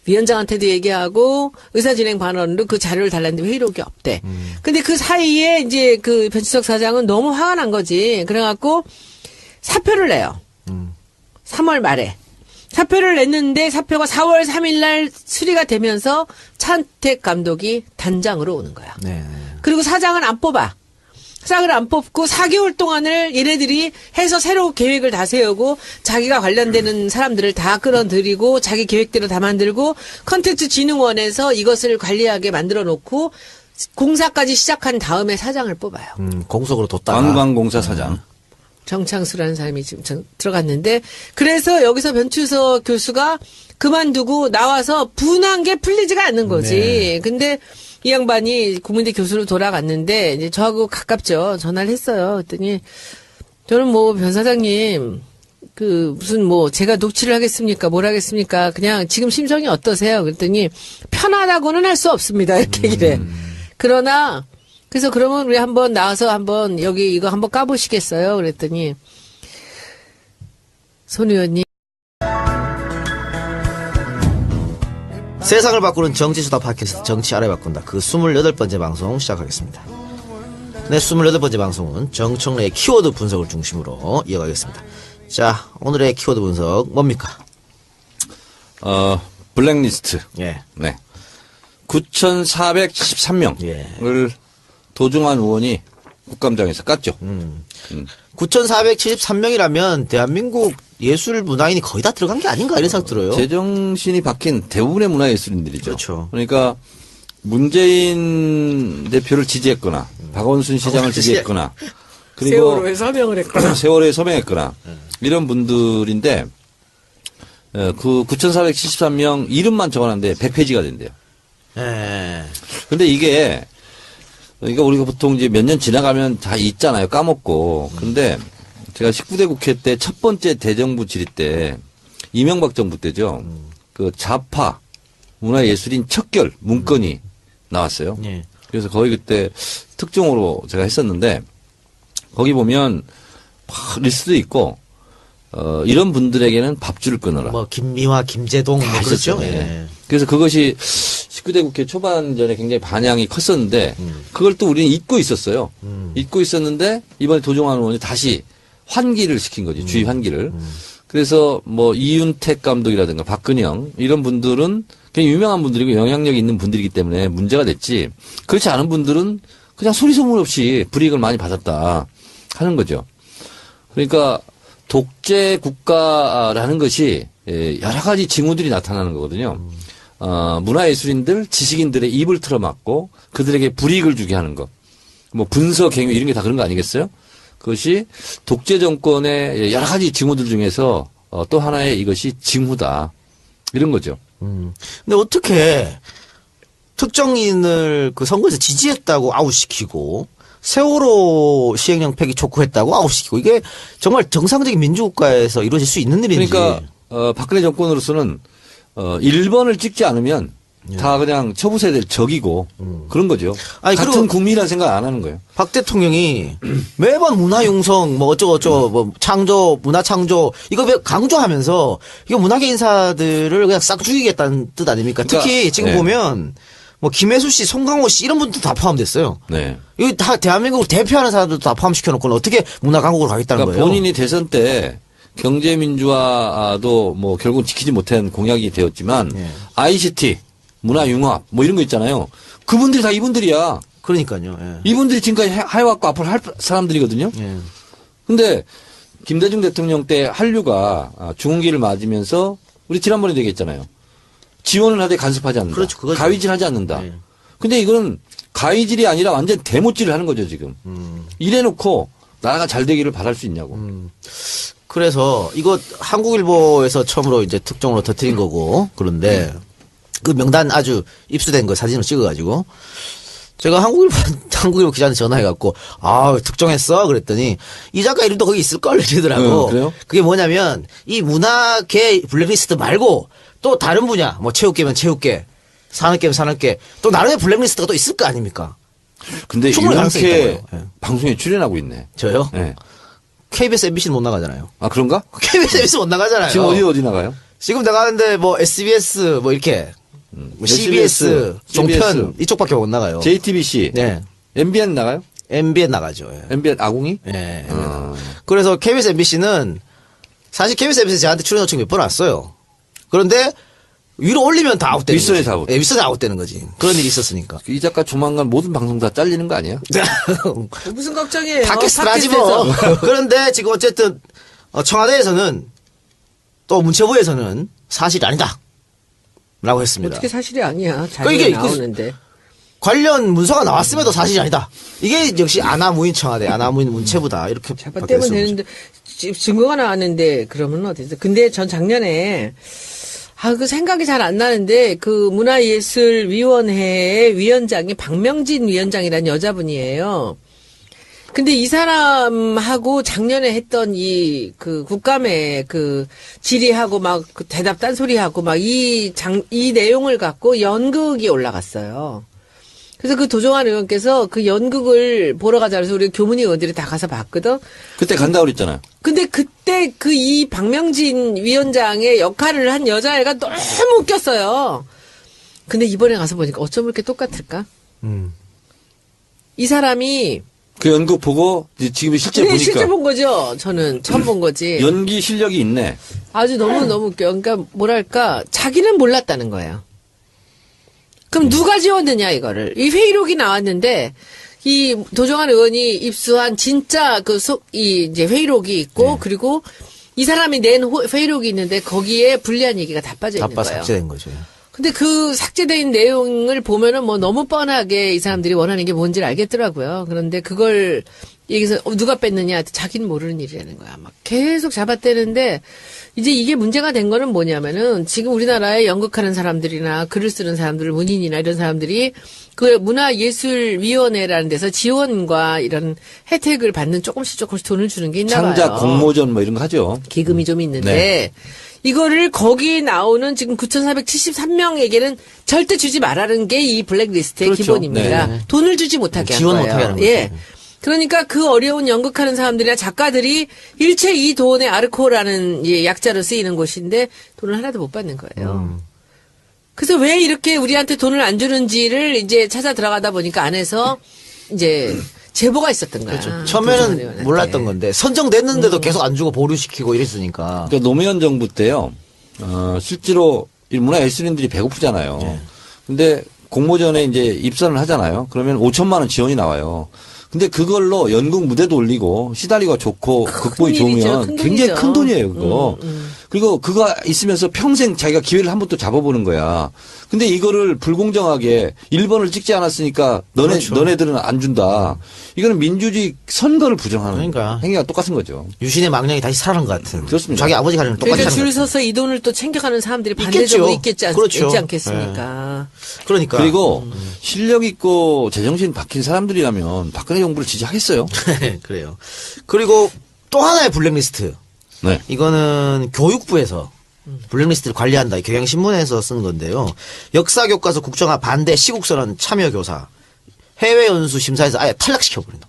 위원장한테도 얘기하고 의사진행반원으로 그 자료를 달랐는데 회의록이 없대. 근데 그 사이에 이제 그 변치석 사장은 너무 화가 난 거지. 그래갖고 사표를 내요. 3월 말에. 사표를 냈는데 사표가 4월 3일 날 수리가 되면서 차은택 감독이 단장으로 오는 거야. 네. 그리고 사장은 안 뽑아. 사장을 안 뽑고 4개월 동안을 얘네들이 해서 새로 계획을 다 세우고 자기가 관련되는 사람들을 다 끌어들이고 자기 계획대로 다 만들고 컨텐츠진흥원에서 이것을 관리하게 만들어 놓고 공사까지 시작한 다음에 사장을 뽑아요. 공석으로 뒀다가. 관광공사 사장. 정창수라는 사람이 지금 들어갔는데 그래서 여기서 변추석 교수가 그만두고 나와서 분한 게 풀리지가 않는 거지. 네. 근데 이 양반이 국민대 교수로 돌아갔는데 이제 저하고 가깝죠. 전화를 했어요. 그랬더니 저는 뭐 변 사장님 그 무슨 뭐 제가 녹취를 하겠습니까? 뭘 하겠습니까? 그냥 지금 심정이 어떠세요? 그랬더니 편하다고는 할 수 없습니다. 이렇게 얘기를 해. 그러나 그래서 그러면 우리 한번 나와서 한번 여기 이거 한번 까보시겠어요? 그랬더니 손 의원님 세상을 바꾸는 정치수다 팟캐스트 정치 알아야 바꾼다. 그 28번째 방송 시작하겠습니다. 네, 28번째 방송은 정청래의 키워드 분석을 중심으로 이어가겠습니다. 자, 오늘의 키워드 분석 뭡니까? 블랙리스트. 예. 네. 9,473명을 예. 도종환 의원이 국감장에서 깠죠. 9,473명이라면 대한민국 예술 문화인이 거의 다 들어간 게 아닌가 이런 생각 들어요. 제정신이 박힌 대부분의 문화예술인들이죠. 그렇죠. 그러니까 문재인 대표를 지지했거나 박원순 시장을 지지했거나 그리고 세월호에 서명을 했거나 세월호에 서명했거나 이런 분들인데 그 9,473명 이름만 적어놨는데 100페이지가 된대요. 예. 근데 이게 그러니까 우리가 보통 이제 몇 년 지나가면 다 잊잖아요. 까먹고. 근데 제가 19대 국회 때 첫 번째 대정부 질의 때 이명박 정부 때죠. 그 좌파 문화예술인 척결 문건이 나왔어요. 예. 그래서 거의 그때 특종으로 제가 했었는데 거기 보면 막 리스트도 있고 이런 분들에게는 밥줄을 끊어라. 뭐 김미화, 김재동 뭐 다 그렇죠. 있었죠. 예. 예. 그래서 그것이 19대 국회 초반전에 굉장히 반향이 컸었는데 그걸 또 우리는 잊고 있었어요. 잊고 있었는데 이번에 도종환 의원이 다시 환기를 시킨 거지. 주의 환기를. 그래서 뭐 이윤택 감독이라든가 박근영 이런 분들은 굉장히 유명한 분들이고 영향력이 있는 분들이기 때문에 문제가 됐지. 그렇지 않은 분들은 그냥 소리 소문 없이 불이익을 많이 받았다 하는 거죠. 그러니까 독재 국가라는 것이 여러 가지 징후들이 나타나는 거거든요. 문화예술인들, 지식인들의 입을 틀어막고 그들에게 불이익을 주게 하는 것. 뭐 분서, 갱유 이런 게 다 그런 거 아니겠어요? 그것이 독재 정권의 여러 가지 징후들 중에서 또 하나의 이것이 징후다. 이런 거죠. 근데 어떻게 특정인을 그 선거에서 지지했다고 아웃시키고 세월호 시행령 폐기 촉구했다고 아웃시키고 이게 정말 정상적인 민주국가에서 이루어질 수 있는 일인지. 그러니까 박근혜 정권으로서는 1번을 찍지 않으면 다 그냥 처부서야 될 적이고 그런 거죠. 아니, 같은 그리고 국민이라는 생각 안 하는 거예요. 박 대통령이 매번 문화융성 뭐 어쩌고저쩌고 뭐 창조 문화창조 이거 왜 강조하면서 이거 문화계 인사들을 그냥 싹 죽이겠다는 뜻 아닙니까? 그러니까, 특히 지금 네. 보면 뭐 김혜수 씨, 송강호 씨 이런 분들 다 포함됐어요. 네. 이거 다 대한민국을 대표하는 사람들도 다 포함시켜 놓고는 어떻게 문화 강국으로 가겠다는 그러니까 거예요? 본인이 대선 때 경제 민주화도 뭐 결국 지키지 못한 공약이 되었지만 예. ICT, 문화 융합 뭐 이런 거 있잖아요. 그분들이 다 이분들이야. 그러니까요. 예. 이분들이 지금까지 해왔고 앞으로 할 사람들이거든요. 예. 근데 김대중 대통령 때 한류가 중흥기를 맞으면서 우리 지난번에 얘기했잖아요. 지원을 하되 간섭하지 않는다. 그렇죠, 그거죠. 가위질하지 않는다. 네. 근데 이거는 가위질이 아니라 완전 대못질을 하는 거죠 지금. 이래놓고 나라가 잘 되기를 바랄 수 있냐고. 그래서 이거 한국일보에서 처음으로 이제 특종으로 터뜨린 거고 그런데 그 명단 아주 입수된 거 사진을 찍어가지고 제가 한국일보 기자한테 전화해갖고, 특정했어? 그랬더니, 이 작가 이름도 거기 있을걸? 이러더라고. 그래요? 그게 뭐냐면, 이 문화계 블랙리스트 말고, 또 다른 분야, 뭐 체육계면 체육계, 산업계면 산업계, 또 나름의 블랙리스트가 또 있을 거 아닙니까? 근데 충분히 가능성이 이렇게 있다고요. 예. 방송에 출연하고 있네. 저요? 네. KBS, MBC는 못 나가잖아요. 아, 그런가? KBS, MBC 못 나가잖아요. 지금 어디 나가요? 지금 나가는데, 뭐, SBS, 뭐, 이렇게, 뭐 CBS, 종편, 이쪽밖에 못 나가요. JTBC. 네. MBN 나가요? MBN 나가죠. 예. MBN 아궁이? 예. 아. 그래서 KBS, MBC는 사실 KBS, MBC 저한테 출연 요청 몇 번 왔어요. 그런데 위로 올리면 다 아웃되는 거지. 윗선에서 아웃. 예, 윗선에 아웃되는 거지. 그런 일이 있었으니까. 이 작가 조만간 모든 방송 다 잘리는 거 아니에요? 무슨 걱정이에요? 팟캐스트를 하지 뭐. 그런데 지금 어쨌든 청와대에서는 또 문체부에서는 사실이 아니다. 라고 했습니다. 어떻게 사실이 아니야. 그러니까 자료에 이게 나오는데. 관련 문서가 나왔음에도 사실이 아니다. 이게 역시 아나무인 청와대, 아나무인 문체부다. 이렇게 잡아 떼면 되는데 증거가 나왔는데 그러면 어디서? 근데 전 작년에 그 생각이 잘 안 나는데 그 문화예술위원회의 위원장이 박명진 위원장이라는 여자분이에요. 근데 이 사람하고 작년에 했던 그 국감에 그 질의하고 막 그 대답 딴소리하고 막 이 내용을 갖고 연극이 올라갔어요. 그래서 그 도종환 의원께서 그 연극을 보러 가자 그래서 우리 교문위 의원들이 다 가서 봤거든. 그때 간다고 그랬잖아요. 근데 그때 그 이 박명진 위원장의 역할을 한 여자애가 너무 웃겼어요. 근데 이번에 가서 보니까 어쩜 이렇게 똑같을까? 이 사람이 그 연극 보고 이제 지금 실제 네, 보니까 실제 본 거죠. 저는 처음 본 거지. 연기 실력이 있네. 아주 너무 웃겨. 그러니까 뭐랄까 자기는 몰랐다는 거예요. 그럼 누가 지웠느냐 이거를. 이 회의록이 나왔는데 이 도종환 의원이 입수한 진짜 이제 회의록이 있고 그리고 이 사람이 낸 회의록이 있는데 거기에 불리한 얘기가 다 빠져 있는 나빠 거예요. 삭제된 거죠. 근데 그 삭제된 내용을 보면은 뭐 너무 뻔하게 이 사람들이 원하는 게 뭔지를 알겠더라고요. 그런데 그걸 여기서 누가 뺐느냐 자기는 모르는 일이라는 거야. 막 계속 잡아떼는데 이제 이게 문제가 된 거는 뭐냐면은 지금 우리나라에 연극하는 사람들이나 글을 쓰는 사람들, 문인이나 이런 사람들이 그 문화예술위원회라는 데서 지원과 이런 혜택을 받는 조금씩 돈을 주는 게 있나 봐요. 창작 공모전 뭐 이런 거 하죠. 기금이 좀 있는데 네. 이거를 거기 나오는 지금 9,473명에게는 절대 주지 말라는 게 이 블랙리스트의 그렇죠. 기본입니다. 네. 돈을 주지 못하게 한 지원 거예요. 못하게 하는 거죠. 예. 그러니까 그 어려운 연극하는 사람들이나 작가들이 일체 이 돈의 아르코라는 약자로 쓰이는 곳인데 돈을 하나도 못 받는 거예요. 그래서 왜 이렇게 우리한테 돈을 안 주는지를 이제 찾아 들어가다 보니까 안에서 이제 제보가 있었던 거야. 그렇죠. 도종환 처음에는 의원한테. 몰랐던 건데 선정됐는데도 계속 안 주고 보류시키고 이랬으니까. 그러니까 노무현 정부 때요. 실제로 이 문화예술인들이 배고프잖아요. 네. 근데 공모전에 이제 입선을 하잖아요. 그러면 5천만 원 지원이 나와요. 근데 그걸로 연극 무대도 올리고 시달리가 좋고 극본이 일이죠. 좋으면 큰 굉장히 돈이죠. 큰 돈이에요, 그거. 그리고 그거 있으면서 평생 자기가 기회를 한 번 또 잡아보는 거야. 근데 이거를 불공정하게 1번을 찍지 않았으니까 그렇죠. 너네들은 안 준다. 이거는 민주주의 선거를 부정하는 그러니까. 행위가 똑같은 거죠. 유신의 망령이 다시 살아난 것 같은. 그렇습니다. 자기 아버지가 하는 똑같이 그러니까 하는 줄 것 같은. 서서 이 돈을 또 챙겨가는 사람들이 반대적으로 그렇죠. 있지 않겠습니까? 그러니까. 그리고 실력 있고 제정신 박힌 사람들이라면 박근혜 정부를 지지하겠어요. 그래요. 그리고 또 하나의 블랙리스트. 네. 이거는 교육부에서 블랙리스트를 관리한다. 경향신문에서 쓴 건데요. 역사교과서 국정화 반대 시국선언 참여교사. 해외 연수 심사에서 아예 탈락시켜버린다.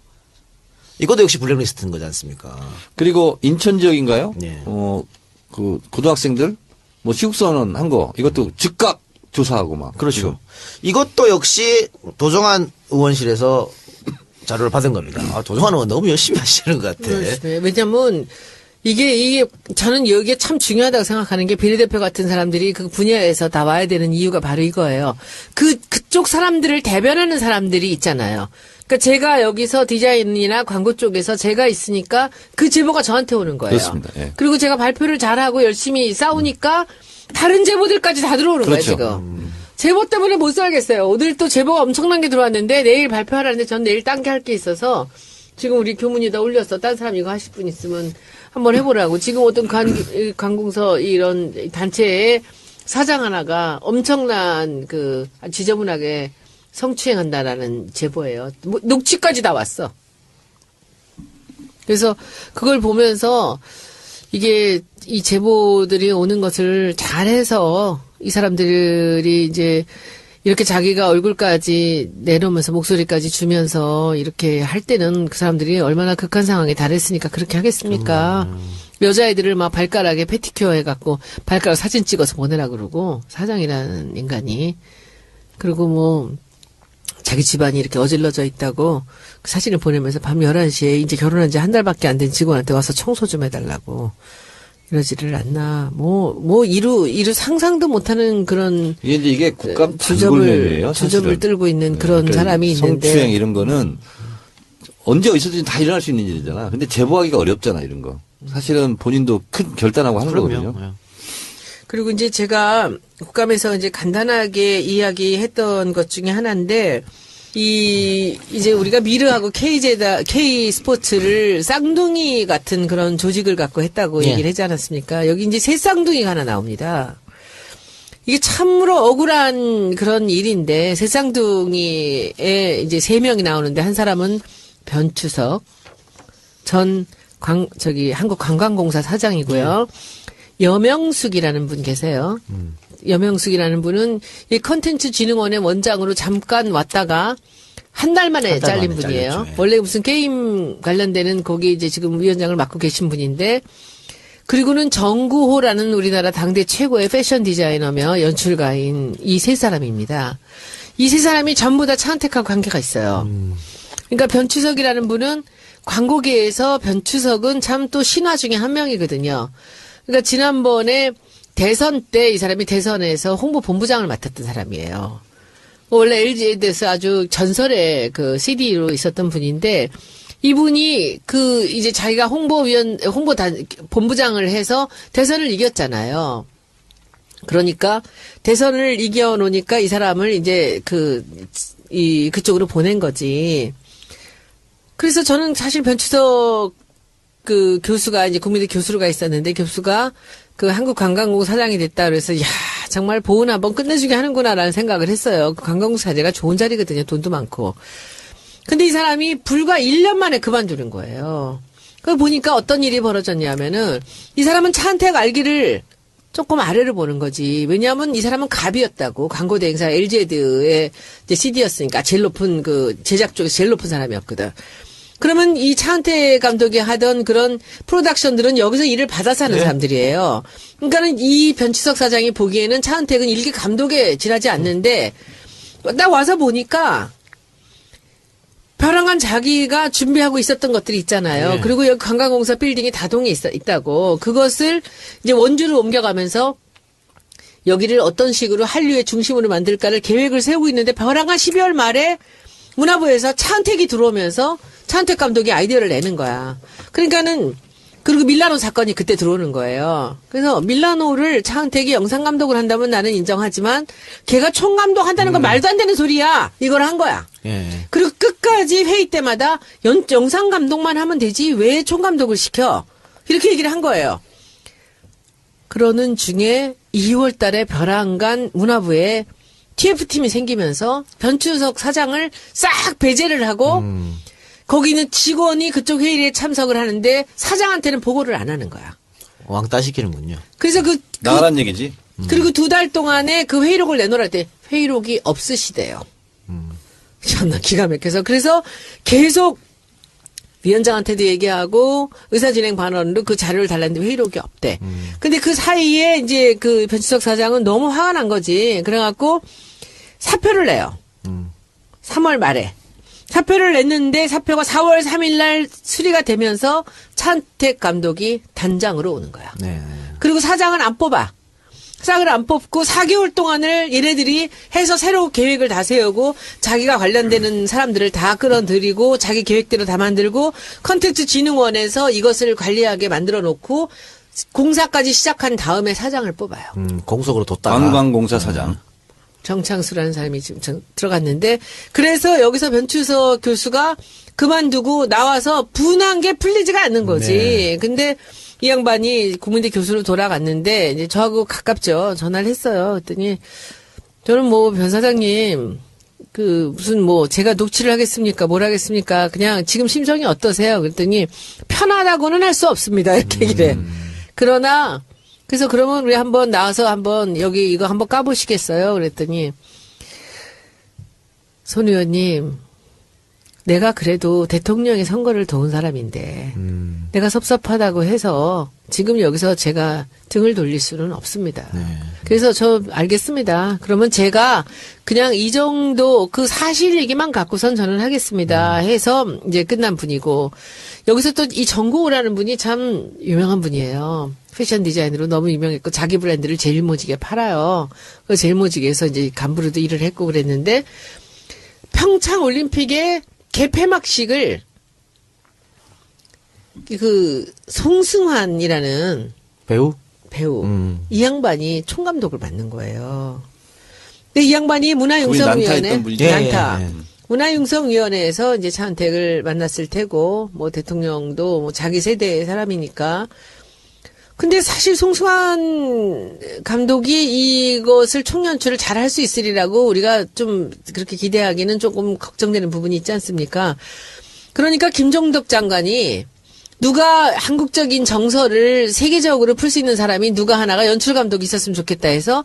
이것도 역시 블랙리스트인 거지 않습니까? 그리고 인천 지역인가요? 네. 그 고등학생들 뭐 시국선언 한 거 이것도 즉각 조사하고 막. 그렇죠. 지금. 이것도 역시 도종환 의원실에서 자료를 받은 겁니다. 도종환 의원 너무 열심히 하시는 것 같아. 네. 왜냐면 이게 저는 여기에 참 중요하다고 생각하는 게 비례대표 같은 사람들이 그 분야에서 다 와야 되는 이유가 바로 이거예요. 그쪽 사람들을 대변하는 사람들이 있잖아요. 그러니까 제가 여기서 디자인이나 광고 쪽에서 제가 있으니까 그 제보가 저한테 오는 거예요. 그렇습니다. 예. 그리고 제가 발표를 잘하고 열심히 싸우니까 다른 제보들까지 다 들어오는 그렇죠. 거예요, 지금. 제보 때문에 못 살겠어요. 오늘 또 제보가 엄청난 게 들어왔는데 내일 발표하라는데 전 내일 딴 게 할 게 있어서 지금 우리 교문에다 올렸어. 딴 사람 이거 하실 분 있으면 한번 해보라고. 지금 어떤 관공서 이런 단체의 사장 하나가 엄청난 지저분하게 성추행한다라는 제보예요. 뭐 녹취까지 다 왔어. 그래서 그걸 보면서 이게 이 제보들이 오는 것을 잘해서 이 사람들이 이제 이렇게 자기가 얼굴까지 내놓으면서 목소리까지 주면서 이렇게 할 때는 그 사람들이 얼마나 극한 상황에 달했으니까 그렇게 하겠습니까? 여자애들을 막 발가락에 패티큐어 해갖고 발가락 사진 찍어서 보내라 그러고 사장이라는 인간이 그리고 뭐 자기 집안이 이렇게 어질러져 있다고 그 사진을 보내면서 밤 11시에 이제 결혼한 지 한 달밖에 안 된 직원한테 와서 청소 좀 해달라고 이러지를 않나. 이루 상상도 못하는 그런. 이게 국감 단골면이에요. 주접을 들고 있는 그런 그러니까 사람이 있는데. 성추행 이런 거는 언제 어디서든 다 일어날 수 있는 일이잖아. 근데 제보하기가 어렵잖아, 이런 거. 사실은 본인도 큰 결단하고 하는 거거든요. 네. 그리고 이제 제가 국감에서 이제 간단하게 이야기했던 것 중에 하나인데, 이제 우리가 미르하고 K 스포츠를 쌍둥이 같은 그런 조직을 갖고 했다고 얘기를 하지 않았습니까? 여기 이제 새 쌍둥이가 하나 나옵니다. 이게 참으로 억울한 그런 일인데, 새 쌍둥이에 이제 3명이 나오는데, 한 사람은 변추석, 한국관광공사 사장이고요. 여명숙이라는 분 계세요. 여명숙이라는 분은 이 컨텐츠진흥원의 원장으로 잠깐 왔다가 한 달 만에 잘린 분이에요. 잘렸죠. 예. 원래 무슨 게임 관련되는 거기 이제 지금 위원장을 맡고 계신 분인데, 그리고는 정구호라는 우리나라 당대 최고의 패션 디자이너며 연출가인 이 세 사람입니다. 이 세 사람이 전부 다 차은택하고 관계가 있어요. 그러니까 변추석이라는 분은 광고계에서 변추석은 참 또 신화 중에 한 명이거든요. 그러니까 지난번에 대선 때 이 사람이 대선에서 홍보본부장을 맡았던 사람이에요. 원래 LG에 대해서 아주 전설의 그 CD로 있었던 분인데, 이분이 이제 자기가 본부장을 해서 대선을 이겼잖아요. 그러니까 대선을 이겨놓으니까 이 사람을 이제 그쪽으로 보낸 거지. 그래서 저는 사실 변추석 교수가 이제 국민대 교수로가 있었는데, 교수가 한국관광공 사장이 됐다 그래서 야 정말 보은 한번 끝내주게 하는구나라는 생각을 했어요. 관광공 사제가 좋은 자리거든요. 돈도 많고. 근데 이 사람이 불과 1년 만에 그만두는 거예요. 그걸 보니까 어떤 일이 벌어졌냐면은 이 사람은 차은택 알기를 조금 아래를 보는 거지. 왜냐하면 이 사람은 갑이었다고. 광고 대행사 LG에드의 이제 CD였으니까 제일 높은 제작 쪽에서 제일 높은 사람이었거든. 그러면 이 차은택 감독이 하던 그런 프로덕션들은 여기서 일을 받아서 하는 사람들이에요. 그러니까는 이 변치석 사장이 보기에는 차은택은 일개 감독에 지나지 않는데, 나 와서 보니까 벼랑간 자기가 준비하고 있었던 것들이 있잖아요. 네. 그리고 여기 관광공사 빌딩이 다동에 있다고. 그것을 이제 원주로 옮겨가면서 여기를 어떤 식으로 한류의 중심으로 만들까를 계획을 세우고 있는데, 벼랑간 12월 말에 문화부에서 차은택이 들어오면서 차은택 감독이 아이디어를 내는 거야. 그리고 밀라노 사건이 그때 들어오는 거예요. 그래서 밀라노를 차은택이 영상 감독을 한다면 나는 인정하지만, 걔가 총감독 한다는 건 말도 안 되는 소리야. 이걸 한 거야. 예. 그리고 끝까지 회의 때마다 영상 감독만 하면 되지 왜 총감독을 시켜? 이렇게 얘기를 한 거예요. 그러는 중에 2월 달에 벼랑간 문화부에 TF팀이 생기면서 변추석 사장을 싹 배제를 하고, 거기는 직원이 그쪽 회의에 참석을 하는데 사장한테는 보고를 안 하는 거야. 왕따 시키는군요. 그래서 나가란 얘기지. 그리고 2달 동안에 그 회의록을 내놓으라 할 때 회의록이 없으시대요. 참나 기가 막혀서. 그래서 계속 위원장한테도 얘기하고 의사진행반원으로 그 자료를 달랐는데 회의록이 없대. 근데 그 사이에 이제 변치석 사장은 너무 화가 난 거지. 그래갖고 사표를 내요. 3월 말에. 사표를 냈는데 사표가 4월 3일 날 수리가 되면서 차은택 감독이 단장으로 오는 거야. 네. 그리고 사장은 안 뽑아. 사장을 안 뽑고 4개월 동안을 얘네들이 해서 새로 계획을 다 세우고 자기가 관련되는 사람들을 다 끌어들이고 자기 계획대로 다 만들고 컨텐츠진흥원에서 이것을 관리하게 만들어 놓고 공사까지 시작한 다음에 사장을 뽑아요. 공석으로 뒀다가. 관광공사 사장. 정창수라는 사람이 지금 들어갔는데, 그래서 여기서 변추석 교수가 그만두고 나와서 분한 게 풀리지가 않는 거지. 네. 근데 이 양반이 국민대 교수로 돌아갔는데 이제 저하고 가깝죠. 전화를 했어요. 그랬더니 저는 변 사장님 무슨 제가 녹취를 하겠습니까? 뭘 하겠습니까? 그냥 지금 심정이 어떠세요? 그랬더니 편하다고는 할 수 없습니다. 이렇게 얘기를 해. 그러나 그래서 그러면 우리 한번 나와서 한번 여기 이거 한번 까보시겠어요? 그랬더니 손 의원님, 내가 그래도 대통령의 선거를 도운 사람인데 내가 섭섭하다고 해서 지금 여기서 제가 등을 돌릴 수는 없습니다. 그래서 저 알겠습니다. 그러면 제가 그냥 이 정도 그 사실 얘기만 갖고선 저는 하겠습니다. 해서 이제 끝난 분이고 여기서 또 이 정고우라는 분이 참 유명한 분이에요. 패션 디자인으로 너무 유명했고 자기 브랜드를 제일 모지게 팔아요. 그 제일 모지게에서 이제 간부로도 일을 했고 그랬는데 평창 올림픽에 개폐막식을 송승환이라는 배우? 이 양반이 총감독을 맡는 거예요. 근데 이 양반이 그분이 문화융성위원회 난타했던 분이죠. 난타. 예, 예. 문화융성위원회에서 이제 차은택을 만났을 테고 대통령도 자기 세대의 사람이니까. 근데 사실 송승환 감독이 이것을 총연출을 잘 할 수 있으리라고 우리가 좀 그렇게 기대하기는 조금 걱정되는 부분이 있지 않습니까? 그러니까 김종덕 장관이 누가 한국적인 정서를 세계적으로 풀 수 있는 사람이 누가 하나가 연출 감독이 있었으면 좋겠다 해서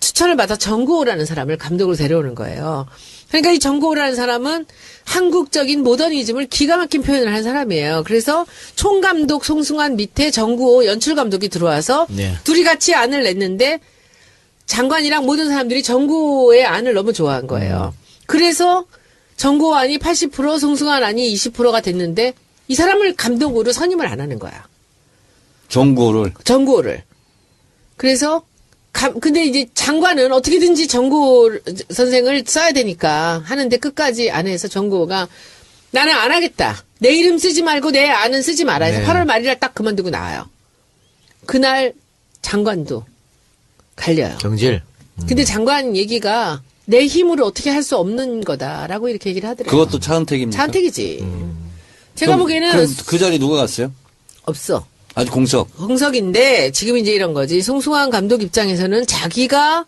추천을 받아 정고우라는 사람을 감독으로 데려오는 거예요. 그러니까 이 정고우라는 사람은 한국적인 모더니즘을 기가 막힌 표현을 한 사람이에요. 그래서 총감독 송승환 밑에 정고우 연출감독이 들어와서 네. 둘이 같이 안을 냈는데 장관이랑 모든 사람들이 정고우의 안을 너무 좋아한 거예요. 그래서 정고우 안이 80%, 송승환 안이 20%가 됐는데 이 사람을 감독으로 선임을 안 하는 거야. 정고우를. 그래서 근데 이제 장관은 어떻게든지 정고우 선생을 써야 되니까 하는데 끝까지 안 해서 정고우가 나는 안 하겠다. 내 이름 쓰지 말고 내 안은 쓰지 마라 해서 네. 8월 말일날 딱 그만두고 나와요. 그날 장관도 갈려요. 경질. 근데 장관 얘기가 내 힘으로 어떻게 할 수 없는 거다라고 이렇게 얘기를 하더래요. 그것도 차은택입니까? 차은택이지. 제가 보기에는 그럼 그 자리 누가 갔어요? 없어. 아주 공석. 홍석인데 지금 이제 이런 거지. 송승환 감독 입장에서는 자기가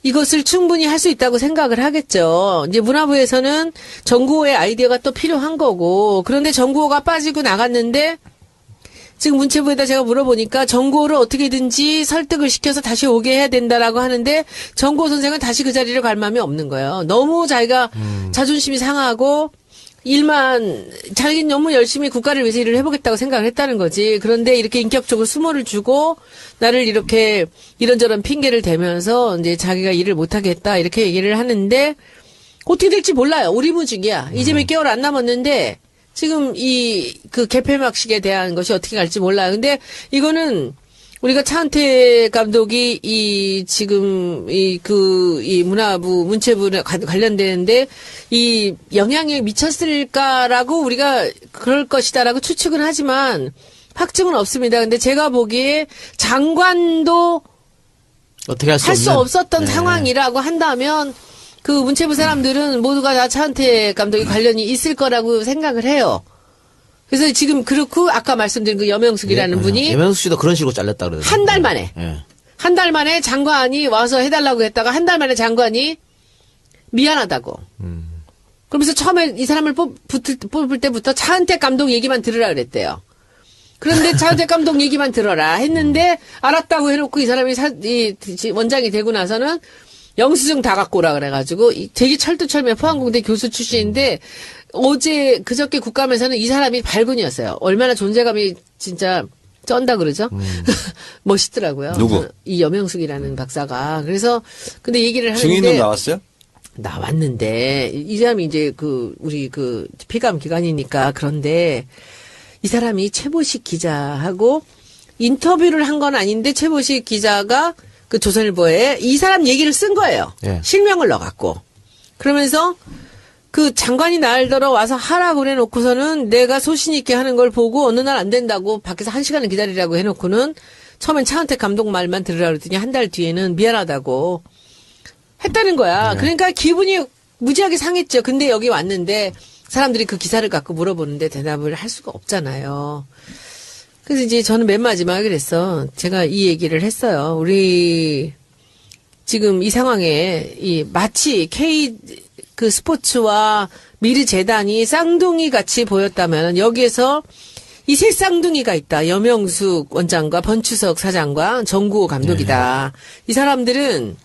이것을 충분히 할 수 있다고 생각을 하겠죠. 이제 문화부에서는 정구호의 아이디어가 또 필요한 거고 그런데 정구호가 빠지고 나갔는데 지금 문체부에다 제가 물어보니까 정구호를 어떻게든지 설득을 시켜서 다시 오게 해야 된다라고 하는데 정구호 선생은 다시 그 자리를 갈 마음이 없는 거예요. 너무 자기가 자존심이 상하고 자기는 너무 열심히 국가를 위해서 일을 해보겠다고 생각을 했다는 거지. 그런데 이렇게 인격적으로 수모를 주고 나를 이렇게 이런저런 핑계를 대면서 이제 자기가 일을 못하겠다 이렇게 얘기를 하는데 어떻게 될지 몰라요. 오리무중이야. 이제 몇 개월 안 남았는데 지금 그 개폐막식에 대한 것이 어떻게 갈지 몰라요. 근데 이거는 우리가 차은택 감독이 지금 문화부 문체부 관련되는데 이 영향이 미쳤을까라고 우리가 그럴 것이다라고 추측은 하지만 확증은 없습니다. 근데 제가 보기에 장관도 어떻게 할 수 할 수 없는 없었던 상황이라고 한다면 그 문체부 사람들은 모두가 다 차은택 감독이 관련이 있을 거라고 생각을 해요. 그래서 지금 그렇고 아까 말씀드린 그 여명숙이라는 분이 여명숙 씨도 그런 식으로 잘렸다 그러더라고요. 한 달 만에 예. 한 달 만에 장관이 와서 해달라고 했다가 한 달 만에 장관이 미안하다고. 그러면서 처음에 이 사람을 뽑을 때부터 차은택 감독 얘기만 들으라 그랬대요. 그런데 차은택 감독 얘기만 들어라 했는데 알았다고 해놓고 이 사람이 원장이 되고 나서는 영수증 다 갖고 오라 그래가지고 되게 철두철미 포항공대 교수 출신인데 그저께 국감에서는 이 사람이 발군이었어요. 얼마나 존재감이 진짜 쩐다 그러죠? 멋있더라고요. 누구? 이 여명숙이라는 박사가. 그래서 근데 얘기를 하는데 증인은 나왔어요? 나왔는데 이 사람이 이제 우리 피감 기관이니까 그런데 이 사람이 최보식 기자하고 인터뷰를 한 건 아닌데 최보식 기자가 그 조선일보에 이 사람 얘기를 쓴 거예요. 예. 실명을 넣어갖고. 그러면서 그 장관이 날더러 와서 하라고 해놓고서는 내가 소신 있게 하는 걸 보고 어느 날 안 된다고 밖에서 1시간을 기다리라고 해놓고는 처음엔 차은택 감독 말만 들으라 그랬더니 한 달 뒤에는 미안하다고 했다는 거야. 그러니까 기분이 무지하게 상했죠. 근데 여기 왔는데 사람들이 그 기사를 갖고 물어보는데 대답을 할 수가 없잖아요. 그래서 이제 저는 맨 마지막에 그랬어. 제가 이 얘기를 했어요. 우리 지금 이 상황에 마치 K 그 스포츠와 미르재단이 쌍둥이 같이 보였다면 여기에서 이 세 쌍둥이가 있다. 염영숙 원장과 번추석 사장과 정구호 감독이다. 이 사람들이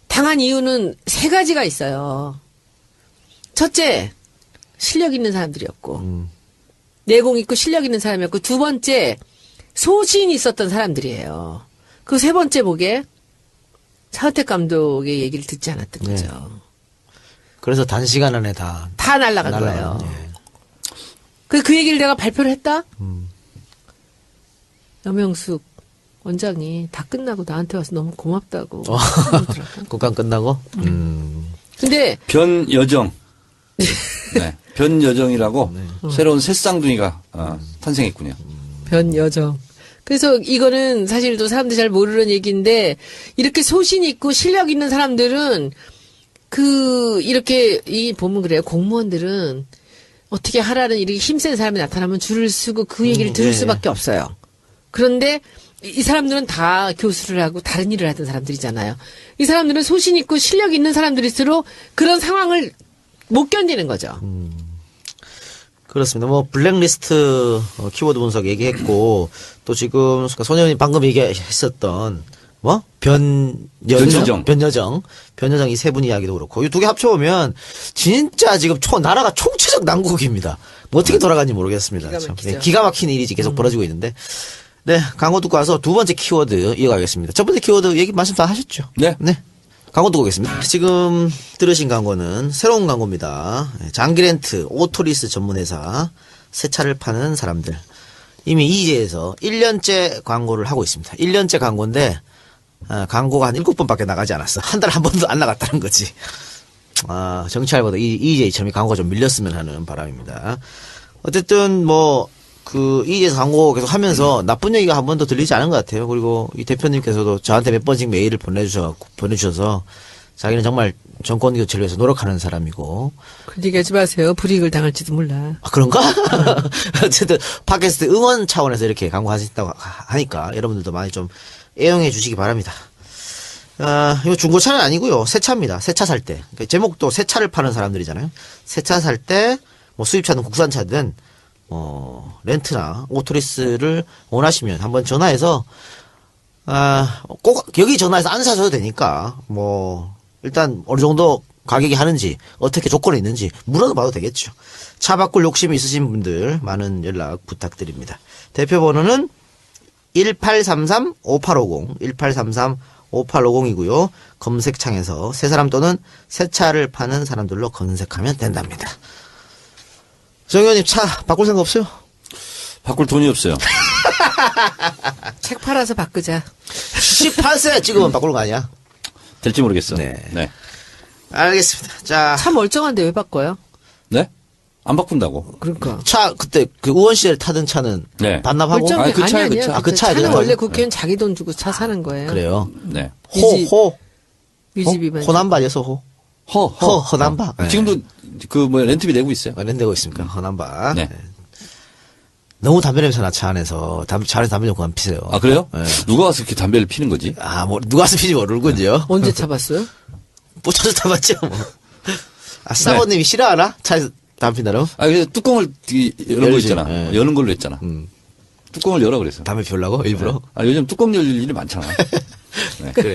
당한 이유는 세 가지가 있어요. 첫째, 실력 있는 사람들이었고, 내공 있고 실력 있는 사람이었고, 두 번째, 소신이 있었던 사람들이에요. 그 세 번째 보게 차은택 감독의 얘기를 듣지 않았던 네. 거죠. 그래서 단시간 안에 다 날아간 거예요. 그 얘기를 내가 발표를 했다? 염영숙 원장이 다 끝나고 나한테 와서 너무 고맙다고. 그러더라고. 국감 끝나고. 근데 변여정. 네. 변여정이라고 새로운 새 쌍둥이가 탄생했군요. 변여정. 그래서 이거는 사실 또 사람들이 잘 모르는 얘기인데 이렇게 소신 있고 실력 있는 사람들은 이렇게 보면 그래요. 공무원들은 어떻게 하라는 이렇게 힘센 사람이 나타나면 줄을 서고 그 얘기를 들을 예. 수밖에 없어요. 그런데 이 사람들은 다 교수를 하고 다른 일을 하던 사람들이잖아요. 이 사람들은 소신 있고 실력 있는 사람들일수록 그런 상황을 못 견디는 거죠. 그렇습니다. 뭐 블랙리스트 키워드 분석 얘기했고 또 지금 소년이 방금 얘기했었던 변여정 이 세 분 이야기도 그렇고 이 두 개 합쳐보면 진짜 지금 나라가 총체적 난국입니다. 뭐 어떻게 돌아가는지 모르겠습니다. 기가 참. 막히죠. 네, 기가 막힌 일이 계속 벌어지고 있는데 네 광고 듣고 와서 두 번째 키워드 이어가겠습니다. 첫 번째 키워드 얘기 말씀 다 하셨죠? 네. 광고 듣고 오겠습니다. 지금 들으신 광고는 새로운 광고입니다. 장기렌트 오토리스 전문회사 새 차를 파는 사람들. 이미 이제에서 1년째 광고를 하고 있습니다. 1년째 광고인데 광고가 한 7번밖에 나가지 않았어. 한 달에 한 번도 안 나갔다는 거지. 정치알보다 EJ처럼 광고가 좀 밀렸으면 하는 바람입니다. 어쨌든 이제에서 광고 계속 하면서 나쁜 얘기가 한 번도 들리지 않은 것 같아요. 그리고 이 대표님께서도 저한테 몇 번씩 메일을 보내주셔서 자기는 정말 정권 교체를 위해서 노력하는 사람이고. 그런 얘기 하지 마세요. 불이익을 당할지도 몰라. 그런가? 어쨌든 팟캐스트 응원 차원에서 이렇게 광고하신다고 하니까 여러분들도 많이 좀 애용해 주시기 바랍니다. 이거 중고차는 아니고요. 새 차입니다. 새 차 살 때. 그러니까 제목도 새 차를 파는 사람들이잖아요. 새 차 살 때 수입차든 국산차든 렌트나 오토리스를 원하시면 한번 전화해서 꼭 여기 전화해서 안 사셔도 되니까 일단 어느 정도 가격이 하는지 어떻게 조건이 있는지 물어봐도 되겠죠. 차 바꿀 욕심이 있으신 분들 많은 연락 부탁드립니다. 대표 번호는 1833-5850 1833-5850이고요. 검색창에서 새 사람 또는 새 차를 파는 사람들로 검색하면 된답니다. 정 의원님 차 바꿀 생각 없어요? 바꿀 돈이 없어요. 책 팔아서 바꾸자. 18세 찍으면 바꾸는 거 아니야? 될지 모르겠어. 네. 알겠습니다. 자, 차 멀쩡한데 왜 바꿔요? 네? 안 바꾼다고. 그러니까. 차 그때 그 의원 시절 타던 차는 네. 반납하고 멀쩡해. 그 차예요, 그 아니야. 차. 그 차예요, 차는 그 원래 차예요. 국회의원 자기 돈 주고 차 사는 거예요. 그래요. 네. 유지비만. 호남바에서 허남바. 네. 지금도 렌트비 내고 있어요. 렌트되고 있습니까? 허남바. 네. 너무 담배 냄새 나 차 안에서 차 안에서 담배 좀 그만 피세요. 아, 그래요? 네. 누가 와서 이렇게 담배를 피는 거지? 누가 와서 피지 모르군요. 언제 타봤어요? 꽂혀서 타봤죠. 사모님이 싫어하나? 차에서 담배 핀다고? 그래서 뚜껑을 여는 거 열지. 있잖아. 네. 여는 걸로 했잖아. 뚜껑을 열어 그래서. 담배 피우려고 일부러? 요즘 뚜껑 열 일이 많잖아. 네. 그래요.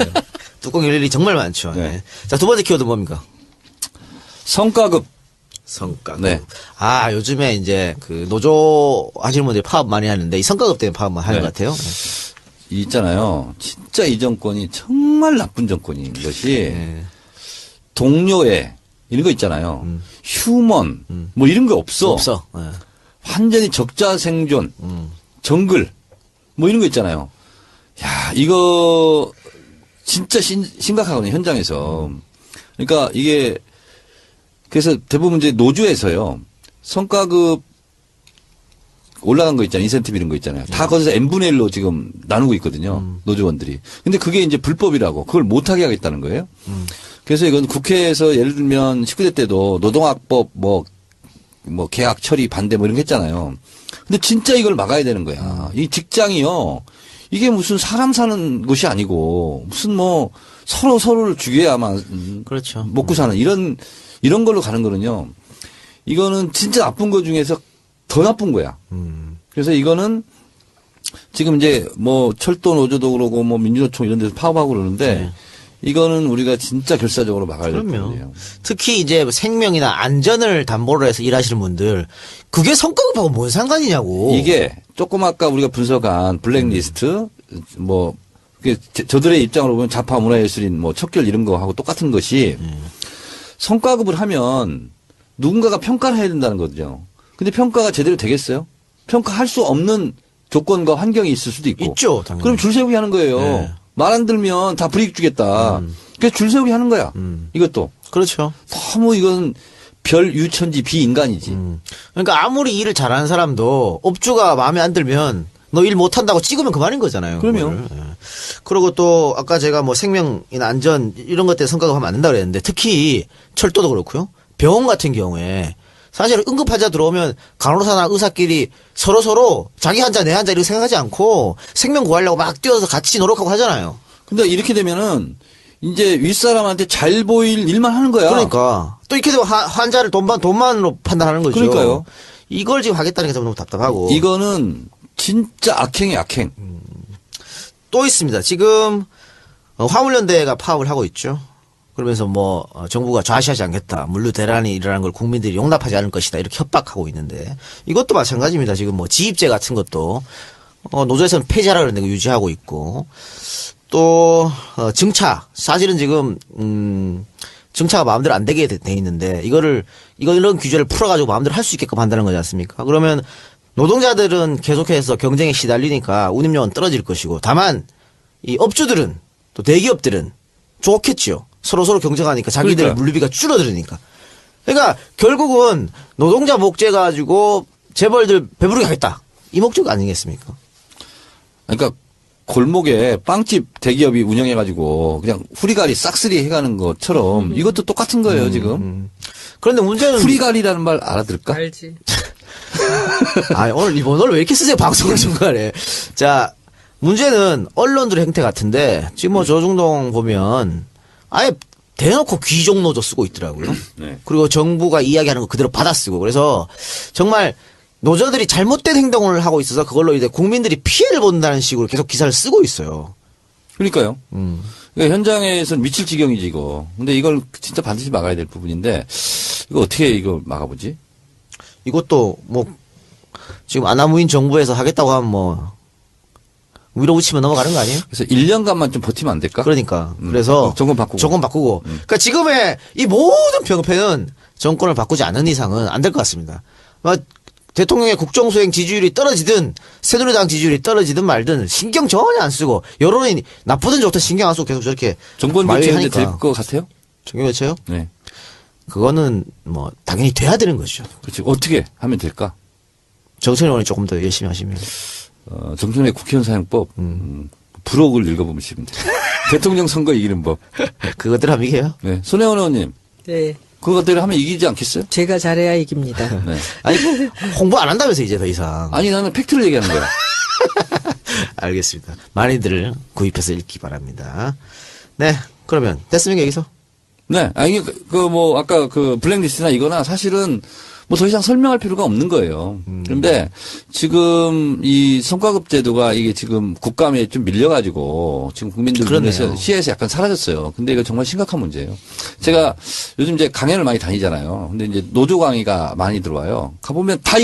뚜껑 열 일이 정말 많죠. 네. 네. 자, 두 번째 키워드 뭡니까? 성과급. 성과급. 네. 요즘에 이제 노조 하시는 분들이 파업 많이 하는데 이 성과급 때문에 파업만 하는 네. 것 같아요. 있잖아요. 진짜 이 정권이 정말 나쁜 정권인 것이 네. 동료애 이런 거 있잖아요. 휴먼 이런 거 없어. 없어. 네. 완전히 적자 생존, 정글 이런 거 있잖아요. 야 이거 진짜 심각하거든요 현장에서. 그러니까 이게 그래서 대부분 이제 노조에서요 성과급 올라간 거 있잖아요. 인센티브 이런 거 있잖아요. 다 거기서 n분의 1로 지금 나누고 있거든요. 노조원들이. 근데 그게 이제 불법이라고 그걸 못하게 하겠다는 거예요. 그래서 이건 국회에서 예를 들면 19대 때도 노동학법 계약 처리 반대 이런 거 했잖아요. 근데 진짜 이걸 막아야 되는 거야. 이 직장이요. 이게 무슨 사람 사는 곳이 아니고 무슨 뭐 서로를 죽여야만 그렇죠. 먹고 사는 이런 걸로 가는 거는요. 이거는 진짜 나쁜 거 중에서 더 나쁜 거야. 그래서 이거는 지금 이제 뭐 철도 노조도 그러고 뭐 민주노총 이런 데서 파업하고 그러는데 이거는 우리가 진짜 결사적으로 막아야 될 그럼요. 부분이에요. 특히 이제 생명이나 안전을 담보로 해서 일하시는 분들 그게 성과급하고 뭔 상관이냐고. 이게 조금 아까 우리가 분석한 블랙리스트 뭐 그게 저들의 입장으로 보면 좌파 문화예술인 뭐 척결 이런 거하고 똑같은 것이 성과급을 하면 누군가가 평가를 해야 된다는 거죠. 근데 평가가 제대로 되겠어요? 평가할 수 없는 조건과 환경이 있을 수도 있고. 있죠, 당연히. 그럼 줄 세우기 하는 거예요. 네. 말 안 들면 다 불이익 주겠다. 그래서 줄 세우기 하는 거야. 이것도. 그렇죠. 너무 이건 별 유천지 비인간이지. 그러니까 아무리 일을 잘하는 사람도 업주가 마음에 안 들면 너 일 못한다고 찍으면 그만인 거잖아요. 그럼요. 그거를. 예. 그리고 또 아까 제가 뭐 생명이나 안전 이런 것 때문에 성과급하면 안 된다고 그랬는데 특히 철도도 그렇고요. 병원 같은 경우에 사실 응급환자 들어오면 간호사나 의사끼리 서로 자기 환자 내 환자 이렇게 생각하지 않고 생명 구하려고 막 뛰어서 같이 노력하고 하잖아요. 근데 이렇게 되면은 이제 윗사람한테 잘 보일 일만 하는 거야. 그러니까 또 이렇게 되면 환자를 돈만으로 판단하는 거죠. 그러니까요. 이걸 지금 하겠다는 게 너무 답답하고. 이거는 진짜 악행이 악행. 또 있습니다. 지금 화물연대가 파업을 하고 있죠. 그러면서 뭐 정부가 좌시하지 않겠다. 물류 대란이 일어나는 걸 국민들이 용납하지 않을 것이다. 이렇게 협박하고 있는데 이것도 마찬가지입니다. 지금 뭐 지입제 같은 것도 노조에서는 폐지하라 그러는데 그거 유지하고 있고 또 증차 사실은 지금 증차가 마음대로 안 되게 돼 있는데 이런 규제를 풀어가지고 마음대로 할 수 있게끔 한다는 거지 않습니까? 그러면 노동자들은 계속해서 경쟁에 시달리니까 운임료는 떨어질 것이고 다만 이 업주들은 또 대기업들은 좋겠지요. 서로 경쟁하니까 자기들 그러니까요. 물류비가 줄어들으니까. 그러니까 결국은 노동자 목재 가지고 재벌들 배부르게 하겠다. 이 목적 아니겠습니까? 그러니까 골목에 빵집 대기업이 운영해가지고 그냥 후리가리 싹쓸이 해가는 것처럼 이것도 똑같은 거예요 지금. 그런데 문제는 후리가리라는 말 알아들을까? 알지. 오늘 일본어를 왜 이렇게 쓰세요? 방송을 중간에. 자, 문제는 언론들의 행태 같은데 지금 뭐 조중동 보면 아예 대놓고 귀족노조 쓰고 있더라고요. 네. 그리고 정부가 이야기하는 거 그대로 받아쓰고 그래서 정말 노조들이 잘못된 행동을 하고 있어서 그걸로 이제 국민들이 피해를 본다는 식으로 계속 기사를 쓰고 있어요. 그러니까요. 그러니까 현장에서는 미칠 지경이지 이거. 근데 이걸 진짜 반드시 막아야 될 부분인데 이거 어떻게 이거 막아보지? 이것도 뭐 지금 아나무인 정부에서 하겠다고 하면 뭐 밀어붙이면 넘어가는 거 아니에요? 그래서 1년간만 좀 버티면 안 될까? 그러니까 그래서 정권 바꾸고. 그러니까 지금의 이 모든 병폐는 정권을 바꾸지 않는 이상은 안 될 것 같습니다. 대통령의 국정수행 지지율이 떨어지든 새누리당 지지율이 떨어지든 말든 신경 전혀 안 쓰고 여론이 나쁘든 좋든 신경 안 쓰고 계속 저렇게 정권 교체하는데 될 마유하니까. 것 같아요? 정권 교체요? 네. 그거는 뭐 당연히 돼야 되는 거죠. 그렇지. 어떻게 하면 될까? 정선희 의원이 조금 더 열심히 하시면. 정청래 국회의원 사용법 부록을 읽어보면 됩니다. 대통령 선거 이기는 법. 그것들 하면 이게요? 네. 손혜원 의원님 네. 그것대로 하면 이기지 않겠어요? 제가 잘해야 이깁니다. 네. 아니 홍보 안 한다면서 이제 더 이상. 아니 나는 팩트를 얘기하는 거야. 알겠습니다. 많이들 구입해서 읽기 바랍니다. 네, 그러면 됐습니까 여기서? 네. 아니 뭐 아까 그 블랙리스트나 이거나 사실은 뭐 더 이상 설명할 필요가 없는 거예요. 그런데 지금 이 성과급 제도가 이게 지금 국감에 좀 밀려가지고 지금 국민들 그러네요. 눈에서 시야에서 약간 사라졌어요. 근데 이거 정말 심각한 문제예요. 제가 요즘 이제 강연을 많이 다니잖아요. 근데 이제 노조 강의가 많이 들어와요. 가보면 다 이거